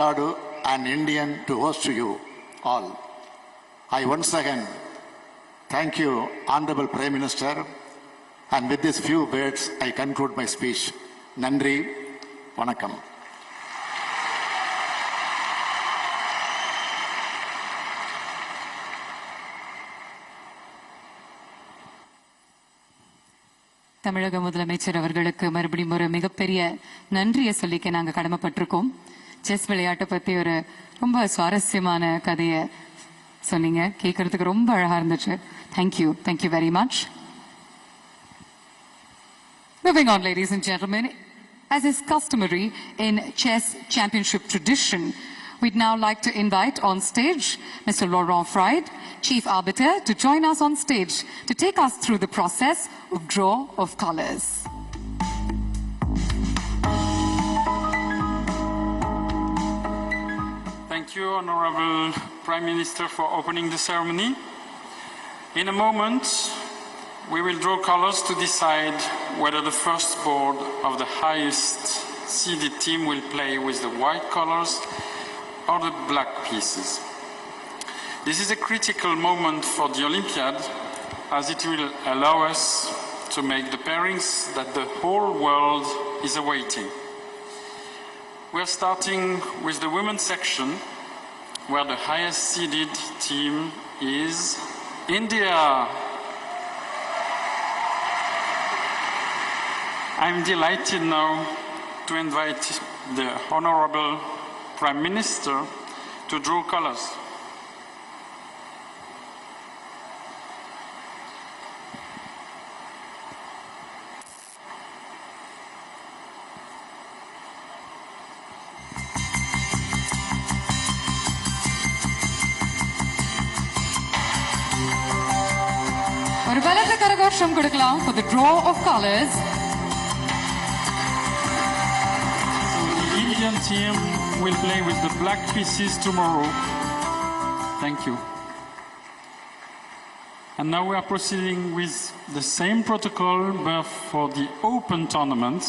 an Indian to host you all. I once again thank you, Honorable Prime Minister, and with these few words, I conclude my speech. Nandri, Vanakkam. தமிழக முதலமைச்சர் அவர்களுக்கு மறுபடியும் ஒரு மிகப்பெரிய நன்றியை சொல்லிக்க நாங்கள் கடமைப்பட்டிருக்கோம். செஸ் விளையாட்டை பற்றி ஒரு ரொம்ப சுவாரஸ்யமான கதையை சொன்னீங்க. கேட்கறதுக்கு ரொம்ப அழகா இருந்துச்சு. Thank you very much. Moving on, ladies and gentlemen, as is customary in chess championship tradition, we'd now like to invite on stage Mr. Laurent Fried, Chief Arbiter, to join us on stage to take us through the process of draw of colors. Thank you, Honorable Prime Minister, for opening the ceremony. In a moment, we will draw colors to decide whether the first board of the highest seeded team will play with the white colors or the black pieces. This is a critical moment for the Olympiad, as it will allow us to make the pairings that the whole world is awaiting. We are starting with the women's section, where the highest seeded team is India. I'm delighted now to invite the Honorable Prime Minister to draw colors. ஒரு பலத்த கரகோஷம் கொடுக்கலாம் for the draw of colors. The Indian team will play with the black pieces tomorrow. Thank you. And now we are proceeding with the same protocol but for the open tournament.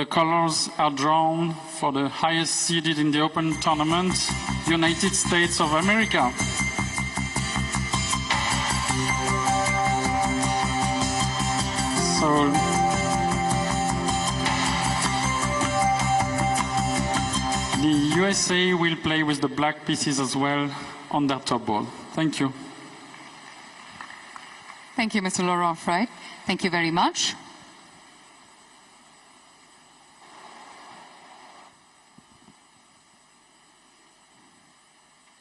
The colors are drawn for the highest seeded in the open tournament, United States of America. So the USA will play with the black pieces as well on their top board. Thank you. Thank you, Mr. Laurent Fried. Thank you very much.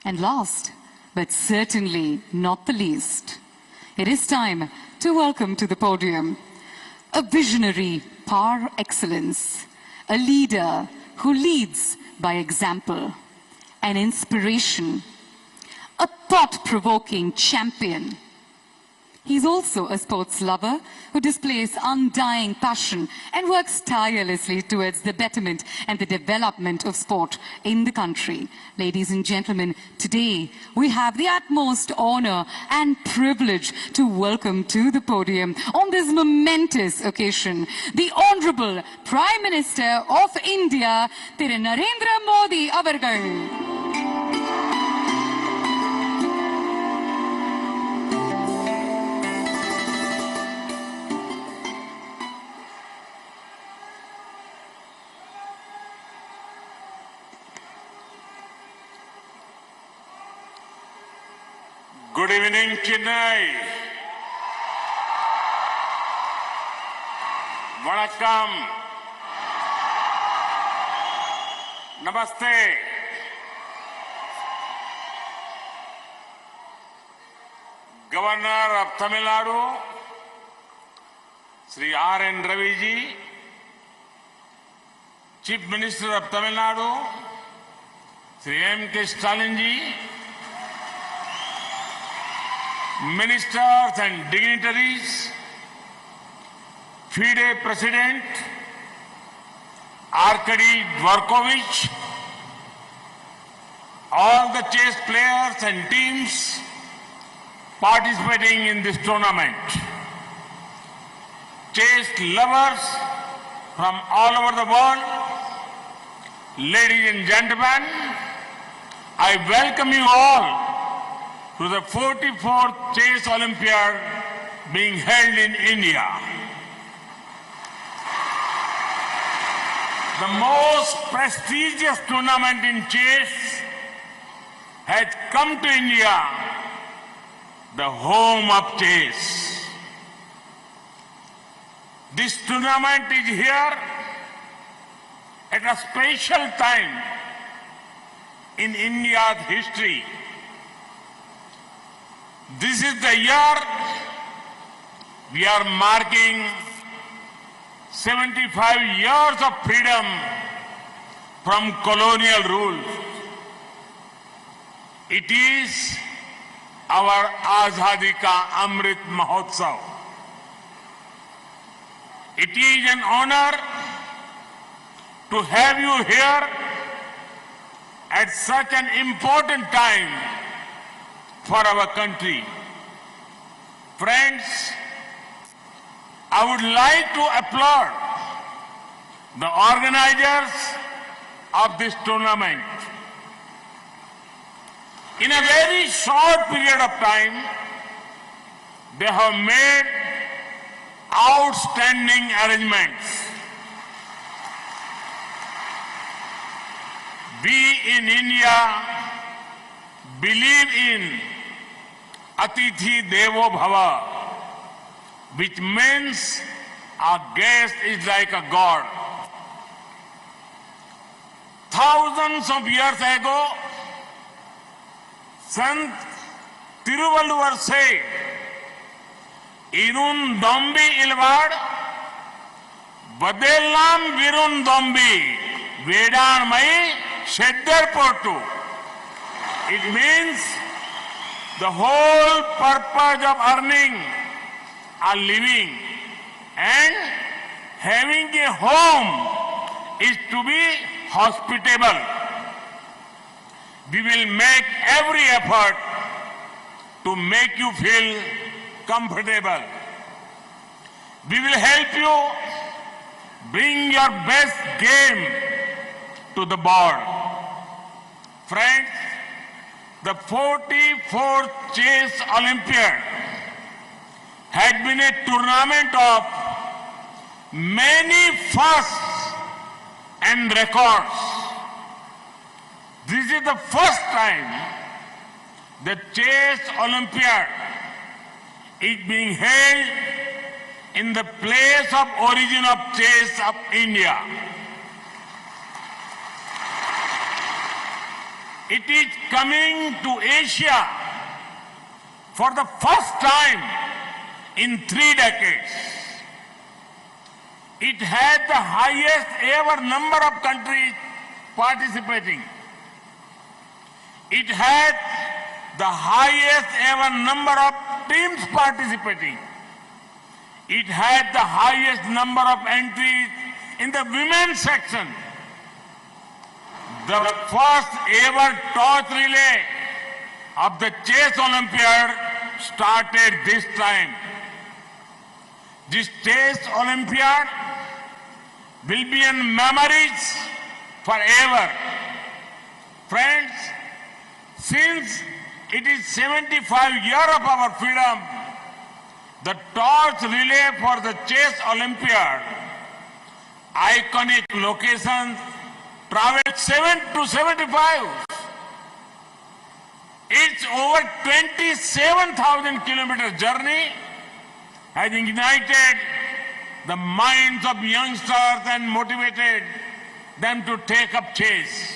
And last, but certainly not the least, it is time to welcome to the podium a visionary par excellence, a leader who leads by example, an inspiration, a thought-provoking champion. He's also a sports lover who displays undying passion and works tirelessly towards the betterment and the development of sport in the country. Ladies and gentlemen, today we have the utmost honor and privilege to welcome to the podium on this momentous occasion the Honorable Prime Minister of India, Thiru Narendra Modi avargal. Good evening, Chennai. Vanakkam. Namaste. Governor of Tamil Nadu, Sri R.N. Ravi ji, Chief Minister of Tamil Nadu, Sri M.K. Stalin ji, Ministers and dignitaries, FIDE President Arkady Dvorkovich, all the chess players and teams participating in this tournament, chess lovers from all over the world, ladies and gentlemen, I welcome you all to the 44th Chess Olympiad being held in India. The most prestigious tournament in chess has come to India, the home of chess. This tournament is here at a special time in India's history. This is the year we are marking 75 years of freedom from colonial rule. It is our Azadi Ka Amrit Mahotsav. It is an honor to have you here at such an important time for our country. Friends, I would like to applaud the organizers of this tournament. In a very short period of time, they have made outstanding arrangements. We in India believe in Atithi Devo Bhava, which means our guest is like a god. Thousands of years ago, Sant Tiruvalluvar said, Irun Dombi Ilvad, Badelam Virun Dombi, Vedan Mai Sheddar Portu. It means the whole purpose of earning a living and having a home is to be hospitable. We will make every effort to make you feel comfortable. We will help you bring your best game to the board. Friends, the 44th Chess Olympiad had been a tournament of many firsts and records. This is the first time the Chess Olympiad is being held in the place of origin of chess of India. It is coming to Asia for the first time in 3 decades. It had the highest ever number of countries participating. It had the highest ever number of teams participating. It had the highest number of entries in the women's section. The first ever torch relay of the Chess Olympiad started this time. This Chess Olympiad will be in memories forever. Friends, since it is 75 years of our freedom, the torch relay for the Chess Olympiad, iconic locations, traveled 7 to 75. Its over 27,000 kilometer journey has ignited the minds of youngsters and motivated them to take up chess.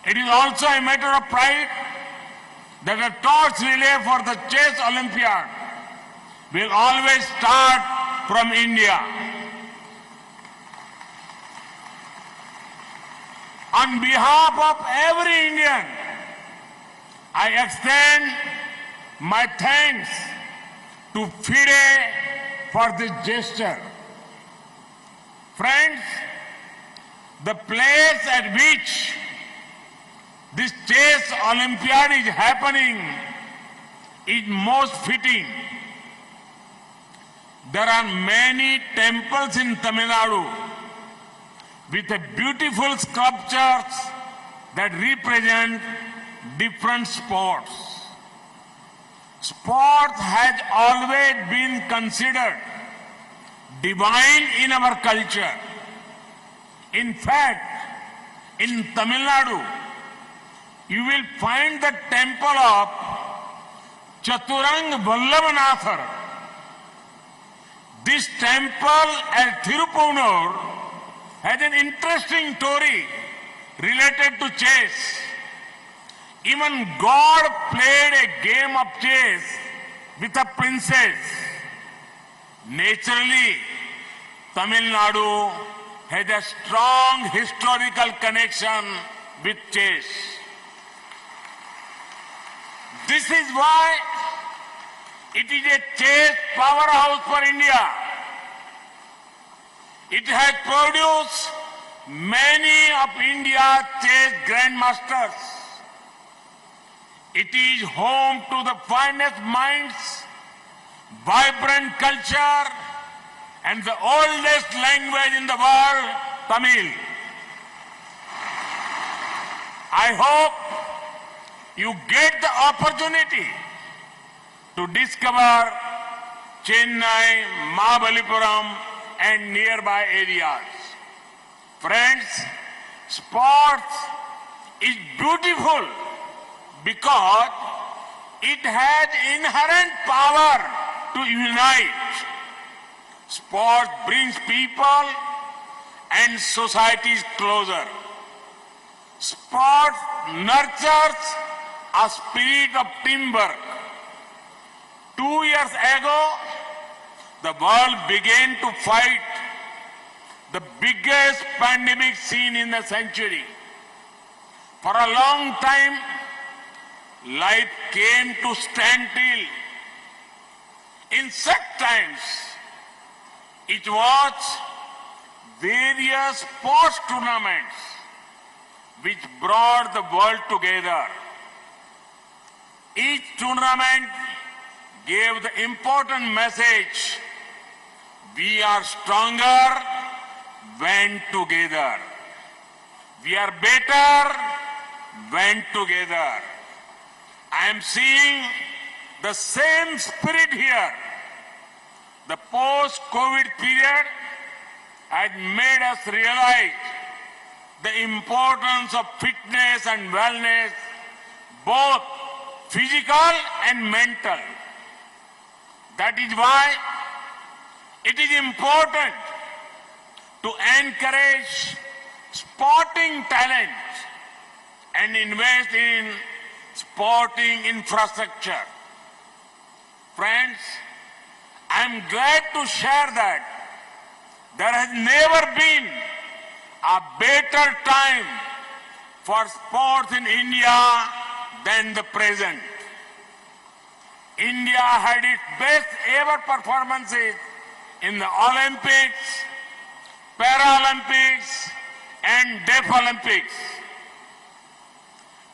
It is also a matter of pride that a torch relay for the Chess Olympiad will always start from India. On behalf of every Indian, I extend my thanks to FIDE for this gesture. Friends, the place at which this Chess Olympiad is happening is most fitting. There are many temples in Tamil Nadu with a beautiful sculptures that represent different sports. Sports has always been considered divine in our culture. In fact, in Tamil Nadu, you will find the temple of Chaturang Vallabhanathar. This temple at Thirupunur has an interesting story related to chess. Even God played a game of chess with a princess. Naturally, Tamil Nadu has a strong historical connection with chess. This is why it is a chess powerhouse for India. It has produced many of India's chess grandmasters. It is home to the finest minds, vibrant culture, and the oldest language in the world, Tamil. I hope you get the opportunity to discover Chennai, Mahabalipuram, and nearby areas. Friends, sports is beautiful because it has inherent power to unite. Sport brings people and societies closer. Sport nurtures a spirit of teamwork. 2 years ago, the world began to fight the biggest pandemic seen in the century. For a long time, life came to stand still. In such times, it was various sports tournaments which brought the world together. Each tournament gave the important message: we are stronger when together. We are better when together. I am seeing the same spirit here. The post-COVID period has made us realize the importance of fitness and wellness, both physical and mental. That is why it is important to encourage sporting talent and invest in sporting infrastructure. Friends, I am glad to share that there has never been a better time for sports in India than the present. India had its best ever performances in the Olympics, Paralympics, and Deaf Olympics.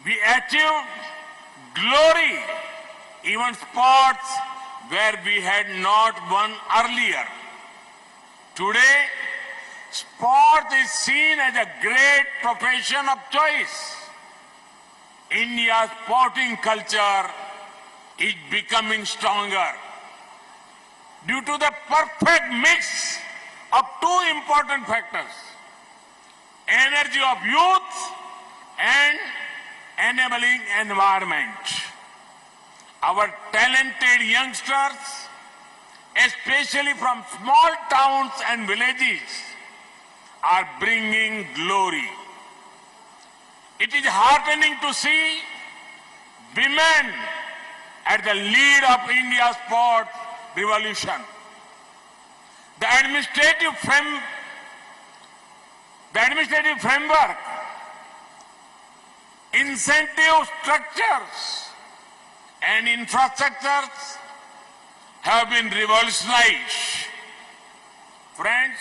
We achieved glory, even sports where we had not won earlier. Today, sport is seen as a great profession of choice. India's sporting culture is becoming stronger due to the perfect mix of two important factors: energy of youth and enabling environment. Our talented youngsters, especially from small towns and villages, are bringing glory. It is heartening to see women at the lead of India's sport revolution. The administrative framework, incentive structures, and infrastructures have been revolutionized. Friends,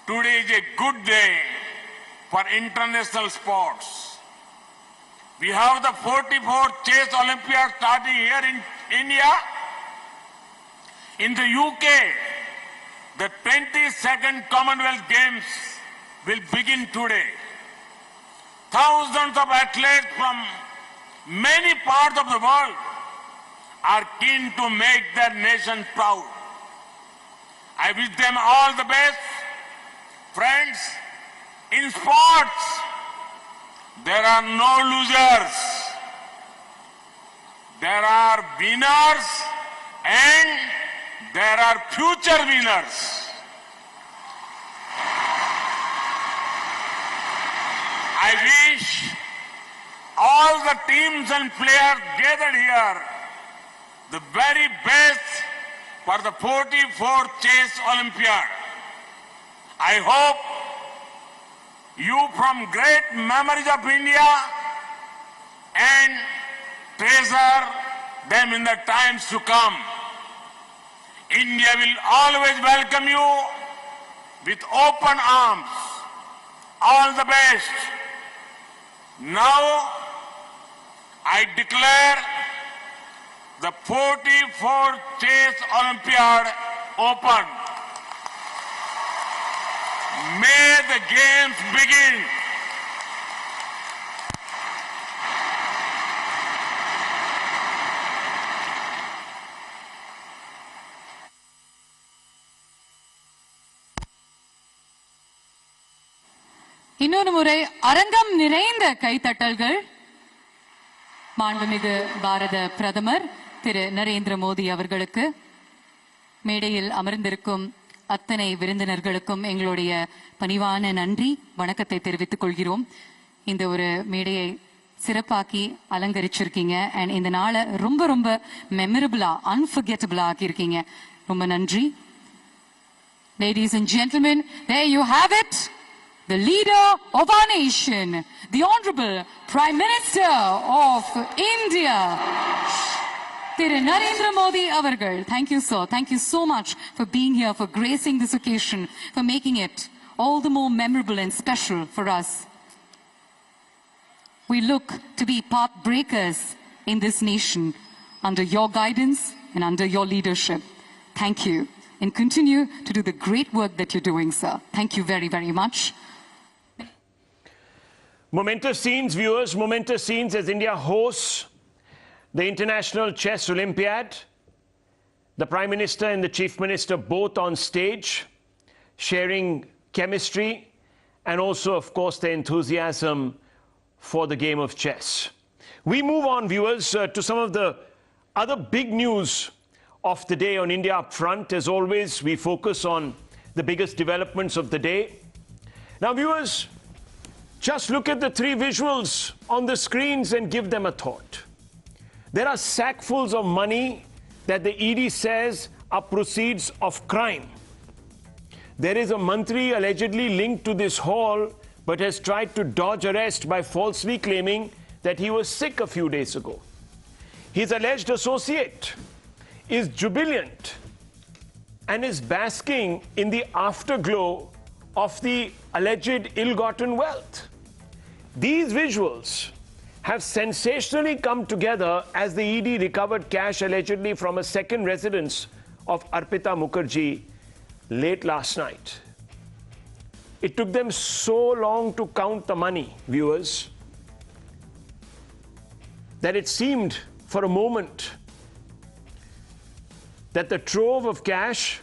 today is a good day for international sports. We have the 44th Chess Olympiad starting here in India. In the UK, the 22nd Commonwealth Games will begin today. Thousands of athletes from many parts of the world are keen to make their nation proud. I wish them all the best. Friends, in sports, there are no losers. There are winners and there are future winners. I wish all the teams and players gathered here the very best for the 44th Chess Olympiad. I hope you from great memories of India and treasure them in the times to come. India will always welcome you with open arms. All the best. Now, I declare the 44th Chess Olympiad open. May the games begin. இன்னொரு முறை அரங்கம் நிறைந்த கைத்தட்டல்கள் மாண்புமிகு பாரத பிரதமர் திரு நரேந்திர மோடி அவர்களுக்கு. மேடையில் அமர்ந்திருக்கும் அத்தனை விருந்தினர்களுக்கும் எங்களுடைய பணிவான நன்றி வணக்கத்தை தெரிவித்துக் கொள்கிறோம். இந்த ஒரு மேடையை சிறப்பாக்கி அலங்கரிச்சிருக்கீங்க and இந்த நாளை ரொம்ப ரொம்ப மெமரபிளா அன்ஃபர்கெட்டபிளா ஆக்கியிருக்கீங்க. ரொம்ப நன்றி. Ladies and gentlemen, there you have it. The leader of our nation, the Honorable Prime Minister of India, Thiru Narendra Modi avargal. Thank you, sir. Thank you so much for being here, for gracing this occasion, for making it all the more memorable and special for us. We look to be path breakers in this nation under your guidance and under your leadership. Thank you. And continue to do the great work that you're doing, sir. Thank you very, very much. Momentous scenes, viewers, momentous scenes as India hosts the International Chess Olympiad. The Prime Minister and the Chief Minister both on stage, sharing chemistry and also, of course, the enthusiasm for the game of chess. We move on, viewers, to some of the other big news of the day on India Up Front. As always, we focus on the biggest developments of the day. Now, viewers, just look at the three visuals on the screens and give them a thought. There are sackfuls of money that the ED says are proceeds of crime. There is a mantri allegedly linked to this haul but has tried to dodge arrest by falsely claiming that he was sick a few days ago. His alleged associate is jubilant and is basking in the afterglow of the alleged ill-gotten wealth. These visuals have sensationally come together as the ED recovered cash allegedly from a second residence of Arpita Mukherjee late last night. It took them so long to count the money, viewers, that it seemed for a moment that the trove of cash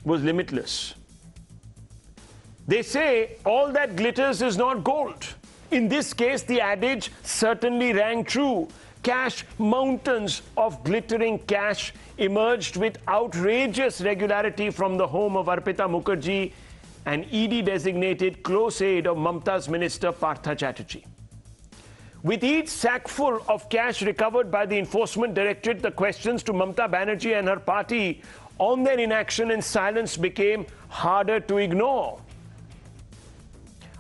was limitless. They say all that glitters is not gold. In this case, the adage certainly rang true. Cash mountains of glittering cash emerged with outrageous regularity from the home of Arpita Mukherjee, an ED-designated close aide of Mamta's minister Partha Chatterjee. With each sackful of cash recovered by the Enforcement Directorate, the questions to Mamta Banerjee and her party on their inaction and silence became harder to ignore.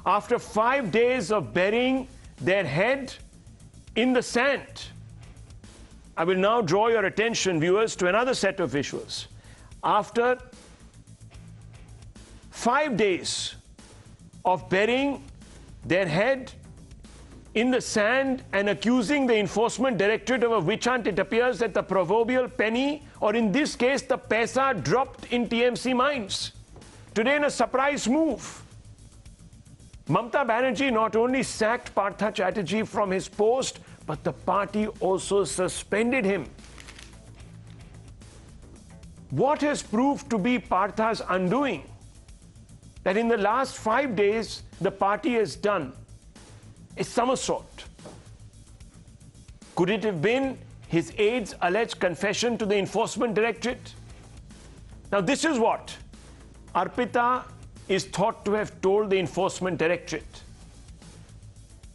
After 5 days of burying their head in the sand, I will now draw your attention, viewers, to another set of visuals. After 5 days of burying their head in the sand and accusing the enforcement directorate of a witch hunt, it appears that the proverbial penny, or in this case, the paisa, dropped in TMC minds. Today, in a surprise move, Mamata Banerjee not only sacked Partha Chatterjee from his post, but the party also suspended him. What has proved to be Partha's undoing? That in the last 5 days, the party has done a somersault. Could it have been his aide's alleged confession to the enforcement directorate? Now, this is what Arpita is thought to have told the enforcement directorate.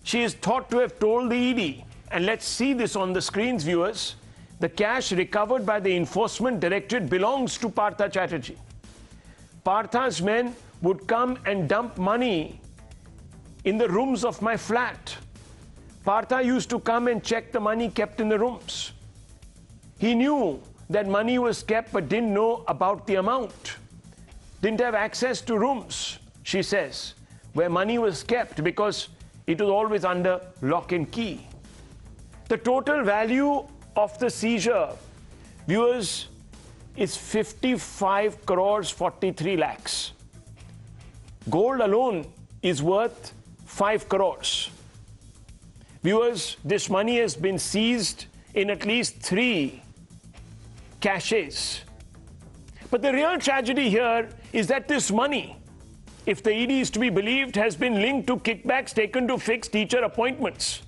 She is thought to have told the ED, and let's see this on the screens, viewers. The cash recovered by the enforcement directorate belongs to Partha Chatterjee. Partha's men would come and dump money in the rooms of my flat. Partha used to come and check the money kept in the rooms. He knew that money was kept but didn't know about the amount. Didn't have access to rooms, she says, where money was kept because it was always under lock and key. The total value of the seizure, viewers, is 55 crores 43 lakhs. Gold alone is worth 5 crores. Viewers, this money has been seized in at least 3 caches. But the real tragedy here is that this money, if the ED is to be believed, has been linked to kickbacks taken to fix teacher appointments.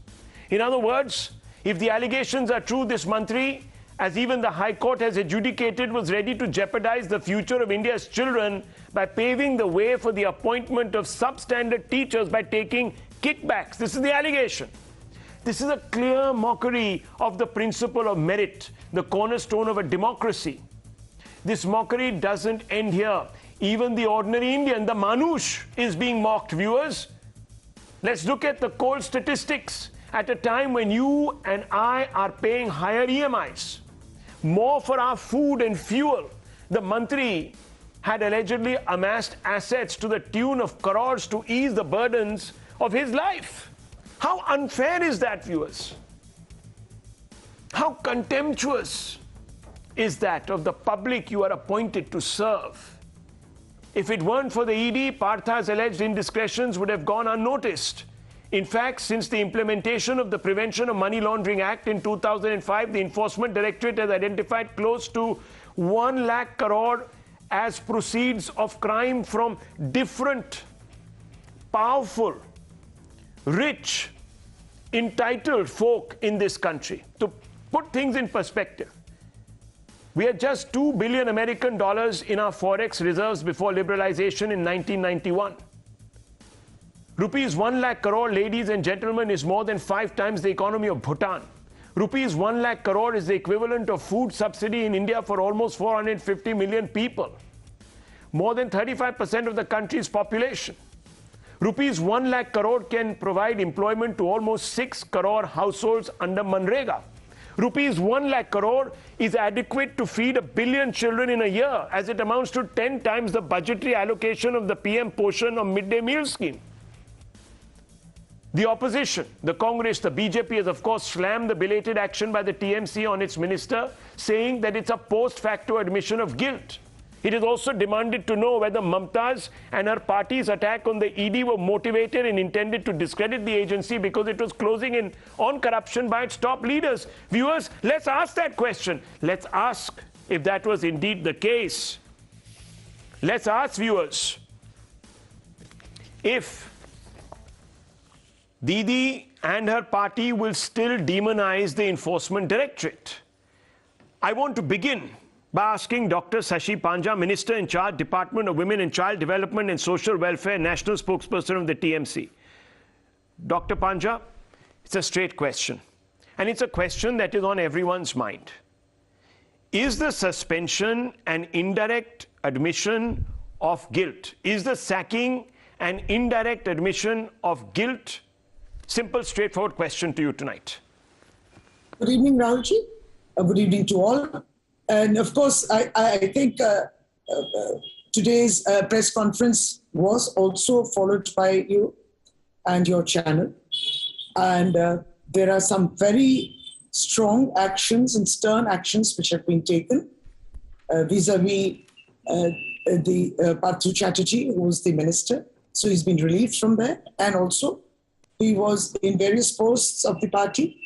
In other words, if the allegations are true, this Mantri, as even the High Court has adjudicated, was ready to jeopardize the future of India's children by paving the way for the appointment of substandard teachers by taking kickbacks. This is the allegation. This is a clear mockery of the principle of merit, the cornerstone of a democracy. This mockery doesn't end here. Even the ordinary Indian, the Manush, is being mocked, viewers. Let's look at the cold statistics. At a time when you and I are paying higher EMIs, more for our food and fuel, the Mantri had allegedly amassed assets to the tune of crores to ease the burdens of his life. How unfair is that, viewers? How contemptuous is that of the public you are appointed to serve? If it weren't for the ED, Partha's alleged indiscretions would have gone unnoticed. In fact, since the implementation of the Prevention of Money Laundering Act in 2005, the Enforcement Directorate has identified close to 1 lakh crore as proceeds of crime from different, powerful, rich, entitled folk in this country. To put things in perspective, we had just $2 billion American dollars in our forex reserves before liberalization in 1991. Rupees 1 lakh crore, ladies and gentlemen, is more than 5 times the economy of Bhutan. Rupees 1 lakh crore is the equivalent of food subsidy in India for almost 450 million people. More than 35% of the country's population. Rupees 1 lakh crore can provide employment to almost 6 crore households under Manrega. Rupees 1 lakh crore is adequate to feed 1 billion children in a year, as it amounts to 10 times the budgetary allocation of the PM Poshan or midday meal scheme. The opposition, the Congress, the BJP has of course slammed the belated action by the TMC on its minister, saying that it's a post facto admission of guilt. It has also demanded to know whether Mamta's and her party's attack on the ED were motivated and intended to discredit the agency because it was closing in on corruption by its top leaders. Viewers, let's ask that question. Let's ask if that was indeed the case. Let's ask, viewers, if Didi and her party will still demonize the Enforcement Directorate. I want to begin by asking Dr. Shashi Panja, Minister in charge, Department of Women and Child Development and Social Welfare, National Spokesperson of the TMC. Dr. Panja, it's a straight question, and it's a question that is on everyone's mind. Is the suspension an indirect admission of guilt? Is the sacking an indirect admission of guilt? Simple, straightforward question to you tonight. Good evening, Rahulji. Good evening to all. And of course, I think today's press conference was also followed by you and your channel. And there are some very strong actions and stern actions which have been taken vis-a-vis the Partha Chatterjee, who was the minister. So he's been relieved from there. And also, he was in various posts of the party.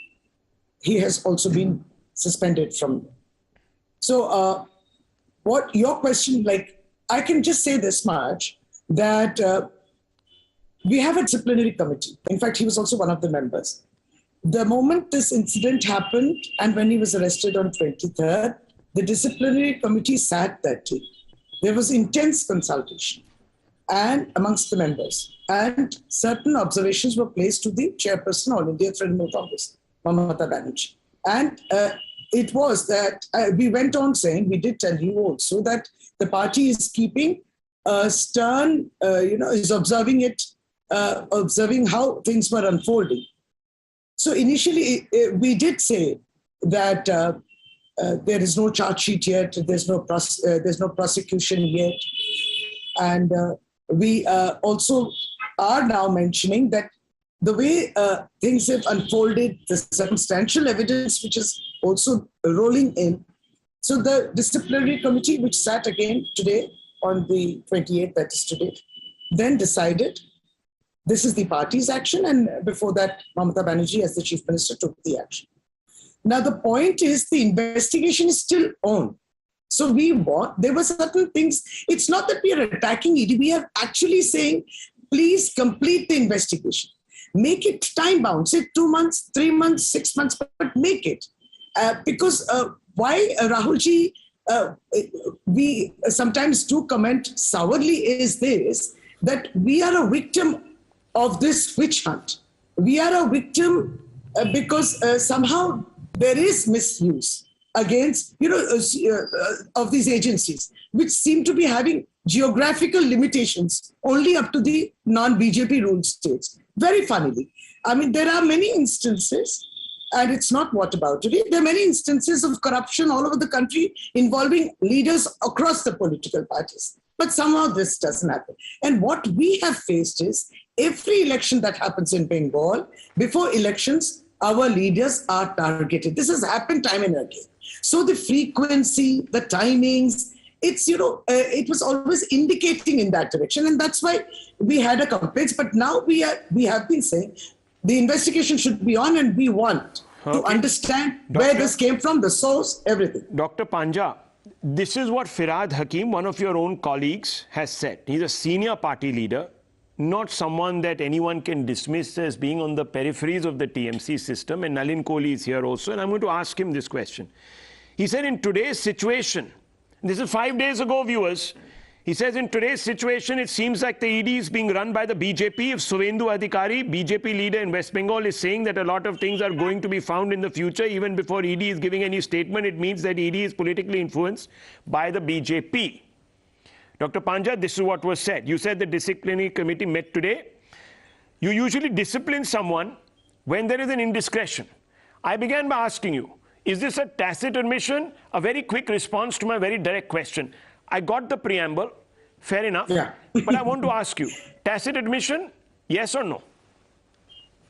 He has also been suspended from there. So what your question, like, I can just say this much, that we have a disciplinary committee. In fact, he was also one of the members. The moment this incident happened and when he was arrested on 23rd, the disciplinary committee sat that day. There was intense consultation and amongst the members, and certain observations were placed to the chairperson of All India Trinamool Congress, Mamata Banerjee. And it was that we went on saying, we did tell you also that the party is keeping a stern, is observing it, observing how things were unfolding. So initially, we did say that there is no charge sheet yet, there's no prosecution yet, and we also are now mentioning that the way things have unfolded, the circumstantial evidence which is also rolling in. So the disciplinary committee, which sat again today on the 28th, that is today, then decided this is the party's action, and before that, Mamata Banerjee, as the chief minister, took the action. Now, the point is the investigation is still on. So there were certain things. It's not that we are attacking ED. We are actually saying, please complete the investigation. Make it time-bound. Say 2 months, 3 months, 6 months, but make it. Because why Rahulji, we sometimes do comment sourly is this, that we are a victim of this witch hunt. We are a victim because somehow there is misuse against, of these agencies, which seem to be having geographical limitations only up to the non-BJP ruled states. Very funnily. I mean, there are many instances, and it's not whataboutery, there are many instances of corruption all over the country involving leaders across the political parties. But somehow this doesn't happen. And what we have faced is every election that happens in Bengal, before elections, our leaders are targeted. This has happened time and again. So the frequency, the timings, it's, it was always indicating in that direction. And that's why we had a complaint. But now we have been saying the investigation should be on, and we want to understand where this came from, the source, everything. Dr. Panja, this is what Firad Hakim, one of your own colleagues, has said. He's a senior party leader, not someone that anyone can dismiss as being on the peripheries of the TMC system. And Nalin Kohli is here also, and I'm going to ask him this question. He said, in today's situation, this is 5 days ago, viewers, he says, in today's situation, it seems like the ED is being run by the BJP. If Suvendu Adhikari, BJP leader in West Bengal, is saying that a lot of things are going to be found in the future, even before ED is giving any statement, it means that ED is politically influenced by the BJP. Dr. Panja, this is what was said. You said the disciplinary committee met today. You usually discipline someone when there is an indiscretion. I began by asking you, is this a tacit admission? A very quick response to my very direct question. I got the preamble, fair enough, yeah. But I want to ask you, tacit admission, yes or no?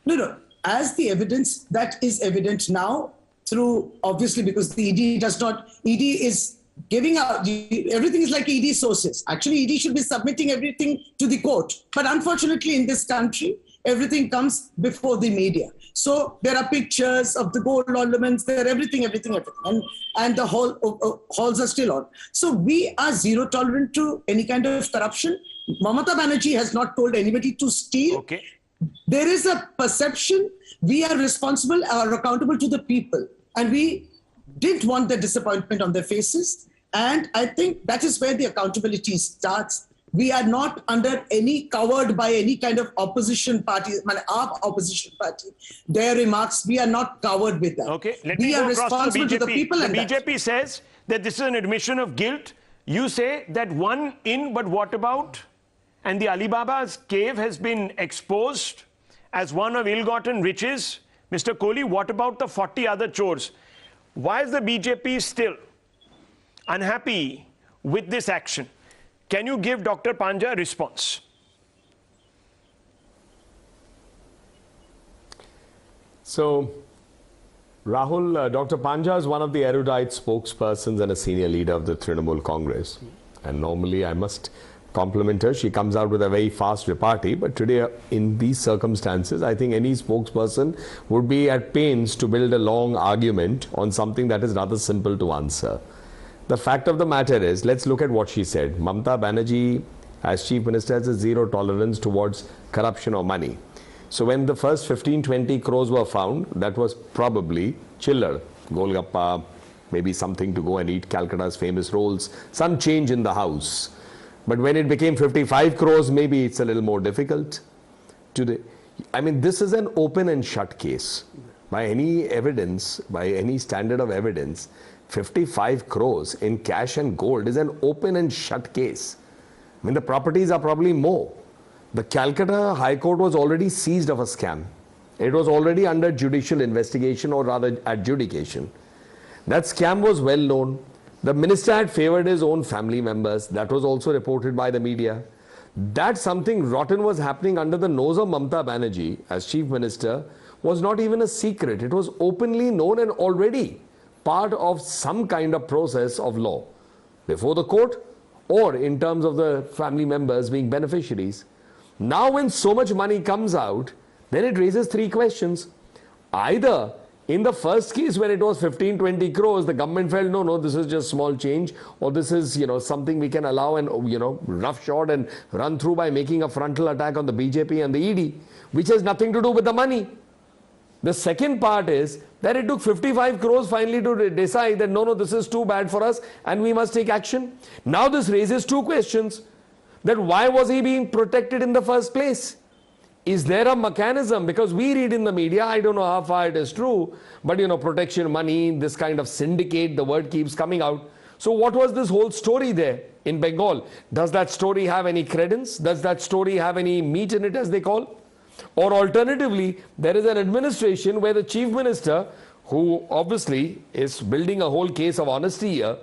No. As the evidence, that is evident now through, obviously, because the ED is giving out, everything is like ED sources. Actually, ED should be submitting everything to the court. But unfortunately, in this country, everything comes before the media. So there are pictures of the gold ornaments, there, everything. And the halls are still on. So we are zero tolerant to any kind of corruption. Mamata Banerjee has not told anybody to steal. Okay. There is a perception we are responsible or accountable to the people. And we didn't want the disappointment on their faces. And I think that is where the accountability starts. We are not covered by any kind of opposition party, our opposition party. Their remarks, we are not covered with that. Okay, we are responsible to the people. The BJP says that this is an admission of guilt. You say that one in, but what about? And the Alibaba's cave has been exposed as one of ill-gotten riches. Mr. Kohli, what about the 40 other chores? Why is the BJP still unhappy with this action? Can you give Dr. Panja a response? So, Rahul, Dr. Panja is one of the erudite spokespersons and a senior leader of the Trinamool Congress. And normally I must compliment her. She comes out with a very fast repartee. But today, in these circumstances, I think any spokesperson would be at pains to build a long argument on something that is rather simple to answer. The fact of the matter is, let's look at what she said. Mamata Banerjee, as Chief Minister, has a zero tolerance towards corruption or money. So when the first 15-20 crores were found, that was probably chiller, golgappa, maybe something to go and eat Calcutta's famous rolls, some change in the house. But when it became 55 crores, maybe it's a little more difficult. Today, I mean, this is an open and shut case. By any evidence, by any standard of evidence, 55 crores in cash and gold is an open and shut case. I mean, the properties are probably more. The Calcutta High Court was already seized of a scam. It was already under judicial investigation, or rather adjudication. That scam was well known. The minister had favored his own family members. That was also reported by the media. That something rotten was happening under the nose of Mamata Banerjee as Chief Minister was not even a secret. It was openly known and already part of some kind of process of law before the court, or in terms of the family members being beneficiaries. Now when so much money comes out, then it raises three questions. Either in the first case when it was 15-20 crores, the government felt, no, this is just small change, or this is, something we can allow and, roughshod and run through by making a frontal attack on the BJP and the ED, which has nothing to do with the money. The second part is that it took 55 crores finally to decide that no, this is too bad for us and we must take action. Now this raises two questions. That why was he being protected in the first place? Is there a mechanism? Because we read in the media, I don't know how far it is true, but protection money, this kind of syndicate, the word keeps coming out. So what was this whole story there in Bengal? Does that story have any credence? Does that story have any meat in it, as they call? Or alternatively, there is an administration where the Chief Minister, who obviously is building a whole case of honesty here,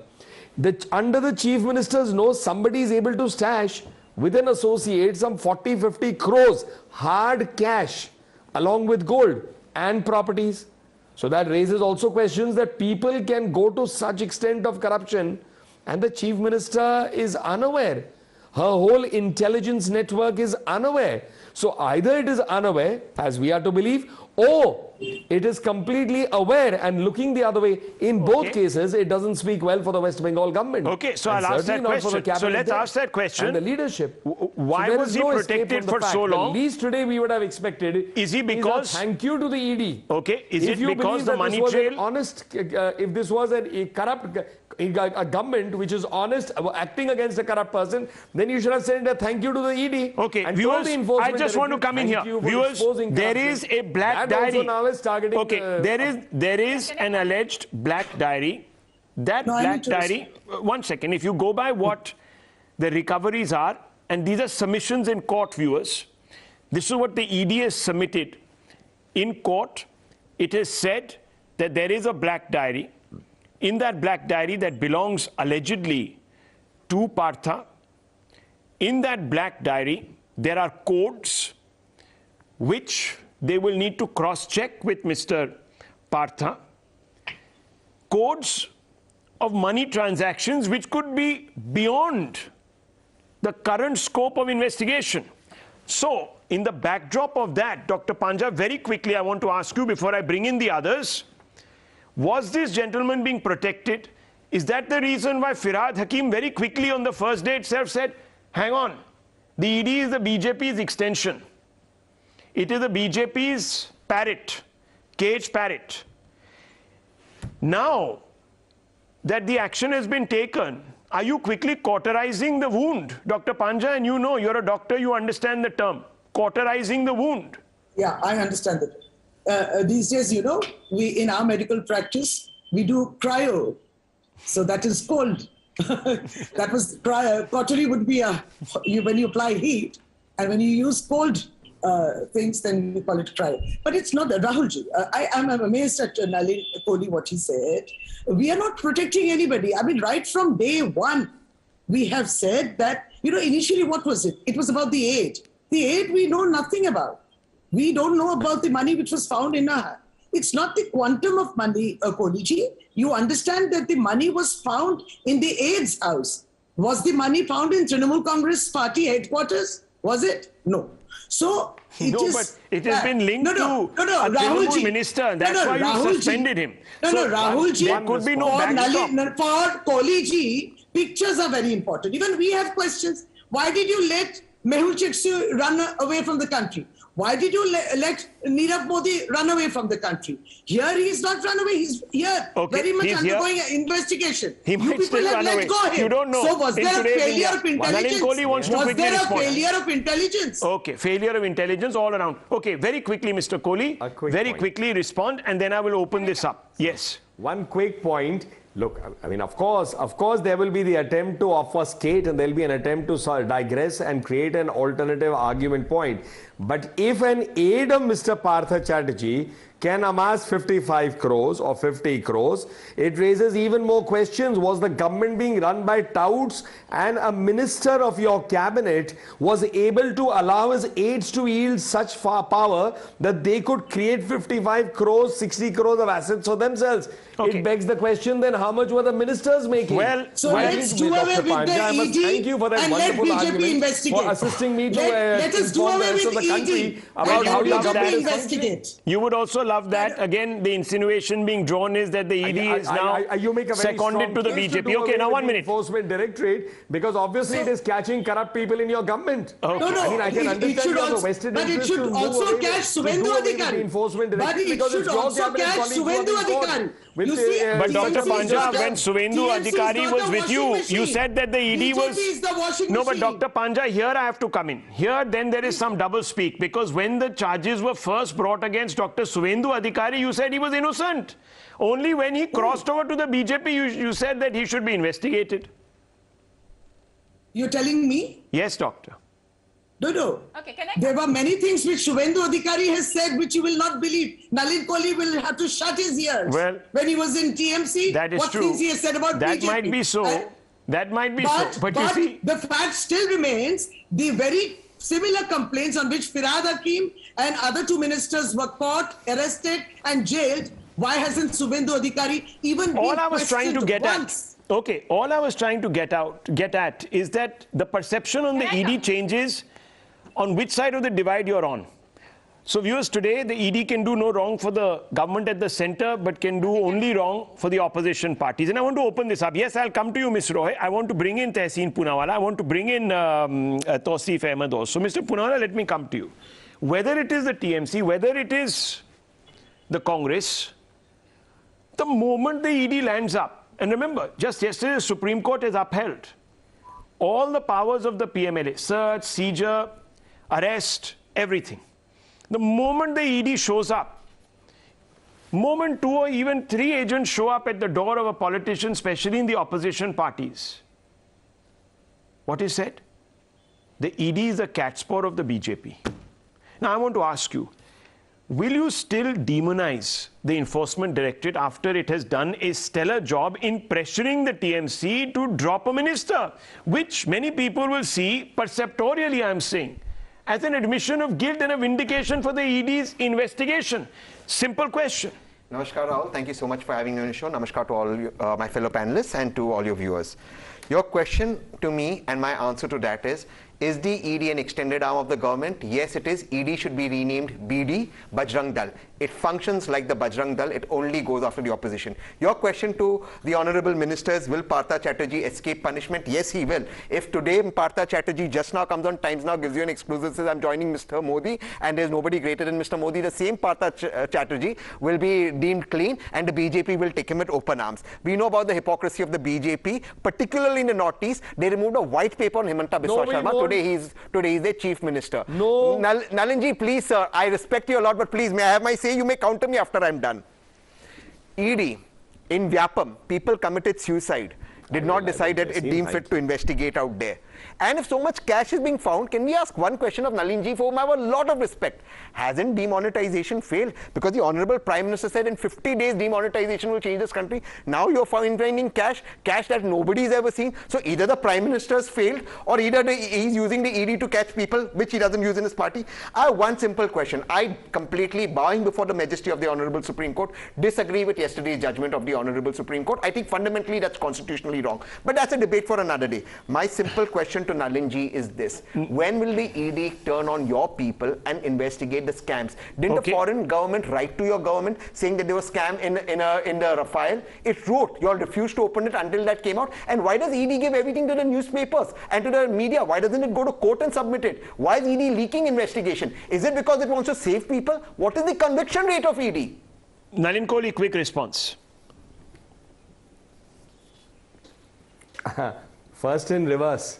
under the Chief Minister's nose, somebody is able to stash with an associate some 40-50 crores hard cash along with gold and properties. So that raises also questions that people can go to such extent of corruption and the Chief Minister is unaware. Her whole intelligence network is unaware. So either it is unaware, as we are to believe, or it is completely aware and looking the other way. In both cases, it doesn't speak well for the West Bengal government. Okay, so I'll ask that question. So let's ask that question. And the leadership. Why was he protected for so long? At least today we would have expected. Is he because? Thank you to the ED. Okay, is it because the money trail? Honest, if this was a corrupt a government which is honest, acting against a corrupt person, then you should have said a thank you to the ED. Okay, viewers, I just want to come in here. Viewers, there is a black diary. Okay, there is an alleged black diary. That black diary, one second, if you go by what the recoveries are, and these are submissions in court, viewers, this is what the ED has submitted in court. It is said that there is a black diary. In that black diary that belongs allegedly to Partha, in that black diary, there are codes which they will need to cross-check with Mr. Partha. Codes of money transactions which could be beyond the current scope of investigation. So, in the backdrop of that, Dr. Panja, very quickly I want to ask you before I bring in the others, was this gentleman being protected? Is that the reason why Firhad Hakim very quickly on the first day itself said, hang on, the ED is the BJP's extension. It is the BJP's parrot, cage parrot. Now that the action has been taken, are you quickly cauterizing the wound? Dr. Panja, and you know, you're a doctor, you understand the term, cauterizing the wound. Yeah, I understand it. These days, we in our medical practice, we do cryo. So that is cold. That was cryo. Cautery would be when you apply heat, and when you use cold things, then we call it cryo. But it's not Rahulji. I'm amazed at Nalin Kohli, what he said. We are not protecting anybody. I mean, right from day one, we have said that, initially what was it? It was about the aid. The aid we know nothing about. We don't know about the money which was found in It's not the quantum of money, Kohli. You understand that the money was found in the AIDS house. Was the money found in Trinamool Congress party headquarters? Was it? No. So but it has been linked to a Trinamool minister. That's why you suspended him. Rahul ji, there could be no backstop. For Kohli ji, pictures are very important. Even we have questions. Why did you let Mehul Chokshi run away from the country? Why did you let Nirav Modi run away from the country? Here he is not run away. He's here, very much undergoing an investigation. He might still run away. You don't know. So was there a failure of intelligence? Was there a failure of intelligence? Okay, failure of intelligence all around. Okay, very quickly, Mr. Kohli. Very quickly respond, and then I will open this up. Yes. One quick point. Look, I mean, of course, there will be the attempt to obfuscate and there will be an attempt to digress and create an alternative argument point. But if an aide of Mr. Partha Chatterjee can amass 55 crores or 50 crores, it raises even more questions. Was the government being run by touts, and a minister of your cabinet was able to allow his aides to yield such power that they could create 55 crores, 60 crores of assets for themselves? Okay. It begs the question then, how much were the ministers making? Well, so let's do away with the ED thank you for that and let BJP investigate. For assisting me to let us do away with the country ED about how BJP investigate. You would also love that. Again, the insinuation being drawn is that the ED is now seconded to the BJP. Okay, now 1 minute. Enforcement Directorate, because obviously it is catching corrupt people in your government. Okay. No, I mean, I can understand your vested but it should also catch Suvendu Adhikari. But it should also catch Suvendu Adhikari. But Dr. Panja, when Suvendu Adhikari was with you, you said that the ED was... No, but Dr. Panja, here I have to come in. Here then there is some double speak, because when the charges were first brought against Dr. Suvendu Adhikari, you said he was innocent. Only when he crossed over to the BJP, you said that he should be investigated. You're telling me? Yes, doctor. No. Okay, there were many things which Suvendu Adhikari has said which you will not believe. Nalin Kohli will have to shut his ears. Well, when he was in TMC, that is what true. Things he has said about that BJP. Might be so. That might be so. But you see, the fact still remains, the very similar complaints on which Firhad Hakim and other two ministers were caught, arrested and jailed. Why hasn't Suvendu Adhikari even all been I was trying to get once? at. Okay, all I was trying to get at is that the perception on the ED changes on which side of the divide you're on. So viewers, today the ED can do no wrong for the government at the center, but can do only wrong for the opposition parties. And I want to open this up. Yes, I'll come to you, Ms. Roy. I want to bring in Tehseen Poonawala. I want to bring in Tausif Ahmed also. Mr. Poonawala, let me come to you. Whether it is the TMC, whether it is the Congress, the moment the ED lands up, and remember, just yesterday the Supreme Court has upheld all the powers of the PMLA, search, seizure, arrest, everything. The moment the ED shows up, moment 2 or even 3 agents show up at the door of a politician, especially in the opposition parties, what is said? The ED is the catspaw of the BJP. Now I want to ask you, will you still demonize the Enforcement Directorate after it has done a stellar job in pressuring the TMC to drop a minister, which many people will see, perceptorially I'm saying, as an admission of guilt and a vindication for the ED's investigation? Simple question. Namaskar, Rahul. Thank you so much for having me on the show. Namaskar to all my fellow panelists and to all your viewers. Your question to me and my answer to that is the ED an extended arm of the government? Yes, it is. ED should be renamed BD, Bajrang Dal. It functions like the Bajrang Dal. It only goes after the opposition. Your question to the honorable ministers, will Partha Chatterjee escape punishment? Yes, he will. If today Partha Chatterjee just now comes on Times Now, gives you an exclusive, says I'm joining Mr. Modi and there's nobody greater than Mr. Modi, the same Partha Chatterjee will be deemed clean and the BJP will take him with open arms. We know about the hypocrisy of the BJP, particularly in the Northeast. They removed a white paper on Himanta Biswa Sharma. Today he's the chief minister. No. Nalinji, please, sir, I respect you a lot, but please, may I have my say? You may counter me after I'm done. ED, in Vyapam, people committed suicide. Did not decide that it deemed fit to investigate out there. And if so much cash is being found, can we ask one question of Nalin ji, for whom I have a lot of respect? Hasn't demonetization failed? Because the Honorable Prime Minister said in 50 days demonetization will change this country. Now you're finding cash that nobody's ever seen. So either the Prime Minister's failed, or either he's using the ED to catch people, which he doesn't use in his party. I have one simple question. I completely, bowing before the majesty of the Honorable Supreme Court, disagree with yesterday's judgment of the Honorable Supreme Court. I think fundamentally that's constitutionally wrong. But that's a debate for another day. My simple question to Nalin ji is this. When will the ED turn on your people and investigate the scams? Didn't the foreign government write to your government saying that there was scam in the Rafale? It wrote. You all refused to open it until that came out. And why does ED give everything to the newspapers and to the media? Why doesn't it go to court and submit it? Why is ED leaking investigation? Is it because it wants to save people? What is the conviction rate of ED? Nalin Kohli, quick response. First in reverse.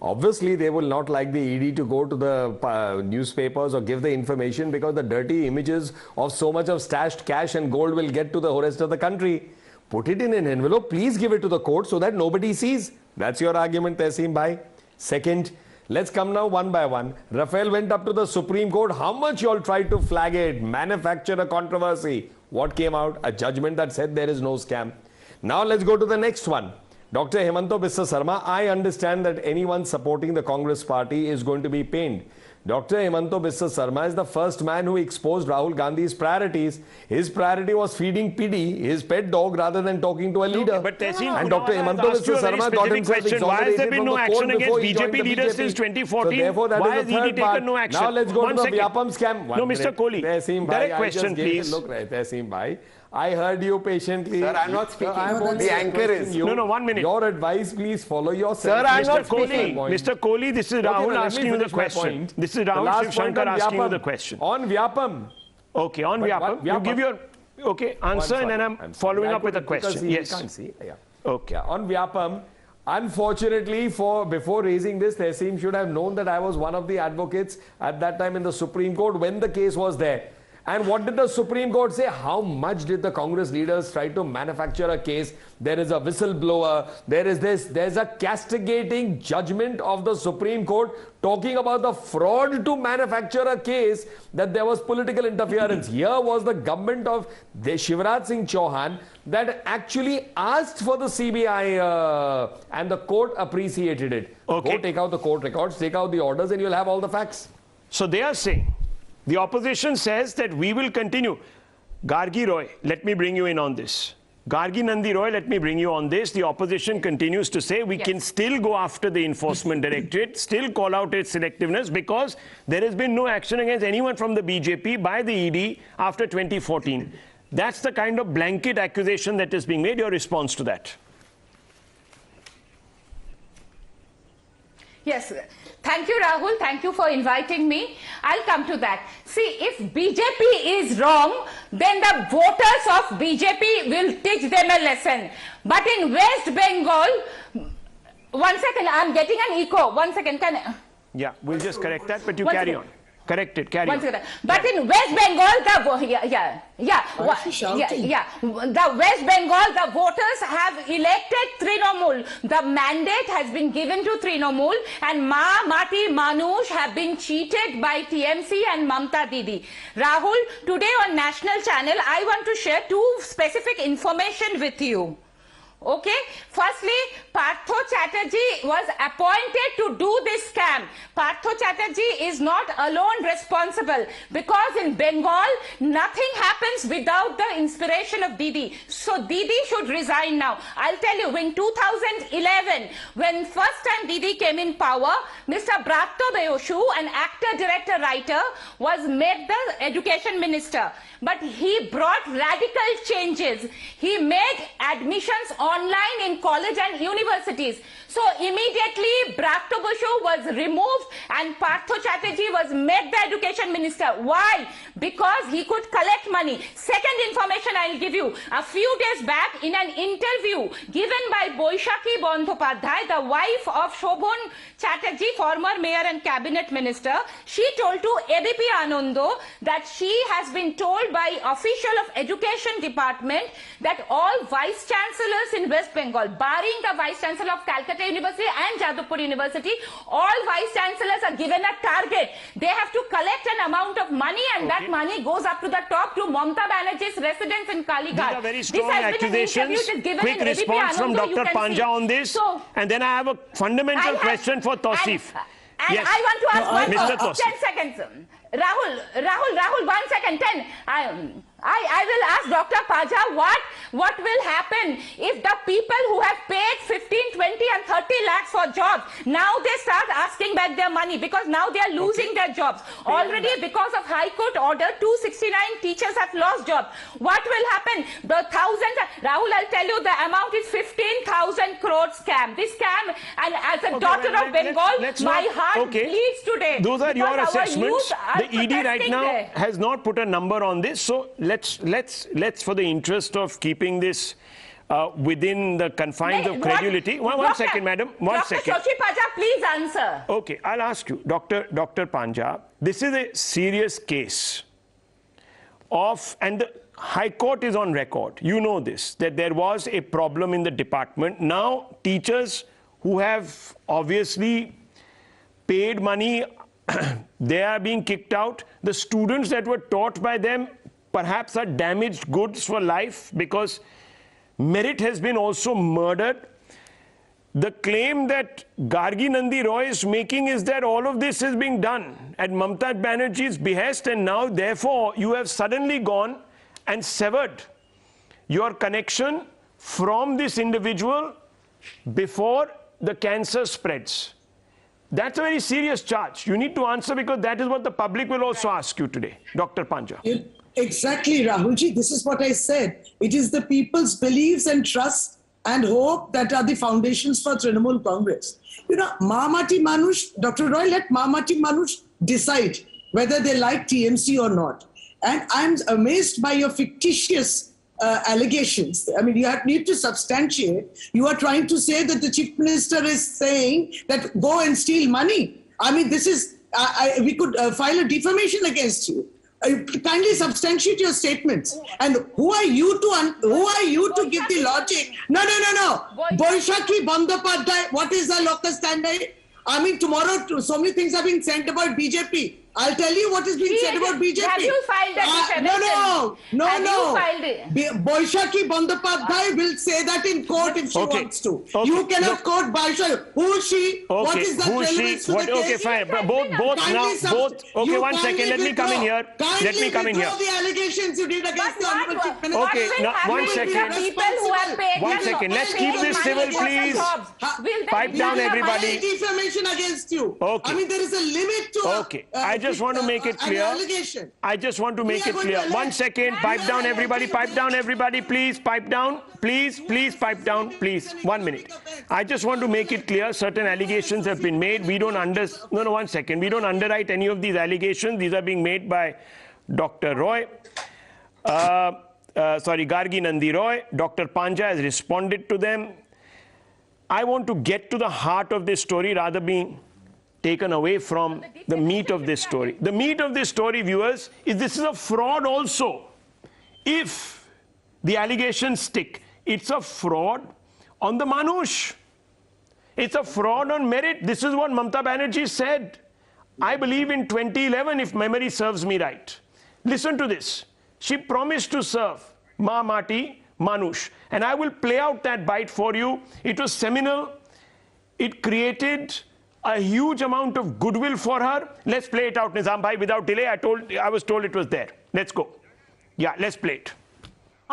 Obviously, they will not like the ED to go to the newspapers or give the information, because the dirty images of so much of stashed cash and gold will get to the rest of the country. Put it in an envelope, please give it to the court so that nobody sees. That's your argument, Tehseem bhai. Second, let's come now one by one. Rafale went up to the Supreme Court. How much you all tried to flag it, manufacture a controversy? What came out? A judgment that said there is no scam. Now let's go to the next one. Dr. Hemanta Biswa Sarma, I understand that anyone supporting the Congress party is going to be pained. Dr. Hemanta Biswa Sarma is the first man who exposed Rahul Gandhi's priorities. His priority was feeding PD, his pet dog, rather than talking to a leader. But Tehseem, and Dr. Hemanta Biswa Sarma got himself exonerated. Why has there been no action against BJP leaders since 2014? So therefore, that why is the has third ED part. taken no action? Now let's go to the Vyapam scam. No, Mr. Kohli, direct question, please. Look, Tehseem bhai, I heard you patiently. Sir, I'm not speaking. The anchor is. No, 1 minute. Your advice, please follow yourself. Sir, I'm not speaking. Mr. Kohli, this is Rahul asking you the question. This is Rahul Shivshankar asking you the question. On Vyapam. Okay, on Vyapam. You give your answer, and then I'm following up with a question. Yes. Can't see. Yeah. Okay. On Vyapam, unfortunately, before raising this, Tehseem should have known that I was one of the advocates at that time in the Supreme Court when the case was there. And what did the Supreme Court say? How much did the Congress leaders try to manufacture a case? There is a whistleblower, there is this, there's a castigating judgment of the Supreme Court talking about the fraud to manufacture a case that there was political interference. Here was the government of Shivraj Singh Chauhan that actually asked for the CBI and the court appreciated it. Okay. Go take out the court records, take out the orders, and you'll have all the facts. So they are saying, the opposition says that we will continue. Gargi Roy, let me bring you in on this. Gargi Nandi Roy, let me bring you on this. The opposition continues to say we can still go after the Enforcement Directorate, still call out its selectiveness, because there has been no action against anyone from the BJP by the ED after 2014. That's the kind of blanket accusation that is being made. Your response to that? Yes. Thank you, Rahul. Thank you for inviting me. I'll come to that. See, if BJP is wrong, then the voters of BJP will teach them a lesson. But in West Bengal, 1 second, I'm getting an echo. 1 second, Yeah, we'll just correct that, but you carry on. Correct it, carry on. But in West Bengal, the West Bengal, the voters have elected Trinamool. The mandate has been given to Trinamool, and Mati Manush have been cheated by TMC and Mamta Didi. Rahul, today on National Channel, I want to share two specific information with you. Okay, firstly, Partha Chatterjee was appointed to do this scam. Partha Chatterjee is not alone responsible, because in Bengal, nothing happens without the inspiration of Didi. So Didi should resign now. I'll tell you, in 2011, when first time Didi came in power, Mr. Partha Joshi, an actor, director, writer, was made the education minister. But he brought radical changes. He made admissions online in college and universities. So immediately Partha Joshi was removed and Partha Chatterjee was made the education minister. Why? Because he could collect money. Second information I'll give you. A few days back, in an interview given by Boishakhi Bandhopadhyay, the wife of Shobhan Chatterjee, former mayor and cabinet minister, she told to ABP Anando that she has been told by official of education department that all vice chancellors in in West Bengal, barring the Vice Chancellor of Calcutta University and Jadavpur University, all Vice Chancellors are given a target. They have to collect an amount of money, and that money goes up to the top to Mamata Banerjee's residence in Kalighat. These are very strong accusations. Quick response from Dr. Panja on this. So, and then I have a fundamental question for Tausif. And yes. I want to ask Mr. 10 seconds. Rahul, 1 second, 10. I will ask Dr. Panja what will happen if the people who have paid 15, 20 and 30 lakhs for jobs, now they start asking back their money because now they are losing their jobs. Already because of High Court order, 269 teachers have lost jobs. What will happen? The thousands, Rahul, I'll tell you the amount is 15,000 crore scam. This scam, and as a daughter of Bengal, my heart bleeds today. Those are your assessments. The ED right now has not put a number on this, so let's for the interest of keeping this within the confines of credulity. One second, madam. One second. Dr. Joshi Panja, please answer. Okay, I'll ask you, Dr. Panja. This is a serious case of, and the High Court is on record. You know this, that there was a problem in the department. Now, teachers who have obviously paid money, they are being kicked out. The students that were taught by them perhaps are damaged goods for life because merit has been also murdered. The claim that Gargi Nandi Roy is making is that all of this is being done at Mamata Banerjee's behest, and now therefore you have suddenly gone and severed your connection from this individual before the cancer spreads. That's a very serious charge. You need to answer because that is what the public will also ask you today, Dr. Panja. Exactly, Rahulji. This is what I said. It is the people's beliefs and trust and hope that are the foundations for Trinamool Congress. You know, Mahamati Manush, Dr. Roy, let Mahamati Manush decide whether they like TMC or not. And I'm amazed by your fictitious allegations. I mean, you need to substantiate. You are trying to say that the Chief Minister is saying that go and steal money. I mean, this is, we could file a defamation against you. Kindly substantiate your statements. And who are you to give the logic? No. Boishaki Bandopadhyay, what is the locus standi? I mean, tomorrow so many things are being said about BJP. I'll tell you what is being said about BJP. Have you filed that defamation? No. Boishaki Bandopadhyay will say that in court if she wants to. You cannot quote Boishaki. Who is she? What is the relevance to the case? Okay, fine. Both. Okay, 1 second. Let me come in here. Let me come in here. The allegations you did against the Honorable Chief Minister. Okay, now 1 second. 1 second. Let's keep this civil, please. Pipe down, everybody. Defamation against you. Okay. I mean, there is a limit to. Okay. I just want to make it clear. I just want to make it clear. 1 second. Pipe down, everybody. Pipe down, everybody. Please pipe down. Please pipe down. Please. 1 minute. I just want to make it clear. Certain allegations have been made. We don't No, 1 second. We don't underwrite any of these allegations. These are being made by Dr. Roy. Gargi Nandi Roy. Dr. Panja has responded to them. I want to get to the heart of this story rather being taken away from the meat of this story. The meat of this story, viewers, is this is a fraud also. If the allegations stick, it's a fraud on the Manush. It's a fraud on merit. This is what Mamata Banerjee said, I believe in 2011, if memory serves me right. Listen to this. She promised to serve Mahamati Manush. And I will play out that bite for you. It was seminal. It created a huge amount of goodwill for her. Let's play it out, Nizam Bhai, without delay. I was told it was there. Let's go. Yeah, let's play it.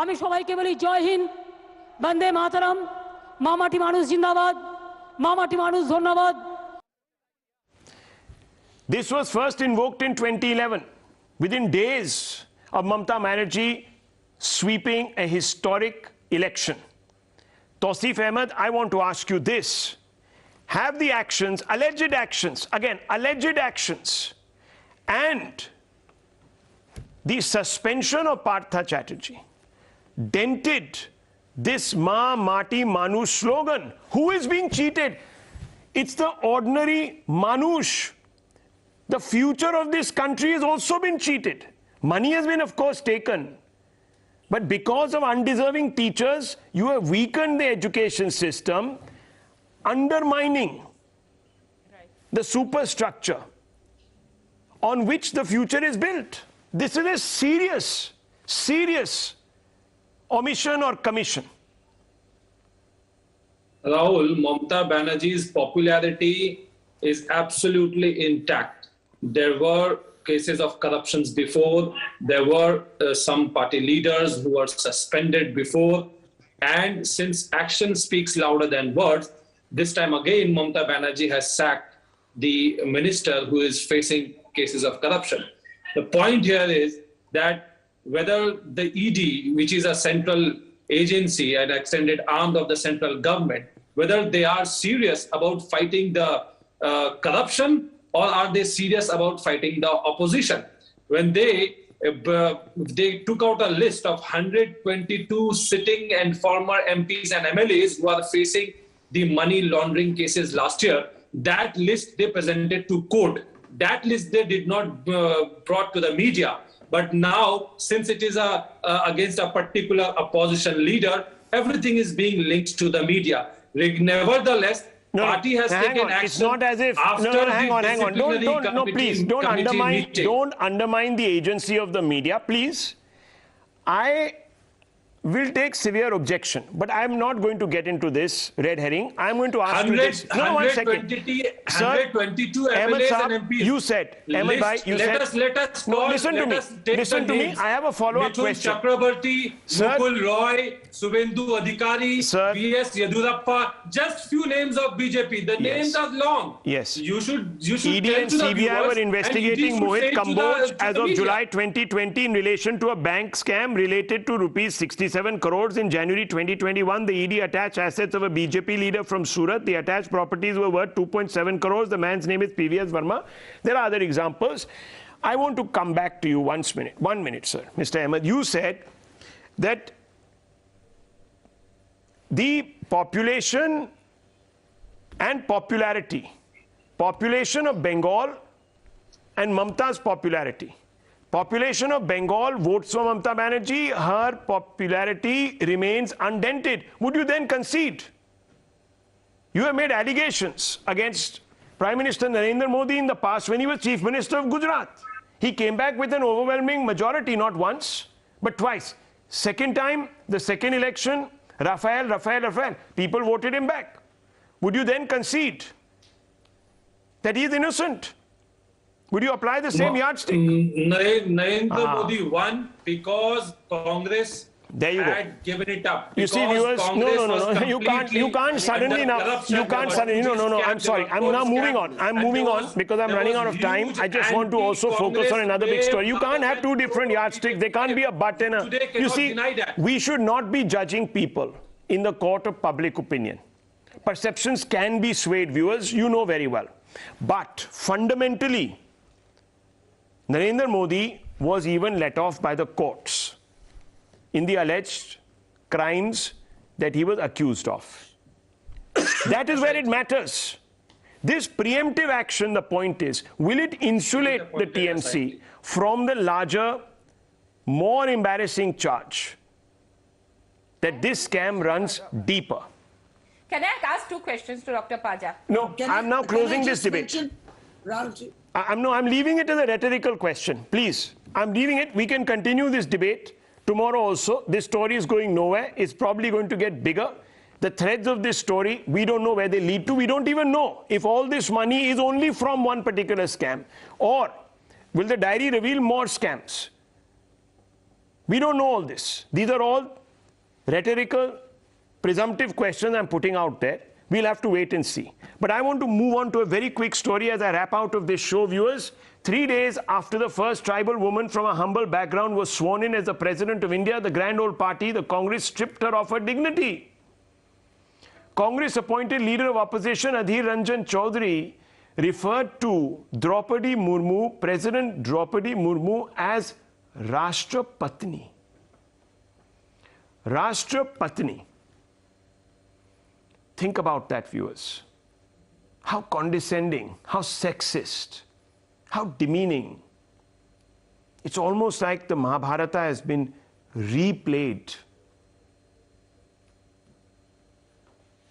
আমি সবাইকে বলি জয় হিন্দ, বন্দে মাতরম, মামাটি মানুষ জিন্দাবাদ, মামাটি মানুষ ধন্যবাদ। This was first invoked in 2011, within days of Mamata Banerjee sweeping a historic election. Tausif Ahmed, I want to ask you this. Have the actions, alleged actions, again, alleged actions, and the suspension of Partha Chatterjee dented this Ma Mati Manush slogan? Who is being cheated? It's the ordinary Manush. The future of this country has also been cheated. Money has been, of course, taken. But because of undeserving teachers, you have weakened the education system, undermining the superstructure on which the future is built. This is a serious, serious omission or commission. Rahul, Mamata Banerjee's popularity is absolutely intact. There were cases of corruptions before. There were some party leaders who were suspended before. And since action speaks louder than words, this time again, Mamata Banerjee has sacked the minister who is facing cases of corruption. The point here is that whether the ED, which is a central agency, an extended arm of the central government, whether they are serious about fighting the corruption, or are they serious about fighting the opposition? When they took out a list of 122 sitting and former MPs and MLAs who are facing the money laundering cases last year, that list they presented to court. That list they did not brought to the media. But now, since it is against a particular opposition leader, everything is being linked to the media. Nevertheless, party has taken action. It's not as if hang on. Please don't undermine the agency of the media, please. I will take severe objection, but I am not going to get into this red herring. I am going to ask you this. No, 1 second. 122 MLAs and MPs. You said, Ahmed Bhai, you said. Let us no, listen to me. Listen to me. I have a follow-up question. Chakrabarti, Mukul Roy, Suvendu Adhikari, V.S. Yedurappa, just few names of BJP. The names are long. Yes. You should ED and CBI were investigating Mohit Kamboj as of July 2020 in relation to a bank scam related to rupees 67 crores. In January 2021, the ED attached assets of a BJP leader from Surat. The attached properties were worth 2.7 crores. The man's name is PVS Verma. There are other examples. I want to come back to you 1 minute, sir. Mr. Ahmed, you said that the population and popularity, population of Bengal and Mamata's popularity. Population of Bengal votes for Mamata Banerjee, her popularity remains undented. Would you then concede? You have made allegations against Prime Minister Narendra Modi in the past when he was Chief Minister of Gujarat. He came back with an overwhelming majority, not once, but twice. Second time, the second election, Rafael. People voted him back. Would you then concede that he is innocent? Would you apply the same yardstick? Narendra Modi won because Congress had given it up. You see, viewers, no. You can't suddenly now. You can't suddenly. No. I'm sorry. I'm now moving on. I'm moving on because I'm running out of time. I just want to also focus on another big story. You can't have two different yardsticks. There can't be a but and a. You see, we should not be judging people in the court of public opinion. Perceptions can be swayed, viewers. You know very well. But fundamentally, Narendra Modi was even let off by the courts in the alleged crimes that he was accused of. That is where it matters. This preemptive action, the point is, will it insulate the TMC from the larger, more embarrassing charge that this scam runs deeper? Can I ask two questions to Dr. Paja? No, I'm now closing this debate. I'm leaving it as a rhetorical question. Please, I'm leaving it. We can continue this debate tomorrow also. This story is going nowhere. It's probably going to get bigger. The threads of this story, we don't know where they lead to. We don't even know if all this money is only from one particular scam. Or will the diary reveal more scams? We don't know all this. These are all rhetorical, presumptive questions I'm putting out there. We'll have to wait and see. But I want to move on to a very quick story as I wrap out of this show, viewers. 3 days after the first tribal woman from a humble background was sworn in as the President of India, the grand old party, the Congress, stripped her of her dignity. Congress appointed leader of opposition Adhir Ranjan Chowdhury referred to Draupadi Murmu, President Draupadi Murmu, as Rashtrapatni. Rashtrapatni. Think about that, viewers. How condescending, how sexist, how demeaning. It's almost like the Mahabharata has been replayed.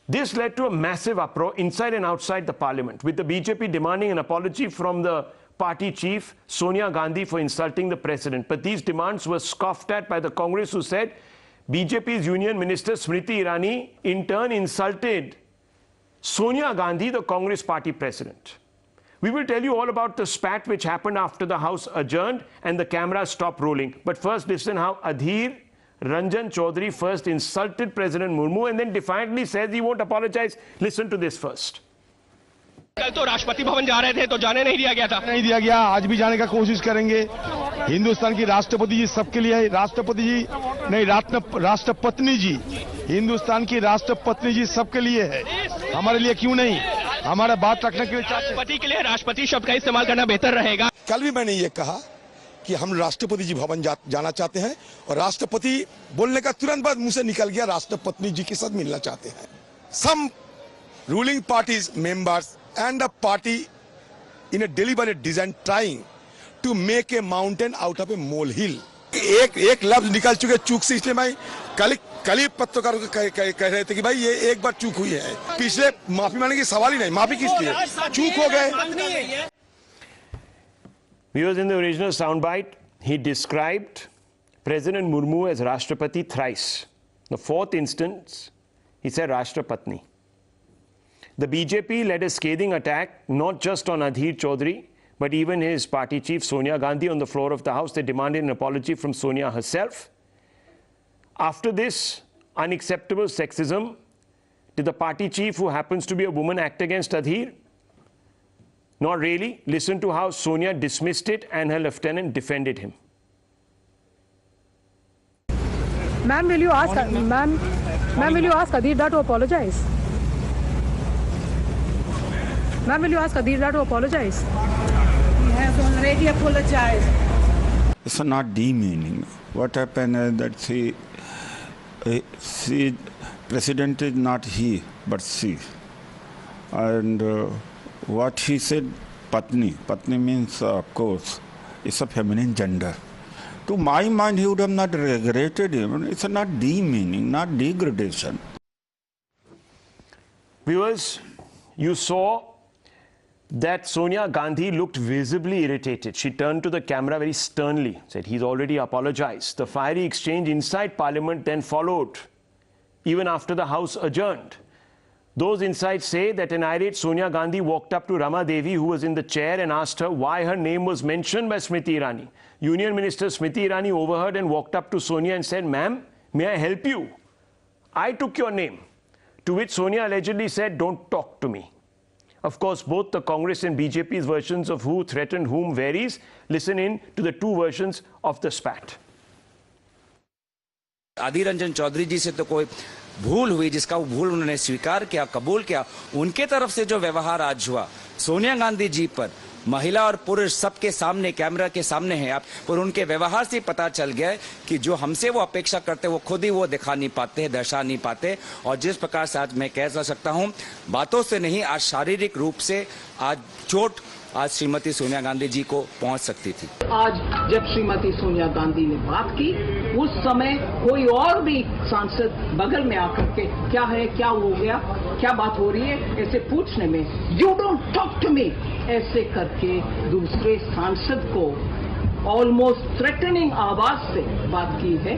This led to a massive uproar inside and outside the parliament, with the BJP demanding an apology from the party chief, Sonia Gandhi, for insulting the president. But these demands were scoffed at by the Congress, who said BJP's Union Minister Smriti Irani in turn insulted Sonia Gandhi, the Congress party president. We will tell you all about the spat which happened after the House adjourned and the cameras stopped rolling. But first, listen how Adhir Ranjan Chowdhury first insulted President Murmu and then defiantly says he won't apologize. Listen to this first. कल तो राष्ट्रपति भवन जा रहे थे तो जाने नहीं दिया गया था। नहीं दिया गया, आज भी जाने का कोशिश करेंगे। हिंदुस्तान की राष्ट्रपति जी सबके लिए है। राष्ट्रपति जी नहीं, राष्ट्रपत्नी जी, हिंदुस्तान की राष्ट्रपत्नी जी सबके लिए है। हमारे लिए क्यों नहीं? हमारा बात रखने के लिए राष्ट्रपति के लिए राष्ट्रपति शब्द का इस्तेमाल करना बेहतर रहेगा। कल भी मैंने ये कहा कि हम राष्ट्रपति जी भवन जाना चाहते हैं और राष्ट्रपति बोलने का तुरंत बाद मुंह से निकल गया राष्ट्रपत्नी जी के साथ मिलना चाहते हैं। Some ruling parties members and the party in a deliberate design trying to make a mountain out of a molehill. एक लफ्ज निकल चुके चूक से, इसलिए मैं कल ही पत्रकारों को कह रहे थे कि भाई ये एक बार चूक हुई है, पिछले माफी मांगने की सवाल ही नहीं, माफी किस लिए, चूक हो गए। Viewers, in the original soundbite, he described President Murmu as Rashtrapati thrice. The fourth instance, he said Rashtrapatni. The BJP led a scathing attack not just on Adhir Chowdhury, but even his party chief Sonia Gandhi on the floor of the House. They demanded an apology from Sonia herself. After this unacceptable sexism, did the party chief, who happens to be a woman, act against Adhir? Not really. Listen to how Sonia dismissed it and her lieutenant defended him. Ma'am, will you ask Adhir to apologize? Ma'am, will you ask Adhir to apologize? He has already apologized. It's not demeaning. What happened is that president is not he, but she. And what he said, Patni. Patni means, of course, it's a feminine gender. To my mind, he would have not regretted him. It's not demeaning, not degradation. Viewers, you saw that Sonia Gandhi looked visibly irritated. She turned to the camera very sternly, said he's already apologized. The fiery exchange inside Parliament then followed, even after the House adjourned. Those inside say that an irate Sonia Gandhi walked up to Rama Devi, who was in the chair, and asked her why her name was mentioned by Smriti Irani. Union Minister Smriti Irani overheard and walked up to Sonia and said, "Ma'am, may I help you? I took your name." To which Sonia allegedly said, "Don't talk to me." Of course, both the Congress and BJP's versions of who threatened whom varies. Listen in to the two versions of the spat. Adhir Ranjan Chaudhary जी से तो कोई भूल हुई, जिसका वो भूल उन्होंने स्वीकार किया, कबूल किया। उनके तरफ से जो व्यवहार आज हुआ सोनिया गांधी जी पर, महिला और पुरुष सबके सामने, कैमरा के सामने है आप, पर उनके व्यवहार से पता चल गया है कि जो हमसे वो अपेक्षा करते वो खुद ही वो दिखा नहीं पाते, दर्शा नहीं पाते। और जिस प्रकार से आज मैं कह सकता हूं, बातों से नहीं, आज शारीरिक रूप से आज चोट आज श्रीमती सोनिया गांधी जी को पहुंच सकती थी। आज जब श्रीमती सोनिया गांधी ने बात की, उस समय कोई और भी सांसद बगल में आकर के क्या है, क्या हो गया, क्या बात हो रही है, ऐसे पूछने में you don't talk to me ऐसे करके दूसरे सांसद को ऑलमोस्ट थ्रेटनिंग आवाज से बात की है।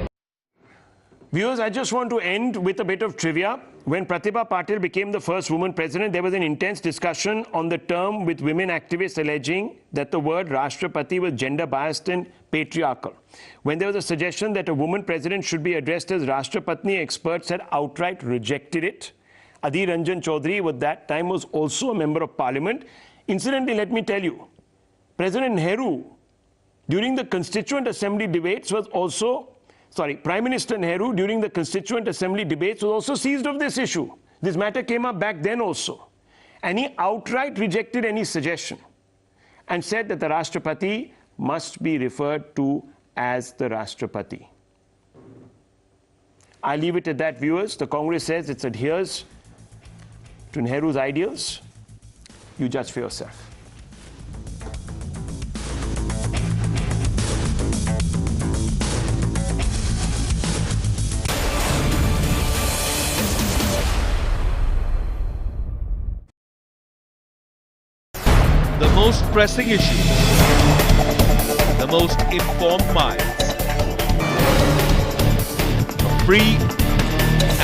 Viewers, I just want to end with a bit of trivia. When Pratibha Patil became the first woman president, there was an intense discussion on the term, with women activists alleging that the word Rashtrapati was gender biased and patriarchal. When there was a suggestion that a woman president should be addressed as Rashtrapatni, experts had outright rejected it. Adhir Ranjan Chowdhury, at that time, was also a member of parliament. Incidentally, let me tell you, President Nehru, during the Constituent Assembly debates, was also Prime Minister Nehru, during the Constituent Assembly debates, was also seized of this issue. This matter came up back then also. And he outright rejected any suggestion and said that the Rashtrapati must be referred to as the Rashtrapati. I leave it at that, viewers. The Congress says it adheres to Nehru's ideals. You judge for yourself. most pressing issues, the most informed minds, a free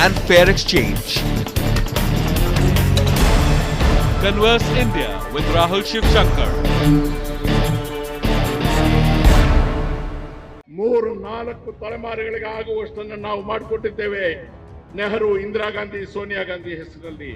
and fair exchange. Converse India with Rahul Shivshankar. 3-4 ತಲೆಮಾರುಗಳಿಗೆ ಆಗುವಷ್ಟನ್ನು ನಾವು ಮಾಡಿಕೊಟ್ಟಿದ್ದೇವೆ ನೆಹರು, ಇಂದಿರಾ ಗಾಂಧಿ, ಸೋನಿಯಾ ಗಾಂಧಿ ಹೆಸರಲ್ಲಿ.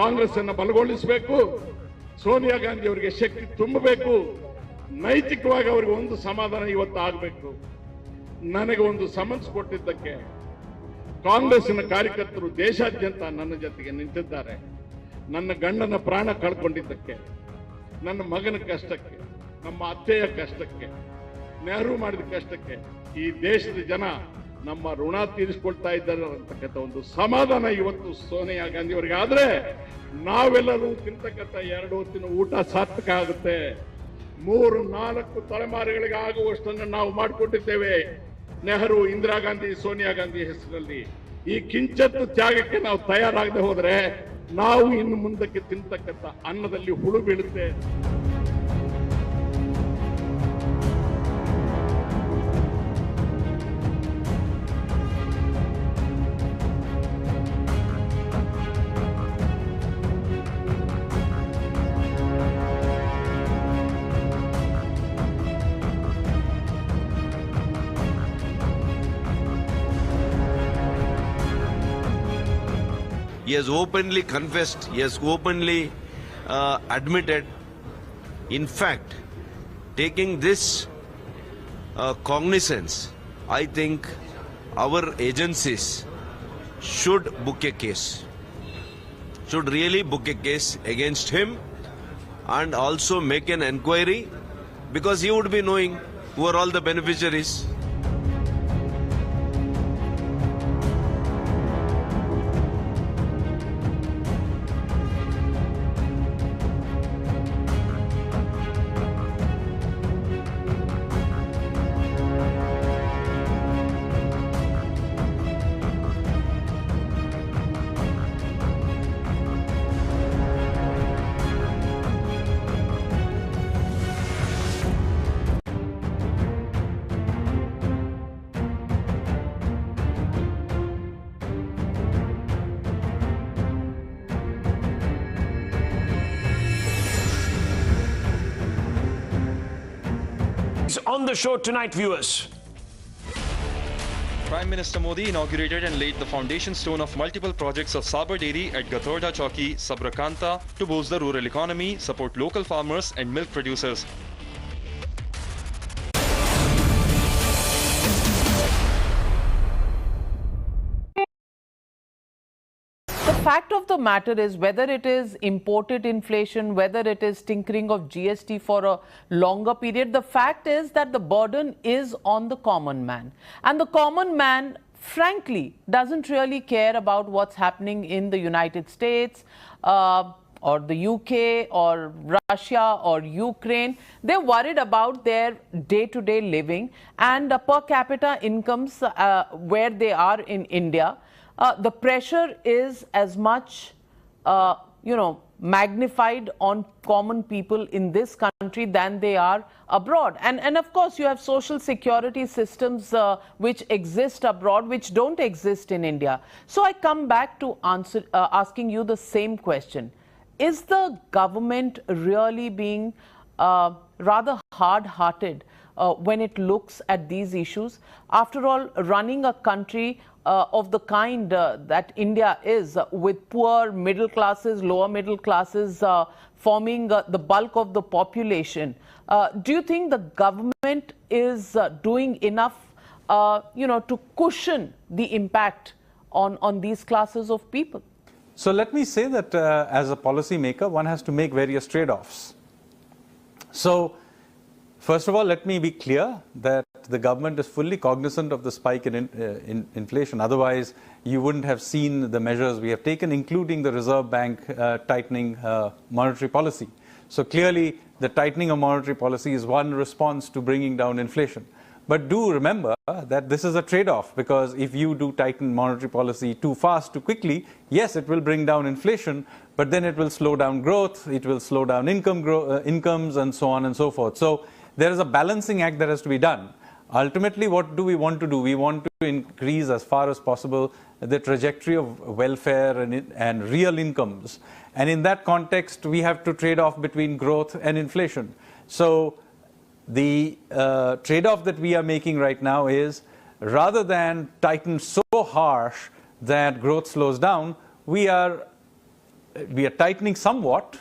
ಕಾಂಗ್ರೆಸ್ ಅನ್ನು ಬಲಗೊಳಿಸಬೇಕು, ಸೋನಿಯಾ ಗಾಂಧಿ ಅವರಿಗೆ ಶಕ್ತಿ ತುಂಬಬೇಕು, ನೈತಿಕವಾಗಿ ಅವರಿಗೆ ಒಂದು ಸಮಾಧಾನ ಇವತ್ತು ಆಗಬೇಕು. ನನಗೆ ಒಂದು ಸಮನ್ಸ್ ಕೊಟ್ಟಿದ್ದಕ್ಕೆ ಕಾಂಗ್ರೆಸ್ನ ಕಾರ್ಯಕರ್ತರು ದೇಶಾದ್ಯಂತ ನನ್ನ ಜೊತೆಗೆ ನಿಂತಿದ್ದಾರೆ. ನನ್ನ ಗಂಡನ ಪ್ರಾಣ ಕಳ್ಕೊಂಡಿದ್ದಕ್ಕೆ, ನನ್ನ ಮಗನ ಕಷ್ಟಕ್ಕೆ, ನಮ್ಮ ಅತ್ತೆಯ ಕಷ್ಟಕ್ಕೆ, ನೆಹರು ಮಾಡಿದ ಕಷ್ಟಕ್ಕೆ ಈ ದೇಶದ ಜನ ನಮ್ಮ ಋಣ ತೀರಿಸಿಕೊಳ್ತಾ ಇದ್ದಾರೆ ಅಂತಕ್ಕಂಥ ಒಂದು ಸಮಾಧಾನ ಇವತ್ತು ಸೋನಿಯಾ ಗಾಂಧಿ ಅವರಿಗೆ ಆದ್ರೆ ನಾವೆಲ್ಲರೂ ತಿಂತಕ್ಕಂಥ 2 ಹೊತ್ತಿನ ಊಟ ಸಾರ್ಥಕ ಆಗುತ್ತೆ. 3-4 ತಲೆಮಾರುಗಳಿಗೆ ಆಗುವಷ್ಟನ್ನು ನಾವು ಮಾಡಿಕೊಟ್ಟಿದ್ದೇವೆ ನೆಹರು, ಇಂದಿರಾ ಗಾಂಧಿ, ಸೋನಿಯಾ ಗಾಂಧಿ ಹೆಸರಲ್ಲಿ. ಈ ಕಿಂಚತ್ತು ತ್ಯಾಗಕ್ಕೆ ನಾವು ತಯಾರಾಗದೆ ಹೋದ್ರೆ ನಾವು ಇನ್ನು ಮುಂದಕ್ಕೆ ತಿಂತಕ್ಕಂಥ ಅನ್ನದಲ್ಲಿ ಹುಳು ಬೀಳುತ್ತೆ. He has openly confessed, he has openly admitted. In fact, taking this cognizance, I think our agencies should book a case, should really book a case against him and also make an enquiry, because he would be knowing who are all the beneficiaries. On the show tonight, viewers. Prime Minister Modi inaugurated and laid the foundation stone of multiple projects of Sabar Dairy at Gathorda Chowki, Sabrakanta to boost the rural economy, support local farmers and milk producers. The fact of the matter is, whether it is imported inflation, whether it is tinkering of GST for a longer period, the fact is that the burden is on the common man. And the common man, frankly, doesn't really care about what's happening in the United States or the UK or Russia or Ukraine. They're worried about their day-to-day living and per capita incomes where they are in India. The pressure is as much, magnified on common people in this country than they are abroad. And of course, you have social security systems which exist abroad, which don't exist in India. So I come back to asking you the same question. Is the government really being rather hard-hearted when it looks at these issues? After all, running a country of the kind that India is, with poor middle classes, lower middle classes forming the bulk of the population, do you think the government is doing enough to cushion the impact on these classes of people? So let me say that as a policy maker, one has to make various trade-offs. So first of all, let me be clear that the government is fully cognizant of the spike in inflation. Otherwise, you wouldn't have seen the measures we have taken, including the Reserve Bank tightening monetary policy. So clearly, the tightening of monetary policy is one response to bringing down inflation. But do remember that this is a trade-off, because if you do tighten monetary policy too fast, too quickly, yes, it will bring down inflation, but then it will slow down growth, it will slow down incomes, and so on and so forth. So there is a balancing act that has to be done. Ultimately, what do we want to do? We want to increase as far as possible the trajectory of welfare and real incomes. And in that context, we have to trade off between growth and inflation. So the trade-off that we are making right now is, rather than tighten so harsh that growth slows down, we are tightening somewhat,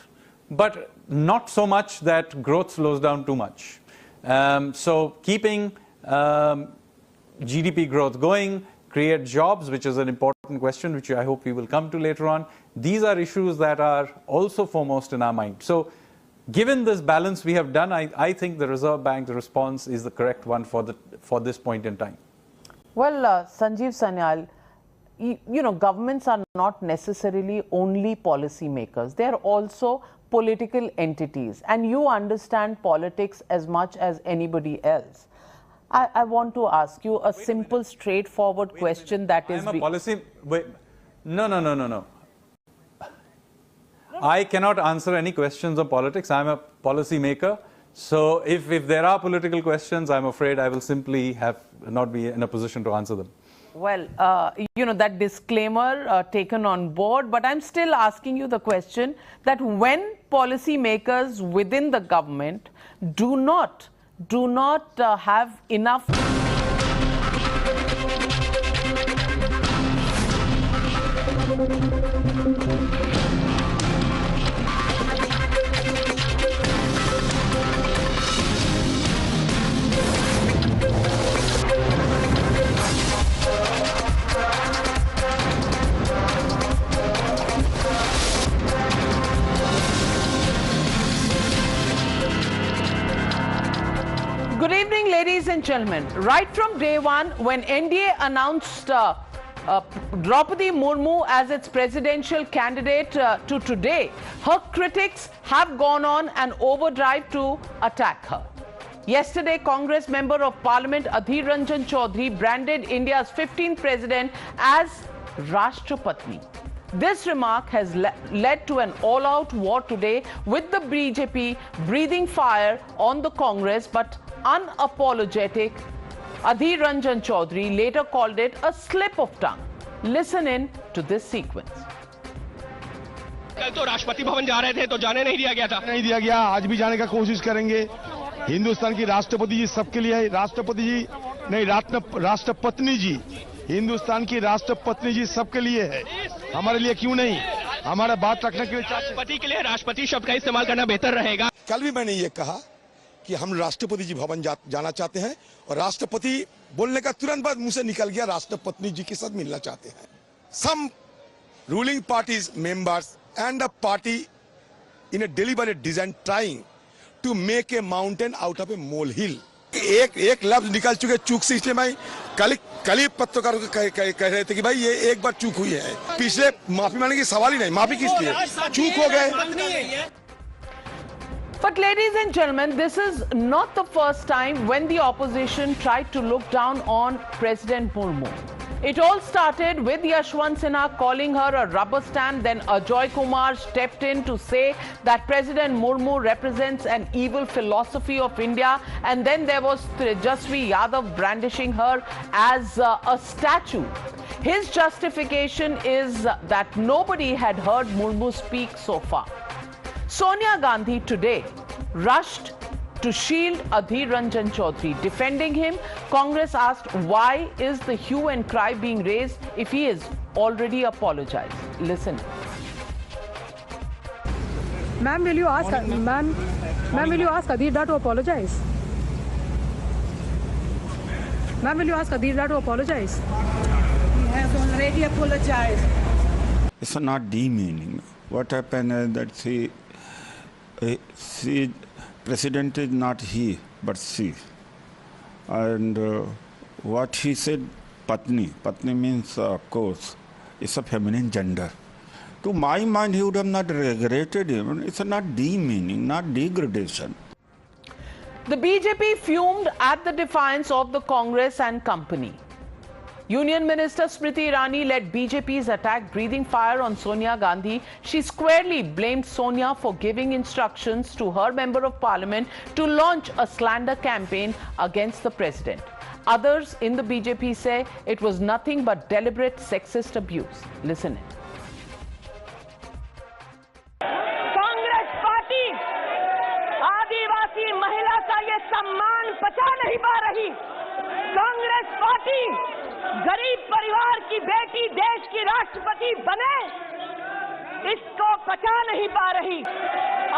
but not so much that growth slows down too much. So keeping GDP growth going, create jobs, which is an important question, which I hope we will come to later on. These are issues that are also foremost in our mind. So given this balance we have done, I think the Reserve Bank's response is the correct one for this point in time. Well, Sanjeev Sanyal, governments are not necessarily only policy makers. They are also political entities, and you understand politics as much as anybody else. I want to ask you a simple, straightforward question that is... No. I cannot answer any questions on politics. I'm a policy maker. So if there are political questions, I'm afraid I will simply not be in a position to answer them. Well, that disclaimer taken on board, but I'm still asking you the question that when policy makers within the government do not have enough... Good evening, ladies and gentlemen. Right from day one, when NDA announced Draupadi Murmu as its presidential candidate to today, her critics have gone on an overdrive to attack her. Yesterday, Congress Member of Parliament Adhir Ranjan Chowdhury branded India's 15th president as Rashtrapatni. This remark has led to an all-out war today, with the BJP breathing fire on the Congress, but unapologetic Adhir Ranjan Chowdhury later called it a slip of tongue. Listen in to this sequence. कल तो राष्ट्रपति भवन जा रहे थे तो जाने नहीं दिया गया था। नहीं दिया गया, आज भी जाने का कोशिश करेंगे। हिंदुस्तान की राष्ट्रपति जी सबके लिए है, राष्ट्रपति जी नहीं, राष्ट्रपत्नी जी, हिंदुस्तान की राष्ट्रपत्नी जी सबके लिए है, हमारे लिए क्यों नहीं? हमारा बात रखने के लिए राष्ट्रपति के लिए राष्ट्रपति शब्द का इस्तेमाल करना बेहतर रहेगा। कल भी मैंने ये कहा कि हम राष्ट्रपति जी भवन जाना चाहते हैं, और राष्ट्रपति बोलने का तुरंत बाद मुंह से निकल गया राष्ट्रपत्नी जी के साथ मिलना चाहते हैं। Some ruling parties members and a party in a deliberate design trying to make a mountain out of a molehill. एक लफ्ज निकल चुके चूक से, इसलिए मैं कल ही पत्रकारों को कह रहे थे कि भाई ये एक बार चूक हुई है, पिछले माफी मांगने की सवाल ही नहीं, माफी किस लिए, चूक हो गए। But ladies and gentlemen, this is not the first time when the opposition tried to look down on President Murmu. It all started with Yashwant Sinha calling her a rubber stamp. Then Ajoy Kumar stepped in to say that President Murmu represents an evil philosophy of India. And then there was Tejasvi Yadav brandishing her as a statue. His justification is that nobody had heard Murmu speak so far. Sonia Gandhi today rushed to shield Adhir Ranjan Chowdhury. Defending him, Congress asked why is the hue and cry being raised if he is already apologized. Listen. Ma'am, will you ask Adhir to apologize? Ma'am, will you ask Adhir to apologize? He has already apologized. It's not demeaning. What happened is that she president is not he, but she. And what he said, Patni means, of course, it's a feminine gender. To my mind, he would have not regretted him. It's not demeaning, not degradation. The BJP fumed at the defiance of the Congress and company. Union Minister Smriti Irani led BJP's attack, breathing fire on Sonia Gandhi. She squarely blamed Sonia for giving instructions to her member of parliament to launch a slander campaign against the president. Others in the BJP say it was nothing but deliberate sexist abuse. Listen in. Congress party आदिवासी महिला का ये सम्मान पचा नहीं पा रही। Congress party गरीब परिवार की बेटी देश की राष्ट्रपति बने, इसको पचा नहीं पा रही।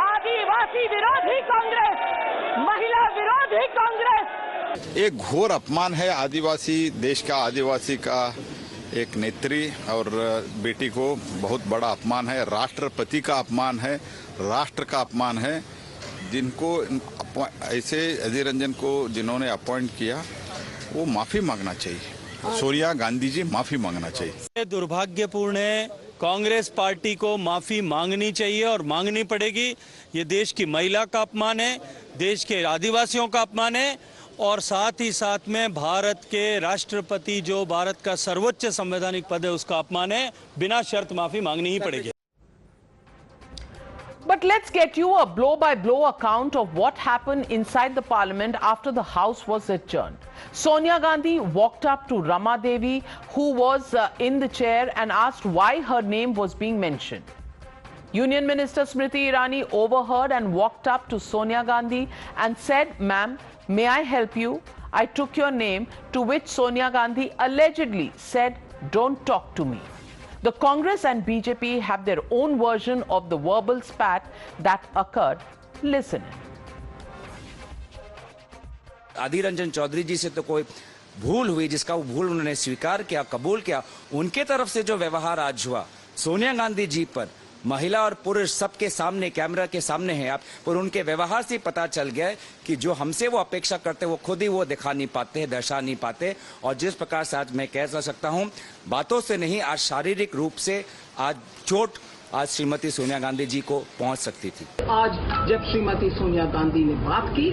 आदिवासी विरोधी कांग्रेस, महिला विरोधी कांग्रेस। एक घोर अपमान है आदिवासी देश का, आदिवासी का एक नेत्री और बेटी को बहुत बड़ा अपमान है, राष्ट्रपति का अपमान है, राष्ट्र का अपमान है। जिनको ऐसे अधीर रंजन को जिन्होंने अपॉइंट किया वो माफी मांगना चाहिए। सोनिया गांधी जी माफी मांगना चाहिए। दुर्भाग्यपूर्ण है, कांग्रेस पार्टी को माफी मांगनी चाहिए और मांगनी पड़ेगी। ये देश की महिला का अपमान है, देश के आदिवासियों का अपमान है और साथ ही साथ में भारत के राष्ट्रपति जो भारत का सर्वोच्च संवैधानिक पद है उसका अपमान है। बिना शर्त माफी मांगनी ही पड़ेगी। But let's get you a blow-by-blow account of what happened inside the parliament after the house was adjourned. Sonia Gandhi walked up to Rama Devi, who was in the chair, and asked why her name was being mentioned. Union Minister Smriti Irani overheard and walked up to Sonia Gandhi and said, "Ma'am, may I help you? I took your name," to which Sonia Gandhi allegedly said, "Don't talk to me." The Congress and BJP have their own version of the verbal spat that occurred. Listen. Adhir Ranjan Chaudhary जी से तो कोई भूल हुई, जिसका वो भूल उन्होंने स्वीकार किया, कबूल किया। उनके तरफ से जो व्यवहार आज हुआ सोनिया गांधी जी पर, महिला और पुरुष सबके सामने, कैमरा के सामने है आप, पर उनके व्यवहार से पता चल गया है कि जो हमसे वो अपेक्षा करते वो खुद ही वो दिखा नहीं पाते, दर्शा नहीं पाते। और जिस प्रकार से आज मैं कह सकता हूं, बातों से नहीं, आज शारीरिक रूप से आज चोट आज श्रीमती सोनिया गांधी जी को पहुंच सकती थी। आज जब श्रीमती सोनिया गांधी ने बात की,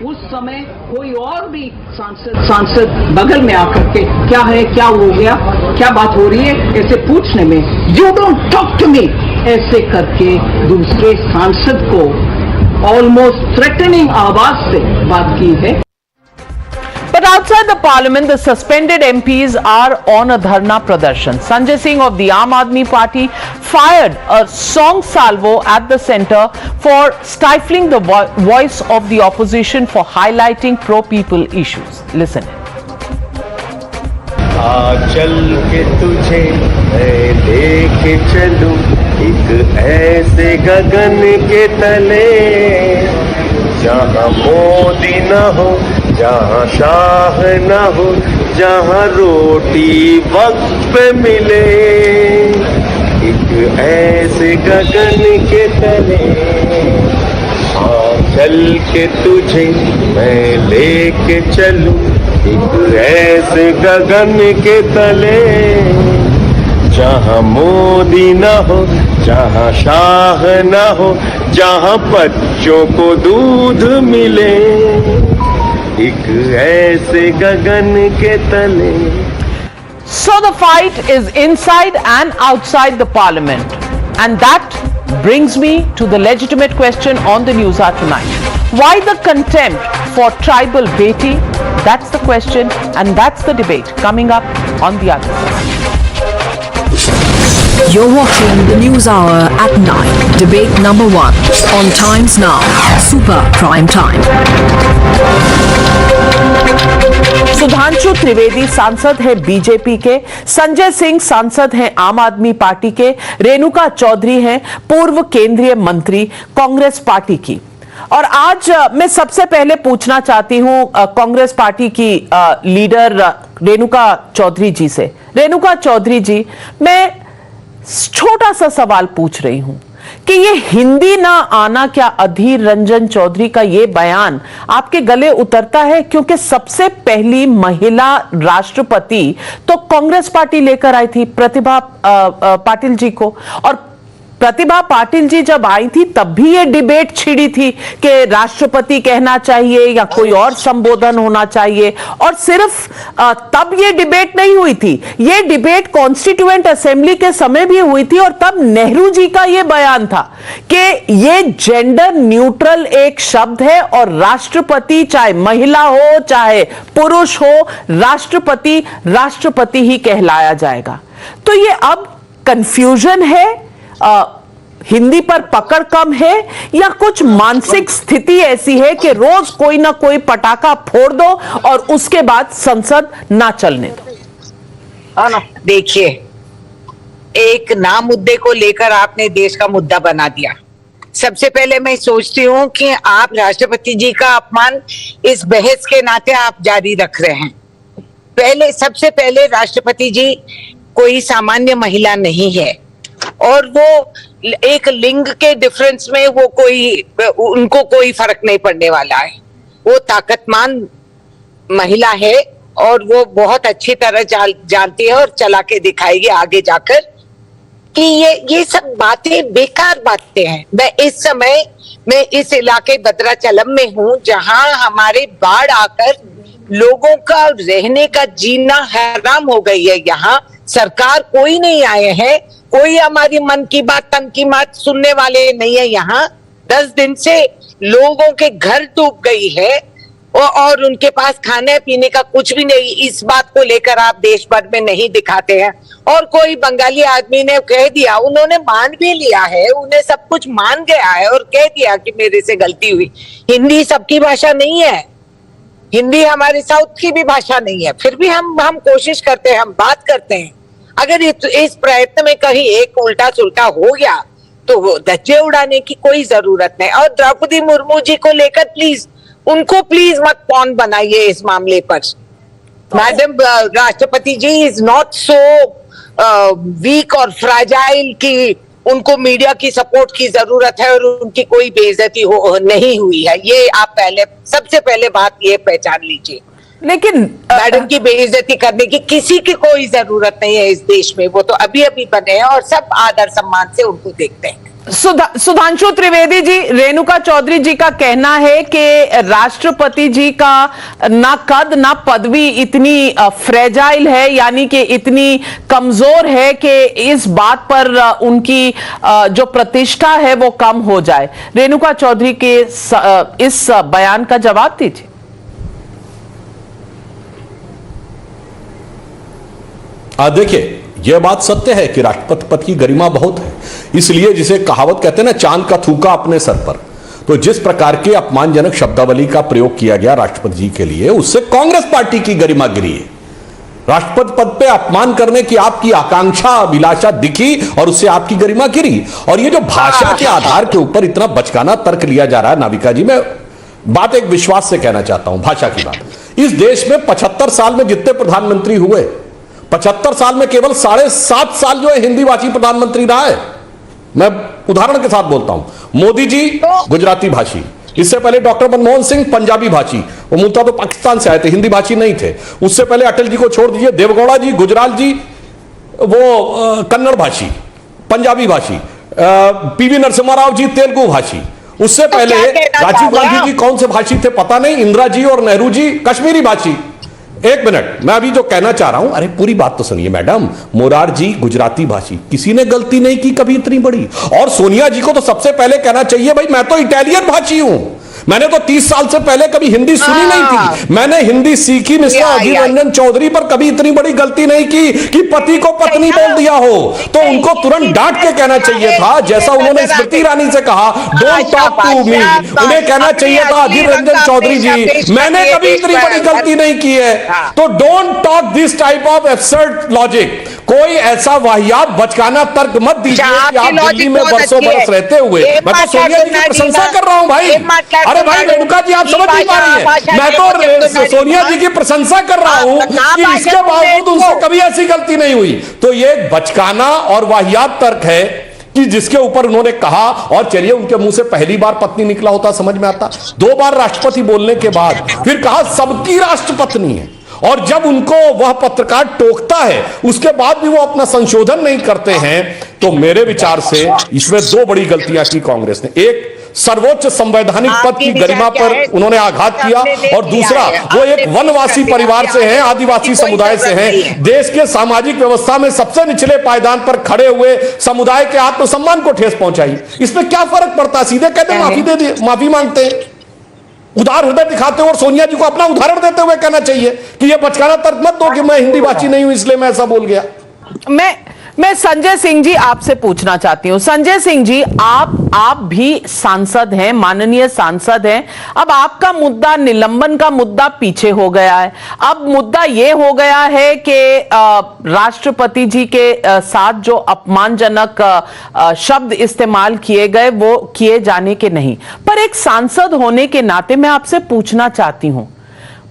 उस समय कोई और भी सांसद बगल में आकर के क्या है, क्या हो गया, क्या बात हो रही है, ऐसे पूछने में you don't talk to me ऐसे करके दूसरे सांसद को ऑलमोस्ट थ्रेटनिंग आवाज से बात की है। But outside the parliament, the suspended MPs are on a dharna pradarshan. Sanjay Singh of the Aam Aadmi Party fired a song salvo at the centre for stifling the voice of the opposition for highlighting pro-people issues. Listen. चल के तुझे मैं लेके चलूं एक ऐसे गगन के तले, जहाँ मोदी न हो, जहाँ शाह न हो, जहाँ रोटी वक्त पे मिले, एक ऐसे गगन के तले। हाँ चल के तुझे मैं लेके चलूं एक ऐसे गगन के तले, जहाँ मोदी न हो, जहाँ शाह न हो, जहाँ बच्चों को दूध मिले, एक ऐसे गगन के तले। So the fight is inside and outside the parliament, and that brings me to the legitimate question on the Newshour tonight. Why the contempt for tribal beti? That's the question, and that's the debate coming up on the other side. You're watching the News Hour at 9. Debate number 1 on Times Now. Super Prime Time. Sudhanshu Trivedi सांसद है BJP के, संजय सिंह सांसद हैं आम आदमी party के, रेणुका चौधरी हैं पूर्व केंद्रीय मंत्री कांग्रेस पार्टी की। और आज मैं सबसे पहले पूछना चाहती हूं कांग्रेस पार्टी की लीडर रेणुका चौधरी जी से। रेणुका चौधरी जी, मैं छोटा सा सवाल पूछ रही हूं कि ये हिंदी ना आना क्या अधीर रंजन चौधरी का ये बयान आपके गले उतरता है? क्योंकि सबसे पहली महिला राष्ट्रपति तो कांग्रेस पार्टी लेकर आई थी प्रतिभा पाटिल जी को, और प्रतिभा पाटिल जी जब आई थी तब भी ये डिबेट छिड़ी थी कि राष्ट्रपति कहना चाहिए या कोई और संबोधन होना चाहिए, और सिर्फ तब ये डिबेट नहीं हुई थी, ये डिबेट कॉन्स्टिट्यूएंट असेंबली के समय भी हुई थी, और तब नेहरू जी का ये बयान था कि ये जेंडर न्यूट्रल एक शब्द है और राष्ट्रपति चाहे महिला हो चाहे पुरुष हो, राष्ट्रपति राष्ट्रपति ही कहलाया जाएगा। तो ये अब कंफ्यूजन है, हिंदी पर पकड़ कम है, या कुछ मानसिक स्थिति ऐसी है कि रोज कोई ना कोई पटाखा फोड़ दो और उसके बाद संसद ना चलने दो? देखिए, एक नाम मुद्दे को लेकर आपने देश का मुद्दा बना दिया। सबसे पहले मैं सोचती हूं कि आप राष्ट्रपति जी का अपमान इस बहस के नाते आप जारी रख रहे हैं। सबसे पहले राष्ट्रपति जी कोई सामान्य महिला नहीं है, और वो एक लिंग के डिफरेंस में उनको कोई फर्क नहीं पड़ने वाला है। वो ताकतमान महिला है और वो बहुत अच्छी तरह जानती है और चला के दिखाएगी आगे जाकर कि ये सब बातें बेकार बातें हैं। मैं इस इलाके भद्राचलम में हूँ जहां हमारे बाढ़ आकर लोगों का रहने का जीना हराम हो गई है। यहाँ सरकार कोई नहीं आए हैं, कोई हमारी मन की बात तन की बात सुनने वाले नहीं है। यहाँ 10 दिन से लोगों के घर डूब गई है और उनके पास खाने पीने का कुछ भी नहीं। इस बात को लेकर आप देश भर में नहीं दिखाते हैं। और कोई बंगाली आदमी ने कह दिया, उन्होंने मान भी लिया है, उन्हें सब कुछ मान गया है और कह दिया कि मेरे से गलती हुई। हिंदी सबकी भाषा नहीं है, हिंदी हमारे साउथ की भी भाषा नहीं है, फिर भी हम कोशिश करते हैं, हम बात करते हैं। अगर इस प्रयत्न में कहीं एक उल्टा सुल्टा हो गया तो वो धज्जे उड़ाने की कोई जरूरत नहीं। और द्रौपदी मुर्मू जी को लेकर उनको प्लीज मत पॉन बनाइए इस मामले पर। मैडम राष्ट्रपति जी इज नॉट सो वीक और फ्राजाइल कि उनको मीडिया की सपोर्ट की जरूरत है और उनकी कोई बेइज्जती नहीं हुई है। ये आप सबसे पहले बात ये पहचान लीजिए। लेकिन मैडम की बेइज्जती करने की किसी की कोई जरूरत नहीं है इस देश में। वो तो अभी अभी बने हैं और सब आदर सम्मान से उनको देखते हैं। सुधांशु त्रिवेदी जी, रेणुका चौधरी जी का कहना है कि राष्ट्रपति जी का ना कद ना पदवी इतनी फ्रेजाइल है, यानी कि इतनी कमजोर है कि इस बात पर उनकी जो प्रतिष्ठा है वो कम हो जाए। रेणुका चौधरी के इस बयान का जवाब दीजिए। देखिए, यह बात सत्य है कि राष्ट्रपति पद की गरिमा बहुत है, इसलिए जिसे कहावत कहते हैं ना, चांद का थूका अपने सर पर। तो जिस प्रकार के अपमानजनक शब्दावली का प्रयोग किया गया राष्ट्रपति जी के लिए, उससे कांग्रेस पार्टी की गरिमा गिरी है। राष्ट्रपति पद पे अपमान करने की आपकी आकांक्षा अभिलाषा दिखी और उससे आपकी गरिमा गिरी। और ये जो भाषा के आधार के ऊपर इतना बचकाना तर्क लिया जा रहा है, नाविका जी, मैं बात एक विश्वास से कहना चाहता हूं, भाषा की बात। इस देश में 75 साल में जितने प्रधानमंत्री हुए, 75 साल में केवल 7.5 साल जो है हिंदी भाषी प्रधानमंत्री रहा है। मैं उदाहरण के साथ बोलता हूं, मोदी जी गुजराती भाषी, इससे पहले डॉक्टर मनमोहन सिंह पंजाबी भाषी, वो मूलतः तो पाकिस्तान से आए थे, हिंदी भाषी नहीं थे। उससे पहले अटल जी को छोड़ दीजिए, देवगौड़ा जी गुजराल जी वो कन्नड़ भाषी, पंजाबी भाषी, पीवी नरसिम्हा राव जी तेलुगु भाषी। उससे पहले राजीव गांधी जी कौन से भाषी थे पता नहीं, इंदिरा जी और नेहरू जी कश्मीरी भाषी। एक मिनट, मैं अभी जो कहना चाह रहा हूं, अरे पूरी बात तो सुनिए मैडम। मोरारजी गुजराती भाषी, किसी ने गलती नहीं की कभी इतनी बड़ी। और सोनिया जी को तो सबसे पहले कहना चाहिए, भाई मैं तो इटालियन भाषी हूं, मैंने तो 30 साल से पहले कभी हिंदी सुनी नहीं थी। मैंने हिंदी सीखी मिस्टर अधीर रंजन चौधरी पर कभी इतनी बड़ी गलती नहीं की कि पति को पत्नी बोल दिया हो। तो उनको तुरंत डांट के कहना चाहिए था, जैसा उन्होंने स्मृति ईरानी से कहा, डोंट टॉक टू मी। उन्हें कहना चाहिए था, अधीर रंजन चौधरी जी मैंने कभी इतनी बड़ी गलती नहीं की है। तो don't talk this type of absurd logic. कोई ऐसा वाहियात बचकाना तर्क मत दीजिए कि आप दिल्ली में बरसों बरस रहते हुए, मैं तो सोनिया जी की प्रशंसा कर रहा हूं भाई। अरे भाई रेणुका जी आप समझ नहीं पा रही है, मैं तो सोनिया जी की प्रशंसा कर रहा हूं कि इसके बावजूद उनसे कभी ऐसी गलती नहीं हुई। तो ये एक बचकाना और वाहियात तर्क है कि जिसके ऊपर उन्होंने कहा, और चलिए उनके मुंह से पहली बार पत्नी निकला होता समझ में आता, 2 बार राष्ट्रपति बोलने के बाद फिर कहा सबकी राष्ट्रपत्नी है, और जब उनको वह पत्रकार टोकता है उसके बाद भी वो अपना संशोधन नहीं करते हैं। तो मेरे विचार से इसमें 2 बड़ी गलतियां की कांग्रेस ने। एक, सर्वोच्च संवैधानिक पद की गरिमा पर उन्होंने आघात किया, और दूसरा वो एक वनवासी परिवार से हैं, आदिवासी समुदाय से हैं, देश के सामाजिक व्यवस्था में सबसे निचले पायदान पर खड़े हुए समुदाय के आत्मसम्मान को ठेस पहुंचाई। इसमें क्या फर्क पड़ता है? सीधे कहते माफी दे दिए, माफी मांगते हैं, उदार हृदय दिखाते हुए, और सोनिया जी को अपना उदाहरण देते हुए कहना चाहिए कि ये बचकाना तर्क मत दो कि मैं हिंदी भाषी नहीं हूं इसलिए मैं ऐसा बोल गया। मैं संजय सिंह जी आपसे पूछना चाहती हूं। संजय सिंह जी, आप भी सांसद हैं, माननीय सांसद हैं। अब आपका मुद्दा, निलंबन का मुद्दा पीछे हो गया है। अब मुद्दा यह हो गया है कि राष्ट्रपति जी के साथ जो अपमानजनक शब्द इस्तेमाल किए गए वो किए जाने के नहीं। पर एक सांसद होने के नाते मैं आपसे पूछना चाहती हूं,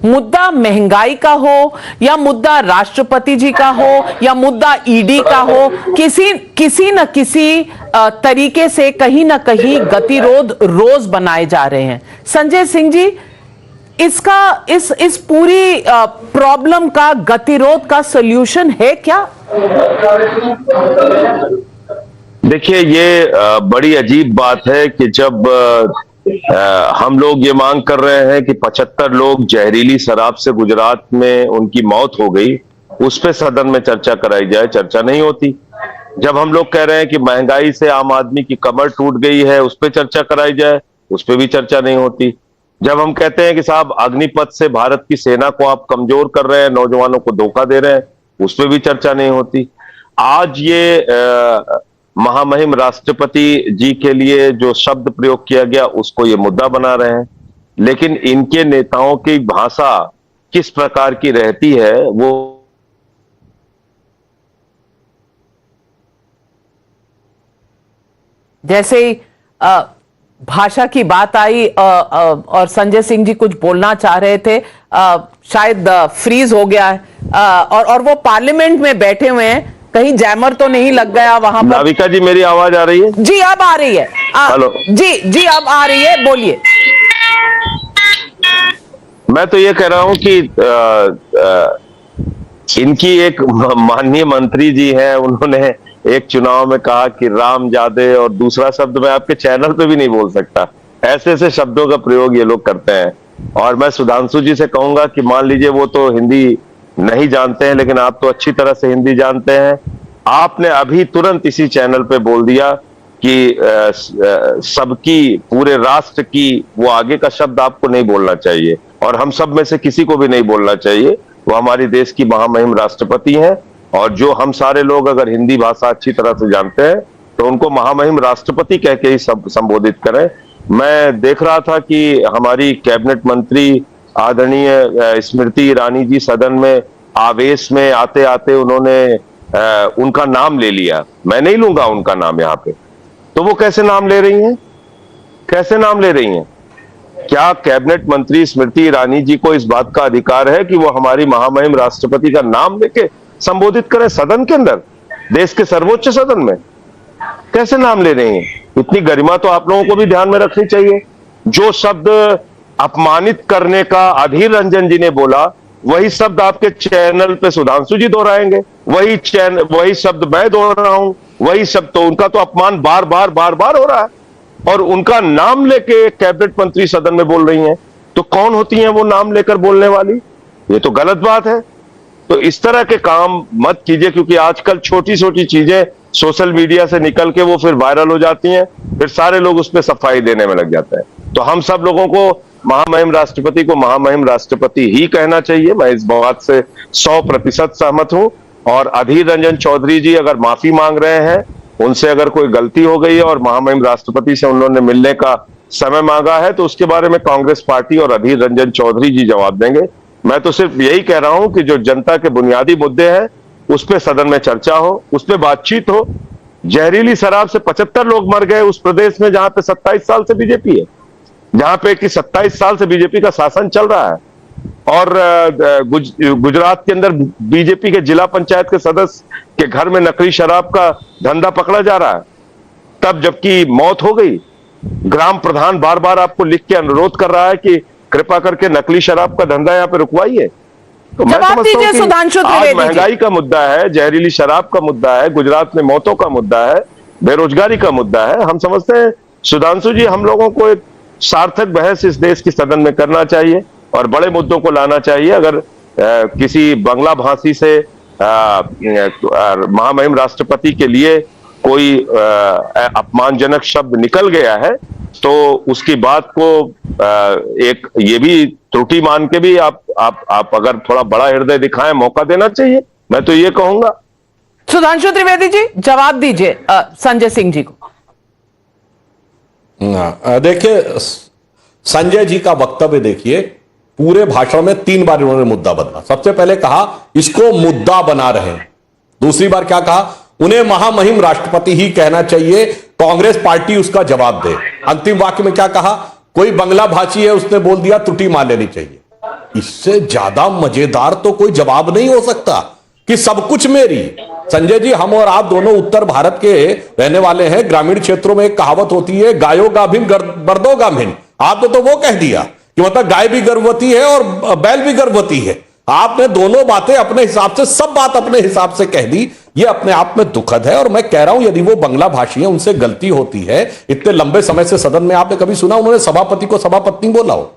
मुद्दा महंगाई का हो या मुद्दा राष्ट्रपति जी का हो या मुद्दा ईडी का हो, किसी न किसी तरीके से कहीं ना कहीं गतिरोध रोज बनाए जा रहे हैं। संजय सिंह जी, इसका इस पूरी प्रॉब्लम का, गतिरोध का सॉल्यूशन है क्या? देखिए, ये बड़ी अजीब बात है कि जब हम लोग ये मांग कर रहे हैं कि 75 लोग जहरीली शराब से गुजरात में उनकी मौत हो गई, उस पे सदन में चर्चा कराई जाए, चर्चा नहीं होती। जब हम लोग कह रहे हैं कि महंगाई से आम आदमी की कमर टूट गई है, उस पे चर्चा कराई जाए, उस पे भी चर्चा नहीं होती। जब हम कहते हैं कि साहब अग्निपथ से भारत की सेना को आप कमजोर कर रहे हैं, नौजवानों को धोखा दे रहे हैं, उस पे भी चर्चा नहीं होती। आज ये महामहिम राष्ट्रपति जी के लिए जो शब्द प्रयोग किया गया उसको ये मुद्दा बना रहे हैं, लेकिन इनके नेताओं की भाषा किस प्रकार की रहती है वो जैसे भाषा की बात आई और संजय सिंह जी कुछ बोलना चाह रहे थे, शायद फ्रीज हो गया है और वो पार्लियामेंट में बैठे हुए हैं, कहीं जैमर तो नहीं लग गया वहां पर? नाविका जी, मेरी आवाज आ रही है? जी अब आ रही है। हेलो जी अब आ रही है, बोलिए। मैं तो ये कह रहा हूं कि इनकी एक माननीय मंत्री जी हैं, उन्होंने एक चुनाव में कहा कि राम जादे, और दूसरा शब्द मैं आपके चैनल पे भी नहीं बोल सकता। ऐसे ऐसे शब्दों का प्रयोग ये लोग करते हैं। और मैं सुधांशु जी से कहूंगा कि मान लीजिए वो तो हिंदी नहीं जानते हैं, लेकिन आप तो अच्छी तरह से हिंदी जानते हैं। आपने अभी तुरंत इसी चैनल पे बोल दिया कि सबकी, पूरे राष्ट्र की, वो आगे का शब्द आपको नहीं बोलना चाहिए, और हम सब में से किसी को भी नहीं बोलना चाहिए। वो हमारी देश की महामहिम राष्ट्रपति हैं, और जो हम सारे लोग अगर हिंदी भाषा अच्छी तरह से जानते हैं तो उनको महामहिम राष्ट्रपति कह के ही संबोधित करें। मैं देख रहा था कि हमारी कैबिनेट मंत्री आदरणीय स्मृति ईरानी जी सदन में आवेश में आते आते उन्होंने उनका नाम ले लिया। मैं नहीं लूंगा उनका नाम यहाँ पे, तो वो कैसे नाम ले रही हैं? कैसे नाम ले रही हैं? क्या कैबिनेट मंत्री स्मृति ईरानी जी को इस बात का अधिकार है कि वो हमारी महामहिम राष्ट्रपति का नाम लेके संबोधित करें सदन के अंदर, देश के सर्वोच्च सदन में? कैसे नाम ले रही हैं? इतनी गरिमा तो आप लोगों को भी ध्यान में रखनी चाहिए। जो शब्द अपमानित करने का अधीर रंजन जी ने बोला, वही शब्द आपके चैनल पे सुधांशु जी दोहराएंगे, वही शब्द मैं दोहरा रहा हूं, वही शब्द, तो उनका तो अपमान बार बार हो रहा है, और उनका नाम लेके कैबिनेट मंत्री सदन में बोल रही हैं। तो कौन होती हैं वो नाम लेकर बोलने वाली? ये तो गलत बात है। तो इस तरह के काम मत कीजिए, क्योंकि आजकल छोटी छोटी चीजें सोशल मीडिया से निकल के वो फिर वायरल हो जाती हैं, फिर सारे लोग उस पर सफाई देने में लग जाते हैं। तो हम सब लोगों को महामहिम राष्ट्रपति ही कहना चाहिए। मैं इस बात से 100% सहमत हूं। और अधीर रंजन चौधरी जी अगर माफी मांग रहे हैं, उनसे अगर कोई गलती हो गई है और महामहिम राष्ट्रपति से उन्होंने मिलने का समय मांगा है, तो उसके बारे में कांग्रेस पार्टी और अधीर रंजन चौधरी जी जवाब देंगे। मैं तो सिर्फ यही कह रहा हूं कि जो जनता के बुनियादी मुद्दे हैं उस पर सदन में चर्चा हो, उस पर बातचीत हो। जहरीली शराब से 75 लोग मर गए उस प्रदेश में जहां पे 27 साल से बीजेपी है, जहां पे कि 27 साल से बीजेपी का शासन चल रहा है। और गुजरात के अंदर बीजेपी के जिला पंचायत के सदस्य के घर में नकली शराब का धंधा पकड़ा जा रहा है, तब जबकि मौत हो गई। ग्राम प्रधान बार बार आपको लिख के अनुरोध कर रहा है कि कृपा करके नकली शराब का धंधा यहाँ पे रुकवाइए। तो मैं समझता हूं कि आज महंगाई का मुद्दा है, जहरीली शराब का मुद्दा है, गुजरात में मौतों का मुद्दा है, बेरोजगारी का मुद्दा है। हम समझते हैं सुधांशु जी, हम लोगों को एक सार्थक बहस इस देश की सदन में करना चाहिए और बड़े मुद्दों को लाना चाहिए। अगर किसी बंगला भाषी से महामहिम राष्ट्रपति के लिए कोई अपमानजनक शब्द निकल गया है, तो उसकी बात को एक ये भी त्रुटि मान के भी आप अगर थोड़ा बड़ा हृदय दिखाएं, मौका देना चाहिए। मैं तो ये कहूंगा। सुधांशु त्रिवेदी जी जवाब दीजिए संजय सिंह जी को। देखिए, संजय जी का वक्तव्य देखिए, पूरे भाषण में 3 बार इन्होंने मुद्दा बदला। सबसे पहले कहा इसको मुद्दा बना रहे हैं, दूसरी बार क्या कहा, उन्हें महामहिम राष्ट्रपति ही कहना चाहिए, कांग्रेस पार्टी उसका जवाब दे। अंतिम वाक्य में क्या कहा, कोई बंगला भाषी है उसने बोल दिया त्रुटि मान लेनी चाहिए। इससे ज्यादा मजेदार तो कोई जवाब नहीं हो सकता कि सब कुछ मेरी। संजय जी, हम और आप दोनों उत्तर भारत के रहने वाले हैं। ग्रामीण क्षेत्रों में एक कहावत होती है, गायो गाभिन बर्दो गाभिन। आपने तो वो कह दिया कि मतलब गाय भी गर्भवती है और बैल भी गर्भवती है। आपने दोनों बातें अपने हिसाब से, सब बात अपने हिसाब से कह दी। ये अपने आप में दुखद है। और मैं कह रहा हूं, यदि वो बंगला भाषी है, उनसे गलती होती है। इतने लंबे समय से सदन में आपने कभी सुना उन्होंने सभापति को सभापत्नी बोला हो?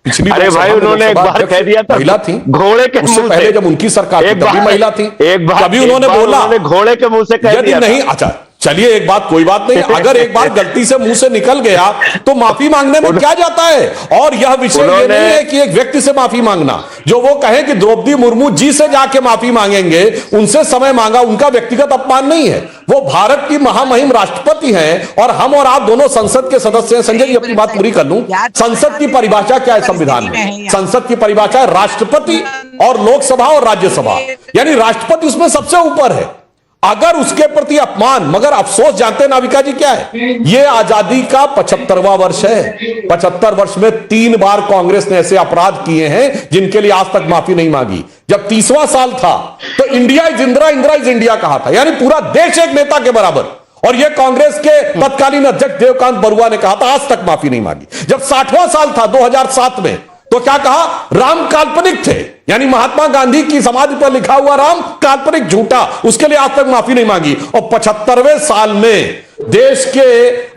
पिछली अरे भाई, उन्होंने एक बार कह दिया था, महिला थी घोड़े के मुंह से। पहले जब उनकी सरकार थी तभी महिला थी। एक बार कभी उन्होंने बोला, घोड़े के मुंह से कह दिया नहीं। अच्छा चलिए, एक बात, कोई बात नहीं, अगर एक बार गलती से मुंह से निकल गया तो माफी मांगने में क्या जाता है। और यह विषय ये नहीं है कि एक व्यक्ति से माफी मांगना, जो वो कहे कि द्रौपदी मुर्मू जी से जाके माफी मांगेंगे, उनसे समय मांगा, उनका व्यक्तिगत अपमान नहीं है। वो भारत की महामहिम राष्ट्रपति हैं और हम और आप दोनों संसद के सदस्य हैं। संजय जी, अपनी बात पूरी कर लूं। संसद की परिभाषा क्या है संविधान में? संसद की परिभाषा है राष्ट्रपति और लोकसभा और राज्यसभा, यानी राष्ट्रपति उसमें सबसे ऊपर है। अगर उसके प्रति अपमान, मगर अफसोस जानते हैं नाविका जी क्या है, ये आजादी का 75वां वर्ष है। 75 वर्ष में 3 बार कांग्रेस ने ऐसे अपराध किए हैं जिनके लिए आज तक माफी नहीं मांगी। जब 30वां साल था तो India is Indira, Indira is India कहा था, यानी पूरा देश एक नेता के बराबर। और यह कांग्रेस के तत्कालीन अध्यक्ष देवकांत बरुआ ने कहा था, आज तक माफी नहीं मांगी। जब 60वां साल था 2007 में, तो क्या कहा, राम काल्पनिक थे, यानी महात्मा गांधी की समाधि पर लिखा हुआ राम काल्पनिक, झूठा, उसके लिए आज तक माफी नहीं मांगी। और 75वें साल में देश के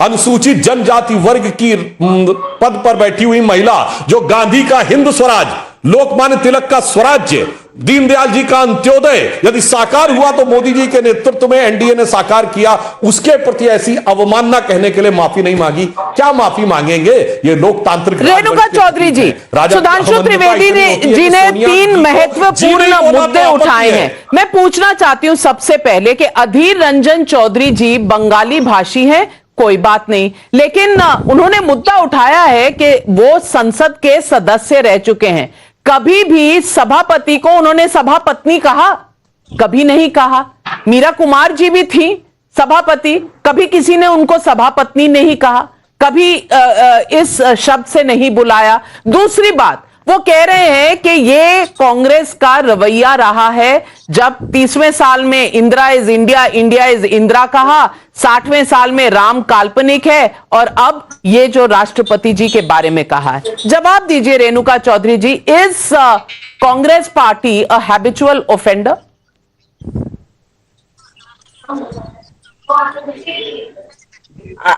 अनुसूचित जनजाति वर्ग की पद पर बैठी हुई महिला, जो गांधी का हिंद स्वराज, लोकमान्य तिलक का स्वराज्य, दीनदयाल जी का अंत्योदय यदि साकार हुआ तो मोदी जी के नेतृत्व में एनडीए ने साकार किया, उसके प्रति ऐसी अवमानना कहने के लिए माफी नहीं मांगी। क्या माफी मांगेंगे ये लोकतांत्रिक? रेणुका चौधरी जी, सुधांशु त्रिवेदी जी ने 3 महत्वपूर्ण मुद्दे उठाए हैं। मैं पूछना चाहती हूं सबसे पहले कि अधीर रंजन चौधरी जी बंगाली भाषी हैं, कोई बात नहीं, लेकिन उन्होंने मुद्दा उठाया है कि वो संसद के सदस्य रह चुके हैं। कभी भी सभापति को उन्होंने सभापत्नी कहा? कभी नहीं कहा। मीरा कुमार जी भी थी सभापति, कभी किसी ने उनको सभापत्नी नहीं कहा, कभी इस शब्द से नहीं बुलाया। दूसरी बात, वो कह रहे हैं कि ये कांग्रेस का रवैया रहा है। जब 30वें साल में Indira is India, India is Indira कहा, 60वें साल में राम काल्पनिक है, और अब ये जो राष्ट्रपति जी के बारे में कहा है। जवाब दीजिए Renuka Chaudhary ji, is Congress party a habitual offender?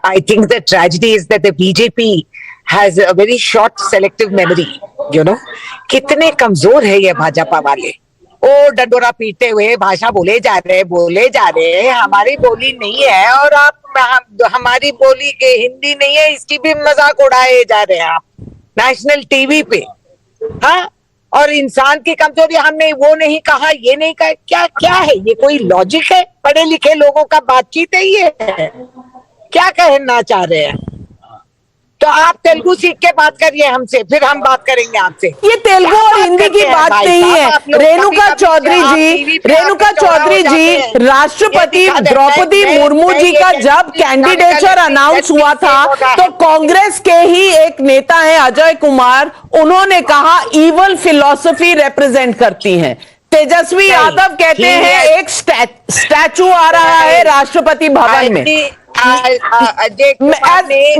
I think the tragedy is that the BJP has a very short selective memory, you know. कितने कमजोर है ये भाजपा वाले, ओ डंडोरा पीटते हुए भाषा बोले जा रहे, हमारी बोली नहीं है और आप हमारी बोली के हिंदी नहीं है इसकी भी मजाक उड़ाए जा रहे हैं आप नेशनल टीवी पे। हाँ, और इंसान की कमजोरी हमने वो नहीं कहा, ये नहीं कहा, क्या क्या है ये? कोई लॉजिक है? पढ़े लिखे लोगों का बातचीत है ये? क्या कहना चाह रहे हैं? तो आप तेलुगु सीख के बात करिए हमसे, फिर हम बात करेंगे आपसे। ये तेलुगु और हिंदी की बात नहीं है। रेणुका चौधरी जी, राष्ट्रपति द्रौपदी मुर्मू जी का जब कैंडिडेचर अनाउंस हुआ था तो कांग्रेस के ही एक नेता हैं अजय कुमार, उन्होंने कहा ईवल फिलॉसफी रिप्रेजेंट करती हैं। तेजस्वी यादव कहते हैं एक स्टैचू आ रहा है राष्ट्रपति भवन में।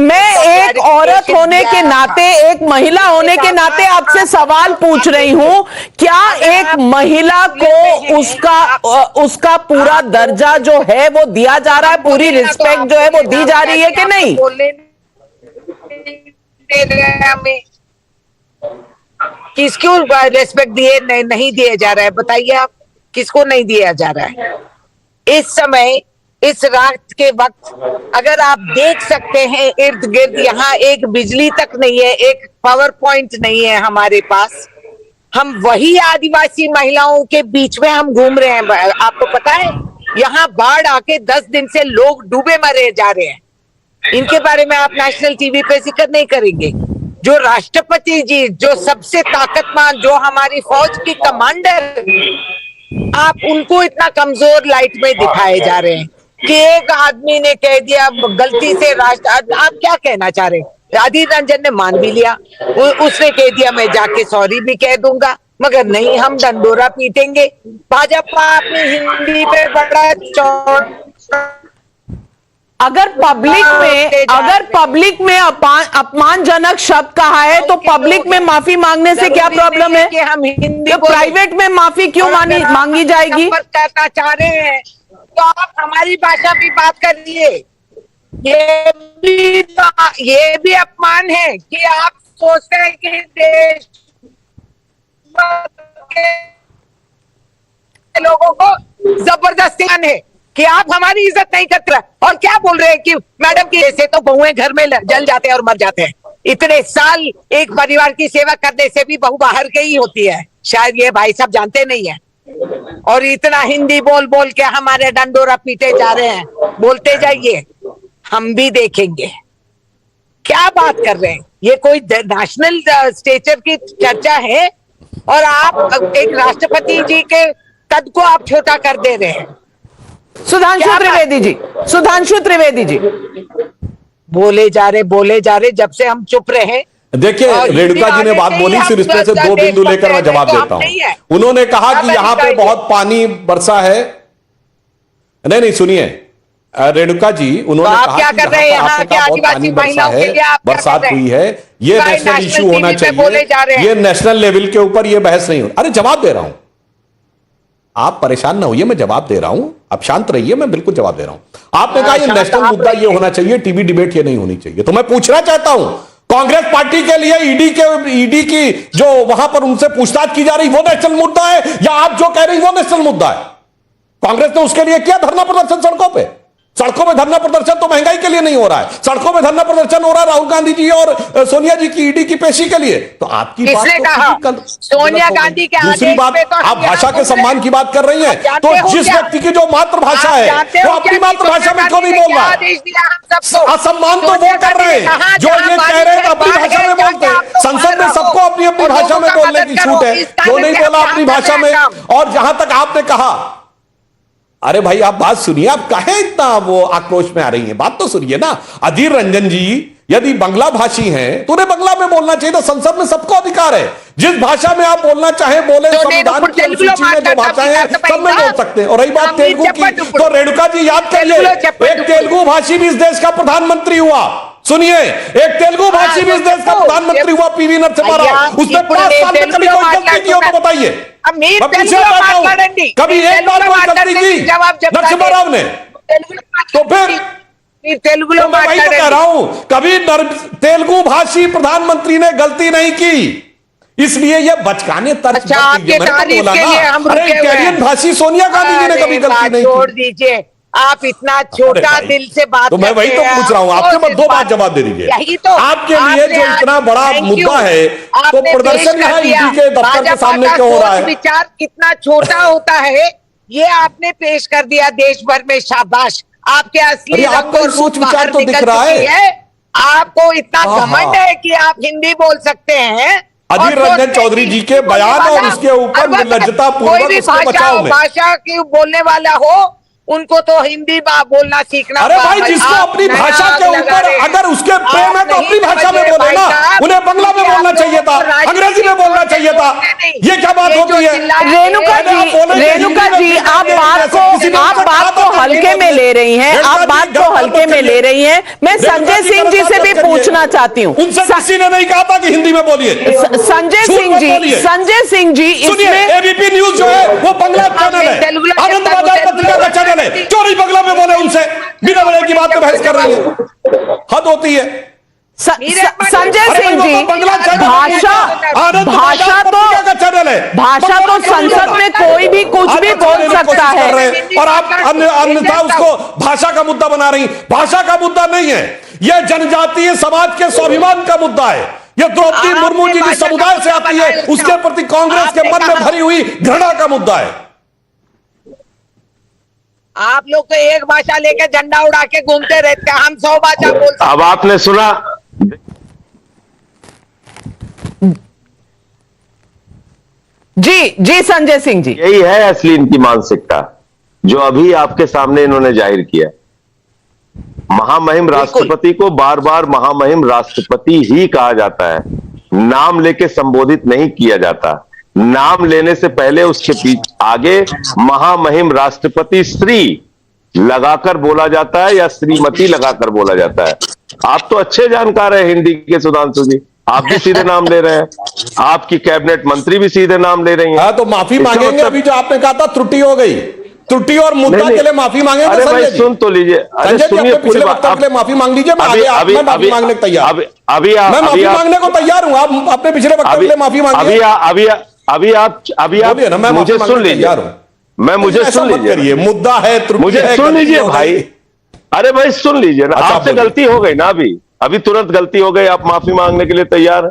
मैं एक औरत होने के नाते, एक महिला होने के नाते आपसे सवाल पूछ रही हूं, क्या एक महिला को उसका पूरा दर्जा जो है वो दिया जा रहा है, पूरी रिस्पेक्ट जो है वो दी जा रही है कि नहीं? किसको रेस्पेक्ट नहीं दिए जा रहा है? बताइए आप, किसको नहीं दिया जा रहा है? इस समय, इस रात के वक्त अगर आप देख सकते हैं इर्द गिर्द, यहाँ एक बिजली तक नहीं है, एक पावर पॉइंट नहीं है हमारे पास। हम वही आदिवासी महिलाओं के बीच में हम घूम रहे हैं। आपको पता है यहाँ बाढ़ आके 10 दिन से लोग डूबे मरे जा रहे हैं। इनके बारे में आप नेशनल टीवी पे जिक्र नहीं करेंगे। जो राष्ट्रपति जी, जो सबसे ताकतमान, जो हमारी फौज की कमांडर, आप उनको इतना कमजोर लाइट में दिखाए जा रहे हैं कि एक आदमी ने कह दिया गलती से आप क्या कहना चाह रहे हैं? अधीर रंजन ने मान भी लिया, उसने कह दिया मैं जाके सॉरी भी कह दूंगा, मगर नहीं, हम डंडोरा पीटेंगे। भाजपा अपनी हिंदी पे बड़ा अगर पब्लिक में अपमानजनक शब्द कहा है तो पब्लिक में माफी मांगने से क्या प्रॉब्लम है? कि हम हिंदी तो प्राइवेट में माफी क्यों मांगी जाएगी? करना चाह रहे हैं तो आप हमारी भाषा में बात करिए। ये भी अपमान है कि आप सोचते हैं कि देश के लोगों को जबरदस्ती है कि आप हमारी इज्जत नहीं करते और क्या बोल रहे हैं कि मैडम की ऐसे तो बहुएं घर में जल जाते हैं और मर जाते हैं। इतने साल एक परिवार की सेवा करने से भी बहू बाहर गई होती है, शायद ये भाई साहब जानते नहीं है। और इतना हिंदी बोल बोल के हमारे डंडोरा पीटे जा रहे हैं। बोलते जाइए, हम भी देखेंगे। क्या बात कर रहे हैं? ये कोई नेशनल स्टेचर की चर्चा है और आप एक राष्ट्रपति जी के कद को आप छोटा कर दे रहे हैं। सुधांशु त्रिवेदी जी बोले जा रहे, जब से हम चुप रहे। देखिए, रेणुका जी ने बात बोली, सिर्फ इसमें से 2 बिंदु लेकर मैं जवाब देता हूं। उन्होंने कहा कि यहां पे बहुत पानी बरसा है। नहीं, सुनिए रेणुका जी, उन्होंने कहा क्या कर रहे हैं यहाँ के आदिवासी महिलाओं के लिए? बरसात हुई है, ये नेशनल इश्यू होना चाहिए, ये नेशनल लेवल के ऊपर ये बहस नहीं हो। अरे जवाब दे रहा हूं, आप परेशान ना होइए, मैं जवाब दे रहा हूं, आप शांत रहिए, मैं बिल्कुल जवाब दे रहा हूं। आपने कहा ये नेशनल मुद्दा ये होना चाहिए, टीवी डिबेट ये नहीं होनी चाहिए। तो मैं पूछना चाहता हूं, कांग्रेस पार्टी के लिए ईडी की जो वहां पर उनसे पूछताछ की जा रही वो नेशनल मुद्दा है, या आप जो कह रही वो नेशनल मुद्दा है? कांग्रेस ने उसके लिए किया धरना प्रदर्शन सड़कों में धरना प्रदर्शन तो महंगाई के लिए नहीं हो रहा है, सड़कों में धरना प्रदर्शन हो रहा है राहुल गांधी जी और सोनिया जी की ईडी की पेशी के लिए। तो आपकी बात तो सोनिया गांधी के दूसरी बात, आप भाषा के सम्मान की बात कर रही हैं, तो जिस व्यक्ति की जो मातृभाषा है वो अपनी मातृभाषा में क्यों नहीं बोल रहा है? असम्मान तो वो कर रहे हैं जो ये कह रहे हैं अपनी भाषा में बोलते हैं। संसद में सबको अपनी अपनी भाषा में बोलने की छूट है, जो नहीं बोला अपनी भाषा में। और जहां तक आपने कहा, अरे भाई आप बात सुनिए, आप काहे इतना वो आक्रोश में आ रही हैं? बात तो सुनिए ना। अधीर रंजन जी यदि बंगला भाषी हैं तो उन्हें बंगला में बोलना चाहिए, तो संसद में सबको अधिकार है, जिस भाषा में आप बोलना चाहें बोले। संविधान की अनुसूची में जो भाषाएं हैं सब में बोल सकते हैं। और रही बात तेलुगु की, तो रेणुका जी याद करिए, एक तेलुगु भाषी भी इस देश का प्रधानमंत्री हुआ। सुनिए, एक तेलुगु भाषी भी इस देश का प्रधानमंत्री हुआ, पीवी नरसिम्हा राव। उसने 5 साल में कभी कोई गलती की हो तो बताइए, कभी एक बार कोई गलती की नरसिम्हा राव ने? तो फिर तेलुगु मैं वही तो कह रहा हूं, कभी तेलुगु भाषी प्रधानमंत्री ने गलती नहीं की। इसलिए ये बचकाने तर्क अच्छा, आपके तारीफ के लिए हम रुके हुए हैं। कैरियर भाषी सोनिया गांधी जी ने कभी गलती नहीं छोड़ की। दीजिए, आप इतना छोटा दिल से बात तो मैं वही तो पूछ रहा हूं आपसे, बस दो बात जवाब दे दीजिए। यही तो आपके लिए जो इतना बड़ा मुद्दा है, तो प्रदर्शन यहाँ ईडी के दफ्तर के सामने क्यों हो रहा है? विचार कितना छोटा होता है ये आपने पेश कर दिया देश भर में, शाबाश। आपके असली आपका सोच विचार तो दिख रहा है। आपको इतना घमंड है कि आप हिंदी बोल सकते हैं। अधीर रंजन चौधरी जी के बयान और उसके ऊपर निर्लज्जता पूर्वक उसके बचाव में भाषा की बोलने वाला हो, उनको तो हिंदी बोलना सीखना। अरे भाई, जिसको अपनी भाषा के ऊपर अगर उसके प्रेम है तो अपनी भाषा में बोले ना। उन्हें बंगला में बोलना चाहिए था, अंग्रेजी में बोलना चाहिए था। ये क्या बात होती है? रेणुका जी, आप बात को हल्के में ले रही हैं, आप बात को हल्के में ले रही हैं। मैं संजय सिंह जी से भी पूछना चाहती हूँ। उनसे किसी ने नहीं कहा था कि हिंदी में बोलिए। संजय सिंह जी इसमें एबीपी न्यूज जो है वो बंगला चैनल है, आनंद बाजार पत्रिका का चैनल है। चोरी बंगला में बोले उनसे, बिना बोले की बात पे बहस कर रही है, हद होती है। संजय सिंह जी, भाषा तो संसद में कोई भी कुछ भी बोल सकता है, और आप अन्यथा उसको भाषा का मुद्दा बना रही। भाषा का मुद्दा नहीं है, यह जनजातीय समाज के स्वाभिमान का मुद्दा है। यह द्रौपदी मुर्मू जी जिस समुदाय से आती है उसके प्रति कांग्रेस के मन में भरी हुई घृणा का मुद्दा है। आप लोग तो एक भाषा लेके झंडा उड़ा के घूमते रहते हैं, हम 100 भाषा बोलते हैं। अब आपने सुना। जी संजय सिंह जी, यही है असली इनकी मानसिकता जो अभी आपके सामने इन्होंने जाहिर किया। महामहिम राष्ट्रपति को बार बार महामहिम राष्ट्रपति ही कहा जाता है, नाम लेके संबोधित नहीं किया जाता। नाम लेने से पहले उसके पीछे आगे महामहिम राष्ट्रपति श्री लगाकर बोला जाता है या श्रीमती लगाकर बोला जाता है। आप तो अच्छे जानकार हैं हिंदी के सुधांशु जी, आप भी सीधे नाम ले रहे हैं, आपकी कैबिनेट मंत्री भी सीधे नाम ले रही हैं। तो माफी मांगेंगे। अभी जो आपने कहा था त्रुटि हो गई, त्रुटि और मुद्दा के लिए माफी मांगेंगे। अरे भाई सुन तो लीजिए, अरे सुनिए पूरी बात। के लिए माफी मांग लीजिए। मैं माफी मांगने को तैयार, मैं माफी मांगने को तैयार हूं। आप अपने पिछले वक्तव्य के लिए माफी मांगिए। अभी आप मुझे सुन लीजिए, मुझे सुन लीजिए। मुद्दा है, मुझे सुन लीजिए भाई। अरे भाई सुन लीजिए ना, आपसे गलती हो गई ना, अभी तुरंत गलती हो गई, आप माफी मांगने के लिए तैयार है।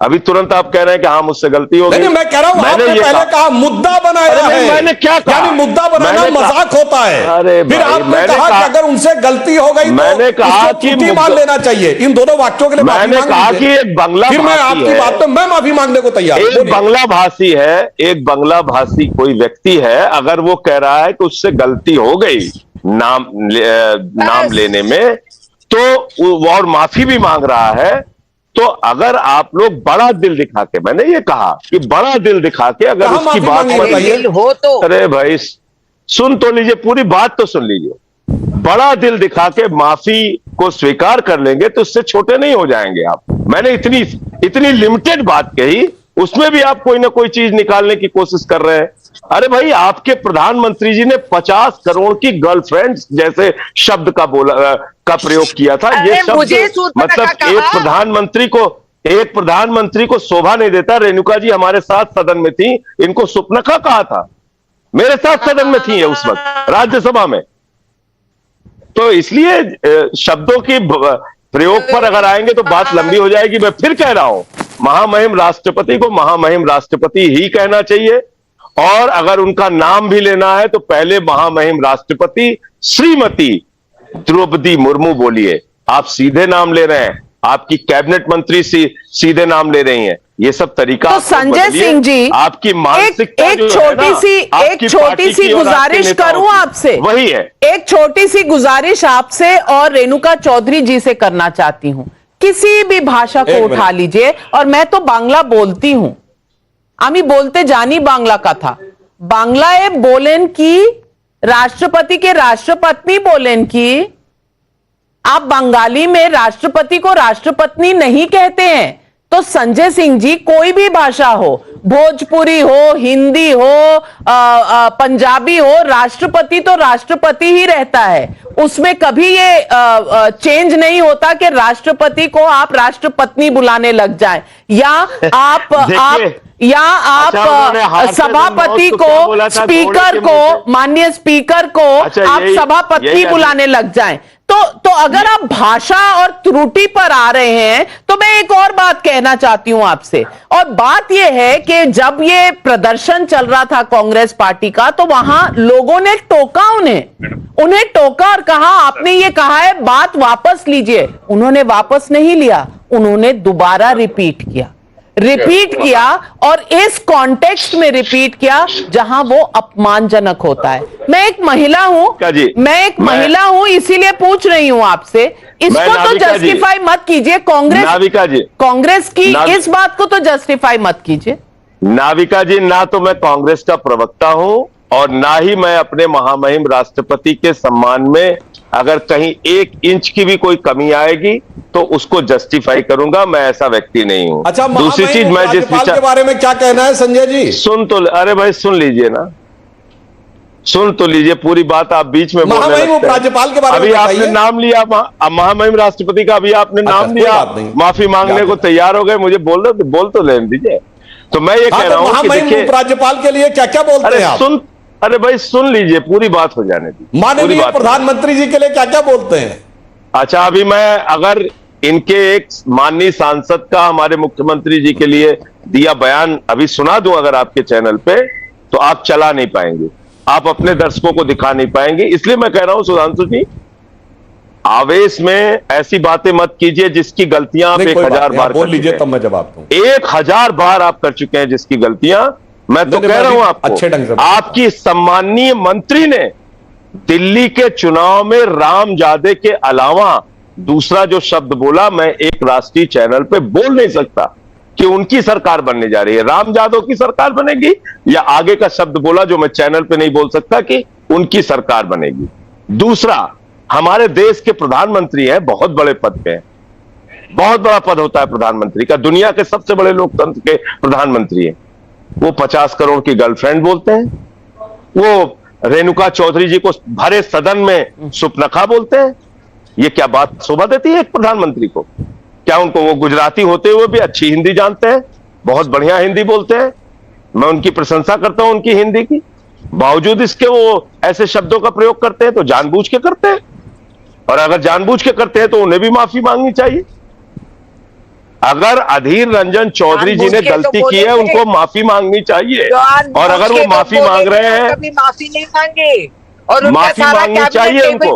अभी तुरंत आप कह रहे हैं कि हाँ मुझसे गलती हो गई। नहीं, मैं कह रहा हूं आपने पहले कहा मुद्दा बनाया है। मैंने क्या कहा? यानी मुद्दा बनाना मजाक होता है। अरे फिर आपने कहा कि अगर उनसे गलती हो गई मैंने कहा कि मान लेना चाहिए। इन दोनों वाक्यों के लिए मैंने कहा कि एक बंगला, फिर मैं आपकी बात पे मैं माफी मांगने को तैयार। एक बंगला भाषी है, एक बंगला भाषी कोई व्यक्ति है, अगर वो कह रहा है कि उससे गलती हो गई नाम लेने में, तो और माफी भी मांग रहा है, तो अगर आप लोग बड़ा दिल दिखा के, मैंने ये कहा कि बड़ा दिल दिखा के अगर उसकी बात हो तो, अरे भाई सुन तो लीजिए, पूरी बात तो सुन लीजिए। बड़ा दिल दिखा के माफी को स्वीकार कर लेंगे तो उससे छोटे नहीं हो जाएंगे आप। मैंने इतनी लिमिटेड बात कही, उसमें भी आप कोई ना कोई चीज निकालने की कोशिश कर रहे हैं। अरे भाई, आपके प्रधानमंत्री जी ने 50 करोड़ की गर्लफ्रेंड जैसे शब्द का प्रयोग किया था। ये शब्द मतलब एक प्रधानमंत्री को शोभा नहीं देता। रेणुका जी हमारे साथ सदन में थी, इनको सुपनखा कहा था, मेरे साथ सदन में थी उस वक्त राज्यसभा में। तो इसलिए शब्दों की प्रयोग पर अगर आएंगे तो बात लंबी हो जाएगी। मैं फिर कह रहा हूं, महामहिम राष्ट्रपति को महामहिम राष्ट्रपति ही कहना चाहिए, और अगर उनका नाम भी लेना है तो पहले महामहिम राष्ट्रपति श्रीमती द्रौपदी मुर्मू बोलिए। आप सीधे नाम ले रहे हैं, आपकी कैबिनेट मंत्री सीधे नाम ले रही हैं। ये सब तरीका तो संजय सिंह जी, आपकी मानसिकता एक छोटी सी गुजारिश करूं आपसे, वही है, एक छोटी सी गुजारिश आपसे और रेणुका चौधरी जी से करना चाहती हूं। किसी भी भाषा को उठा लीजिए, और मैं तो बांग्ला बोलती हूं, আমি বলতে জানি বাংলা কথা। বাংলায় बोलें कि राष्ट्रपति के राष्ट्रपत्नी बोलें कि आप बंगाली में राष्ट्रपति को राष्ट्रपत्नी नहीं कहते हैं। तो संजय सिंह जी, कोई भी भाषा हो, भोजपुरी हो, हिंदी हो, पंजाबी हो, राष्ट्रपति तो राष्ट्रपति ही रहता है। उसमें कभी ये चेंज नहीं होता कि राष्ट्रपति को आप राष्ट्रपत्नी बुलाने लग जाएं, या आप सभापति को, स्पीकर को, माननीय स्पीकर को आप सभापति बुलाने लग जाएं। तो अगर आप भाषा और त्रुटि पर आ रहे हैं, तो मैं एक और बात कहना चाहती हूं आपसे, और बात यह है कि जब ये प्रदर्शन चल रहा था कांग्रेस पार्टी का, तो वहां लोगों ने टोका, उन्हें टोका और कहा आपने ये कहा है, बात वापस लीजिए। उन्होंने वापस नहीं लिया, उन्होंने दोबारा रिपीट किया और इस कॉन्टेक्स्ट में रिपीट किया जहां वो अपमानजनक होता है। मैं एक महिला हूं, इसीलिए पूछ रही हूं आपसे, इसको तो जस्टिफाई मत कीजिए, कांग्रेस की इस बात को तो जस्टिफाई मत कीजिए। नाविका जी, ना तो मैं कांग्रेस का प्रवक्ता हूं और ना ही मैं अपने महामहिम राष्ट्रपति के सम्मान में अगर कहीं 1 इंच की भी कोई कमी आएगी तो उसको जस्टिफाई करूंगा। मैं ऐसा व्यक्ति नहीं हूं। अच्छा, दूसरी चीज, मैं जिस विचार के बारे में क्या कहना है संजय जी? अरे भाई सुन लीजिए ना, सुन तो लीजिए, पूरी बात आप बीच में बोलने लगते हैं। राज्यपाल के बारे में अभी आपने नाम लिया, महामहिम राष्ट्रपति का, अभी आपने नाम लिया, माफी मांगने को तैयार हो गए। मुझे बोल तो लेने दीजिए। तो मैं ये कह रहा हूं कि देखिए, राज्यपाल के लिए क्या क्या बोलते हैं आप? अरे भाई सुन लीजिए, पूरी बात हो जाने दी। माननीय प्रधानमंत्री जी के लिए क्या क्या बोलते हैं? अच्छा, अभी मैं अगर इनके एक माननीय सांसद का हमारे मुख्यमंत्री जी के लिए दिया बयान अभी सुना दूं अगर आपके चैनल पे, तो आप चला नहीं पाएंगे, आप अपने दर्शकों को दिखा नहीं पाएंगे। इसलिए मैं कह रहा हूं सुधांशु जी, आवेश में ऐसी बातें मत कीजिए जिसकी गलतियां आप 1000 बार बोल लीजिए, तब मैं जवाब दूं। 1000 बार आप कर चुके हैं जिसकी गलतियां। मैं तो कह रहा हूं आपको, अच्छे ढंग से आपकी सम्माननीय मंत्री ने दिल्ली के चुनाव में रामजादे के अलावा दूसरा जो शब्द बोला, मैं एक राष्ट्रीय चैनल पे बोल नहीं सकता कि उनकी सरकार बनने जा रही है, रामजादो की सरकार बनेगी, या आगे का शब्द बोला जो मैं चैनल पे नहीं बोल सकता कि उनकी सरकार बनेगी। दूसरा, हमारे देश के प्रधानमंत्री हैं, बहुत बड़े पद पे हैं, बहुत बड़ा पद होता है प्रधानमंत्री का, दुनिया के सबसे बड़े लोकतंत्र के प्रधानमंत्री हैं। वो 50 करोड़ की गर्लफ्रेंड बोलते हैं, वो रेणुका चौधरी जी को भरे सदन में सुपनखा बोलते हैं। ये क्या बात शोभा देती है एक प्रधानमंत्री को? क्या उनको, वो गुजराती होते हुए भी अच्छी हिंदी जानते हैं, बहुत बढ़िया हिंदी बोलते हैं, मैं उनकी प्रशंसा करता हूं उनकी हिंदी की, बावजूद इसके वो ऐसे शब्दों का प्रयोग करते हैं तो जानबूझ के करते हैं, और अगर जानबूझ के करते हैं तो उन्हें भी माफी मांगनी चाहिए। अगर अधीर रंजन चौधरी जी ने गलती की है, उनको माफी मांगनी चाहिए, और अगर वो माफी मांग रहे हैं, कभी माफी नहीं मांगे और माफी मांगनी चाहिए उनको।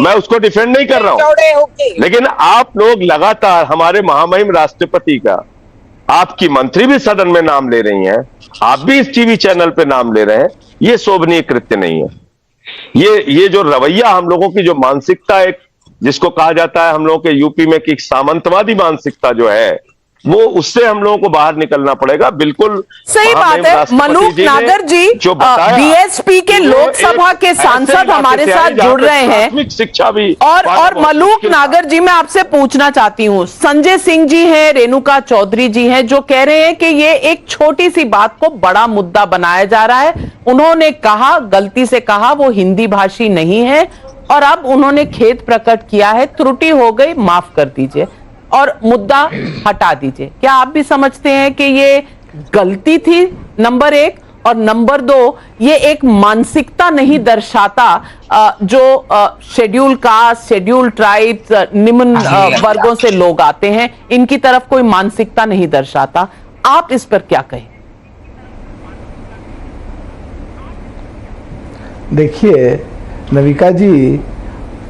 मैं उसको डिफेंड नहीं कर रहा हूं, लेकिन आप लोग लगातार हमारे महामहिम राष्ट्रपति का, आपकी मंत्री भी सदन में नाम ले रही हैं, आप भी इस टीवी चैनल पे नाम ले रहे हैं, ये शोभनीय कृत्य नहीं है। ये जो रवैया हम लोगों की, जो मानसिकता, एक जिसको कहा जाता है हम लोगों के यूपी में कि सामंतवादी मानसिकता जो है, वो उससे हम लोगों को बाहर निकलना पड़ेगा। बिल्कुल सही बात है। मलूक नागर जी, बीएसपी के लोकसभा के सांसद हमारे साथ जुड़ रहे हैं, शिक्षा भी, और मलूक नागर जी, मैं आपसे पूछना चाहती हूं, संजय सिंह जी हैं, रेणुका चौधरी जी हैं, जो कह रहे हैं कि ये एक छोटी सी बात को बड़ा मुद्दा बनाया जा रहा है। उन्होंने कहा, गलती से कहा, वो हिंदी भाषी नहीं है, और अब उन्होंने खेद प्रकट किया है, त्रुटि हो गई, माफ कर दीजिए और मुद्दा हटा दीजिए। क्या आप भी समझते हैं कि ये गलती थी, नंबर 1, और नंबर 2, ये एक मानसिकता नहीं दर्शाता जो शेड्यूल कास्ट, शेड्यूल ट्राइब्स, निम्न वर्गों से लोग आते हैं, इनकी तरफ कोई मानसिकता नहीं दर्शाता? आप इस पर क्या कहें? देखिए नविका जी,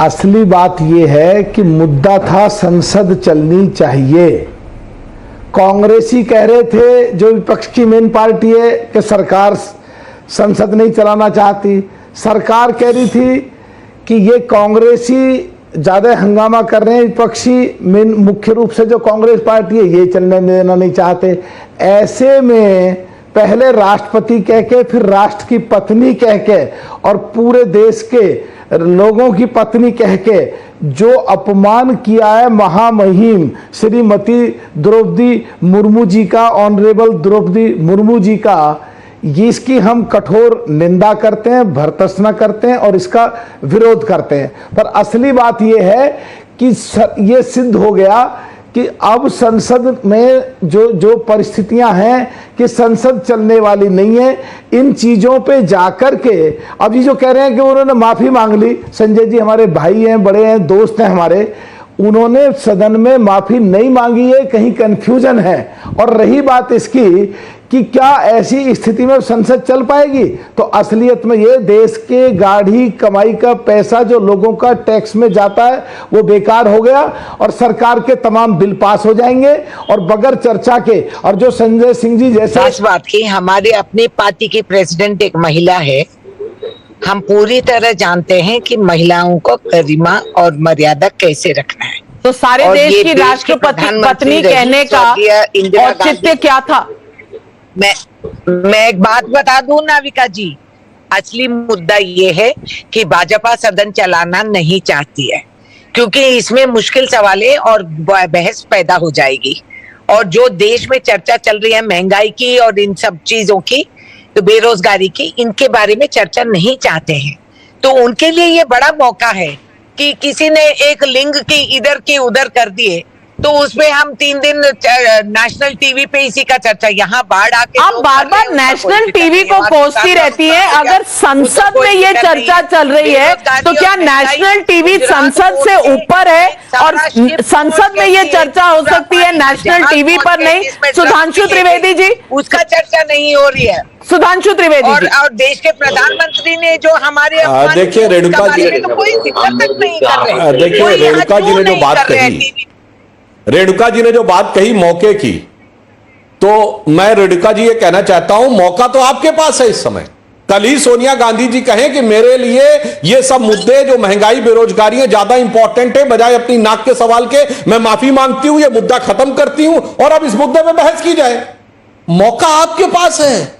असली बात यह है कि मुद्दा था संसद चलनी चाहिए। कांग्रेसी कह रहे थे, जो विपक्ष की मेन पार्टी है, कि सरकार संसद नहीं चलाना चाहती। सरकार कह रही थी कि ये कांग्रेसी ज़्यादा हंगामा कर रहे हैं, विपक्षी मेन मुख्य रूप से जो कांग्रेस पार्टी है ये चलने देना नहीं चाहते। ऐसे में पहले राष्ट्रपति कह के, फिर राष्ट्र की पत्नी कह के, और पूरे देश के लोगों की पत्नी कह के जो अपमान किया है महामहिम श्रीमती द्रौपदी मुर्मू जी का, ऑनरेबल द्रौपदी मुर्मू जी का, इसकी हम कठोर निंदा करते हैं, भर्त्सना करते हैं और इसका विरोध करते हैं। पर असली बात यह है कि ये सिद्ध हो गया कि अब संसद में जो परिस्थितियां हैं कि संसद चलने वाली नहीं है। इन चीजों पे जाकर के अब ये जो कह रहे हैं कि उन्होंने माफी मांग ली, संजय जी हमारे भाई हैं, बड़े हैं, दोस्त हैं हमारे, उन्होंने सदन में माफी नहीं मांगी है, कहीं कंफ्यूजन है। और रही बात इसकी कि क्या ऐसी स्थिति में संसद चल पाएगी, तो असलियत में ये देश के गाढ़ी कमाई का पैसा जो लोगों का टैक्स में जाता है वो बेकार हो गया और सरकार के तमाम बिल पास हो जाएंगे और बगैर चर्चा के। और जो संजय सिंह जी जैसे इस बात की, हमारे अपनी पार्टी की प्रेसिडेंट एक महिला है, हम पूरी तरह जानते हैं कि महिलाओं को गरिमा और मर्यादा कैसे रखना है। तो सारे देश की राष्ट्रपति पत्नी कहने का औचित्य क्या था? मैं एक बात बता दूं नाविका जी, असली मुद्दा ये है कि भाजपा सदन चलाना नहीं चाहती है, क्योंकि इसमें मुश्किल सवालें और बहस पैदा हो जाएगी। और जो देश में चर्चा चल रही है महंगाई की और इन सब चीजों की, तो बेरोजगारी की, इनके बारे में चर्चा नहीं चाहते हैं। तो उनके लिए ये बड़ा मौका है कि किसी ने एक लिंग की इधर की उधर कर दिए, तो उसमें हम 3 दिन नेशनल टीवी पे इसी का चर्चा, यहाँ बाढ़ आके आप बार बार नेशनल टीवी को कोसती रहती है। अगर संसद में ये चर्चा चल रही है तो क्या नेशनल टीवी संसद से ऊपर है और संसद में ये चर्चा हो सकती है, नेशनल टीवी पर नहीं? सुधांशु त्रिवेदी जी, उसका चर्चा नहीं हो रही है। सुधांशु त्रिवेदी जी, और देश के प्रधानमंत्री ने जो हमारे देखिए रेणुका जी, तो कोई जिक्र तक नहीं कर रहे। देखिए रेणुका जी ने जो बात कही, रेणुका जी ने जो बात कही मौके की, तो मैं रेणुका जी ये कहना चाहता हूं, मौका तो आपके पास है इस समय। कल ही सोनिया गांधी जी कहें कि मेरे लिए ये सब मुद्दे जो महंगाई बेरोजगारी है ज्यादा इंपॉर्टेंट है, बजाय अपनी नाक के सवाल के मैं माफी मांगती हूं, ये मुद्दा खत्म करती हूं और अब इस मुद्दे पे बहस की जाए। मौका आपके पास है,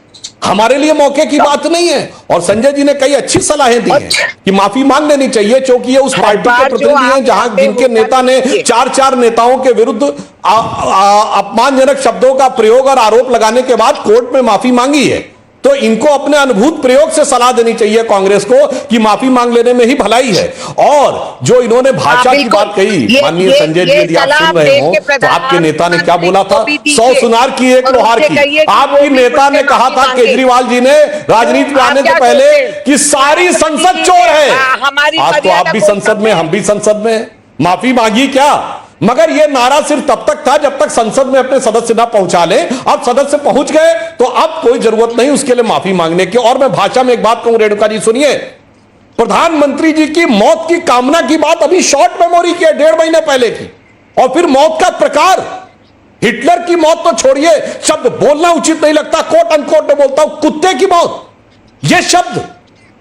हमारे लिए मौके की बात नहीं है। और संजय जी ने कई अच्छी सलाहें दी हैं कि माफी मांग लेनी चाहिए, क्योंकि ये उस पार्टी के प्रतिनिधि हैं जहां जिनके नेता ने 4 नेताओं के विरुद्ध अपमानजनक शब्दों का प्रयोग और आरोप लगाने के बाद कोर्ट में माफी मांगी है। तो इनको अपने अनुभूत प्रयोग से सलाह देनी चाहिए कांग्रेस को कि माफी मांग लेने में ही भलाई है। और जो इन्होंने भाषा की बात कही, माननीय संजय जी, यदि आप सुन रहे हो तो आपके नेता ने क्या बोला था? 100 सुनार की एक लोहार की। आपकी नेता ने कहा था केजरीवाल जी ने राजनीति में आने से पहले कि सारी संसद चोर है। आज तो आप भी संसद में, हम भी संसद में, माफी मांगी क्या? मगर यह नारा सिर्फ तब तक था जब तक संसद में अपने सदस्य ना पहुंचा ले। अब सदस्य पहुंच गए तो अब कोई जरूरत नहीं उसके लिए माफी मांगने की। और मैं भाषा में एक बात कहूं रेणुका जी, सुनिए, प्रधानमंत्री जी की मौत की कामना की बात अभी शॉर्ट मेमोरी की है, 1.5 महीने पहले की। और फिर मौत का प्रकार, हिटलर की मौत तो छोड़िए, शब्द बोलना उचित नहीं लगता, कोट अनकोट में बोलता हूं, कुत्ते की मौत, यह शब्द।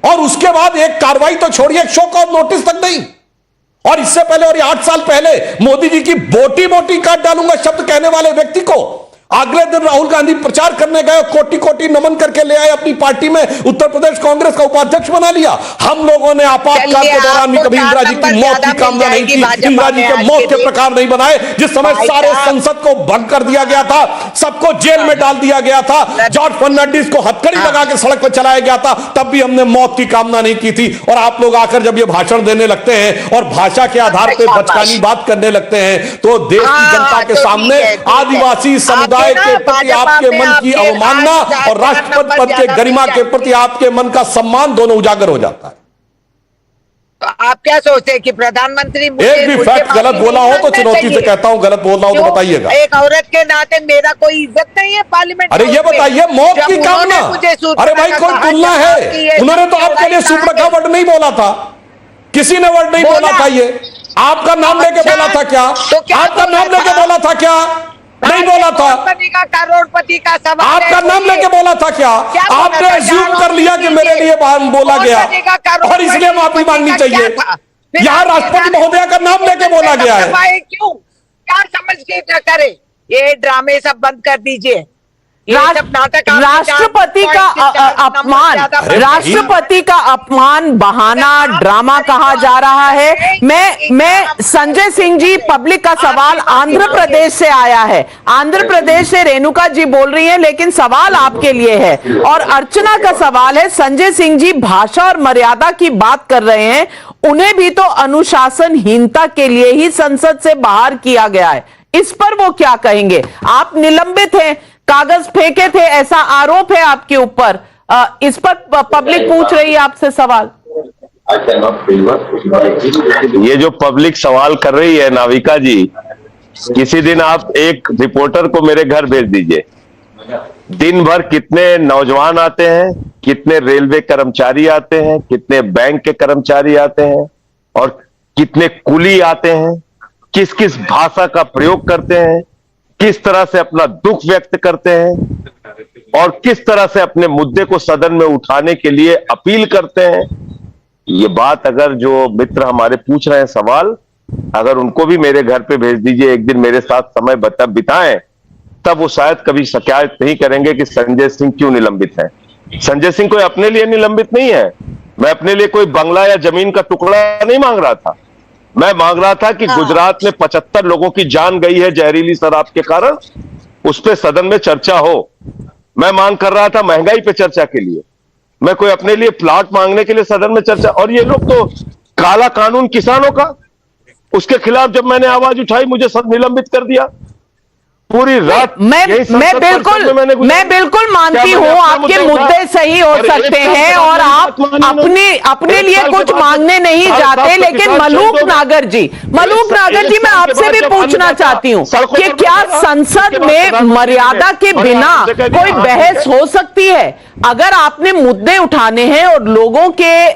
और उसके बाद एक कार्रवाई तो छोड़िए, एक शो कॉज नोटिस तक नहीं। और इससे पहले और 8 साल पहले मोदी जी की बोटी बोटी काट डालूंगा शब्द कहने वाले व्यक्ति को अगले दिन राहुल गांधी प्रचार करने गए, कोटि कोटि नमन करके ले आए, अपनी पार्टी में उत्तर प्रदेश कांग्रेस का उपाध्यक्ष बना लिया। हम लोगों ने आपातकाल के दौरान भी कभी इंदिरा जी की मौत की कामना नहीं की, इंदिरा जी के मौत के प्रकार नहीं बनाए। जिस समय सारे संसद को भंग कर दिया गया था, सबको जेल में डाल दिया गया था, जॉर्ज फर्नांडिस को हथकड़ी लगा के सड़क पर चलाया गया था, तब भी हमने मौत की कामना नहीं की थी। और आप लोग आकर जब ये भाषण देने लगते हैं और भाषा के आधार पर बचकानी बात करने लगते हैं, तो देश की जनता के सामने आदिवासी समुदाय के प्रति आपके मन की अवमानना और राष्ट्रपति पद के गरिमा के प्रति आपके मन का सम्मान दोनों उजागर हो जाता है। तो आप क्या सोचते हैं कि प्रधानमंत्री एक भी फैक्ट गलत बोला हो तो चुनौती से कहता हूं, गलत बोल रहा हूं तो बताइएगा। एक औरत के नाते मेरा कोई इज्जत नहीं है पार्लियामेंट? अरे ये बताइए, मौत की कामना, अरे भाई कोई तुलना है? उन्होंने तो आपके लिए सुप्रखा वर्ड नहीं बोला था, किसी ने वर्ड नहीं बोला था। ये आपका नाम लेके बोला था क्या? आपका नाम लेके बोला था क्या? नहीं बोला था। करोड़पति का सवाल, आपका नाम लेके बोला था क्या? आपने अज्यूम कर लिया कि मेरे लिए बोला गया और इसलिए माफी मांगनी चाहिए। यहाँ राष्ट्रपति महोदया का नाम लेके बोला गया है। क्यों? क्या समझ के क्या करे? ये ड्रामे सब बंद कर दीजिए। राष्ट्रपति का अपमान, राष्ट्रपति का अपमान बहाना ड्रामा कहा जा रहा है। मैं संजय सिंह जी, पब्लिक का सवाल आंध्र प्रदेश से आया है, आंध्र प्रदेश से रेणुका जी बोल रही हैं, लेकिन सवाल आपके लिए है और अर्चना का सवाल है। संजय सिंह जी भाषा और मर्यादा की बात कर रहे हैं, उन्हें भी तो अनुशासनहीनता के लिए ही संसद से बाहर किया गया है, इस पर वो क्या कहेंगे? आप निलंबित हैं, कागज फेंके थे, ऐसा आरोप है आपके ऊपर, इस पर पब्लिक पूछ रही है आपसे सवाल। ये जो पब्लिक सवाल कर रही है नाविका जी, किसी दिन आप एक रिपोर्टर को मेरे घर भेज दीजिए। दिन भर कितने नौजवान आते हैं, कितने रेलवे कर्मचारी आते हैं, कितने बैंक के कर्मचारी आते हैं और कितने कुली आते हैं, किस किस भाषा का प्रयोग करते हैं, किस तरह से अपना दुख व्यक्त करते हैं और किस तरह से अपने मुद्दे को सदन में उठाने के लिए अपील करते हैं। ये बात अगर जो मित्र हमारे पूछ रहे हैं सवाल, अगर उनको भी मेरे घर पे भेज दीजिए, एक दिन मेरे साथ समय बिताएं, तब वो शायद कभी शिकायत नहीं करेंगे कि संजय सिंह क्यों निलंबित है। संजय सिंह कोई अपने लिए निलंबित नहीं है। मैं अपने लिए कोई बंगला या जमीन का टुकड़ा नहीं मांग रहा था। मैं मांग रहा था कि गुजरात में 75 लोगों की जान गई है जहरीली शराब के कारण, उस पर सदन में चर्चा हो। मैं मांग कर रहा था महंगाई पे चर्चा के लिए। मैं कोई अपने लिए प्लाट मांगने के लिए सदन में चर्चा, और ये लोग तो काला कानून किसानों का, उसके खिलाफ जब मैंने आवाज उठाई मुझे सब निलंबित कर दिया। पूरी रात मैं बिल्कुल मानती हूँ आपके मुद्दे सही हो सकते हैं और आप अपने लिए कुछ मांगने नहीं जाते, लेकिन मलूक नागर जी, मैं आपसे भी पूछना चाहती हूँ कि क्या संसद में मर्यादा के बिना कोई बहस हो सकती है? अगर आपने मुद्दे उठाने हैं और लोगों के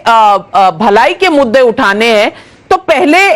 भलाई के मुद्दे उठाने हैं तो पहले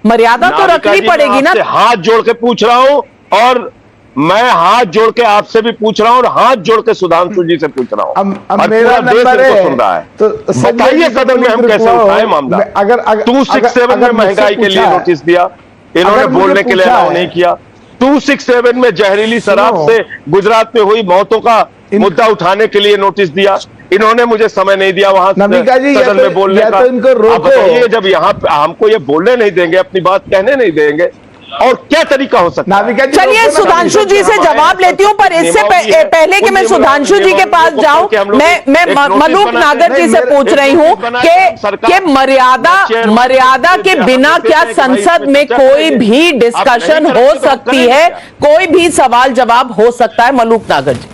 मर्यादा तो रखनी पड़ेगी ना। हाथ जोड़ के पूछ रहा हूं, और मैं हाथ जोड़ के आपसे भी पूछ रहा हूं और हाथ जोड़ के सुधांशु जी से पूछ रहा हूं। अब मेरा नंबर है, सुन रहा है तो बताइए सदन में हम कैसे उठाए मामला। अगर 267 में महंगाई के लिए नोटिस दिया, इन्होंने बोलने के लिए अलाउ नहीं किया। 267 में जहरीली शराब से गुजरात में हुई मौतों का मुद्दा उठाने के लिए नोटिस दिया, इन्होंने मुझे समय नहीं दिया वहां सदन में बोलने का। आप बताइए, जब यहाँ हमको ये बोलने नहीं देंगे, अपनी बात कहने नहीं देंगे, और क्या तरीका हो सकता है? चलिए सुधांशु जी से जवाब लेती हूँ, पर इससे पहले कि मैं सुधांशु जी के पास जाऊं, मैं मलूक नागर जी से पूछ रही हूँ कि मर्यादा के बिना क्या संसद में कोई भी डिस्कशन हो सकती है, कोई भी सवाल जवाब हो सकता है? मलूक नागर जी,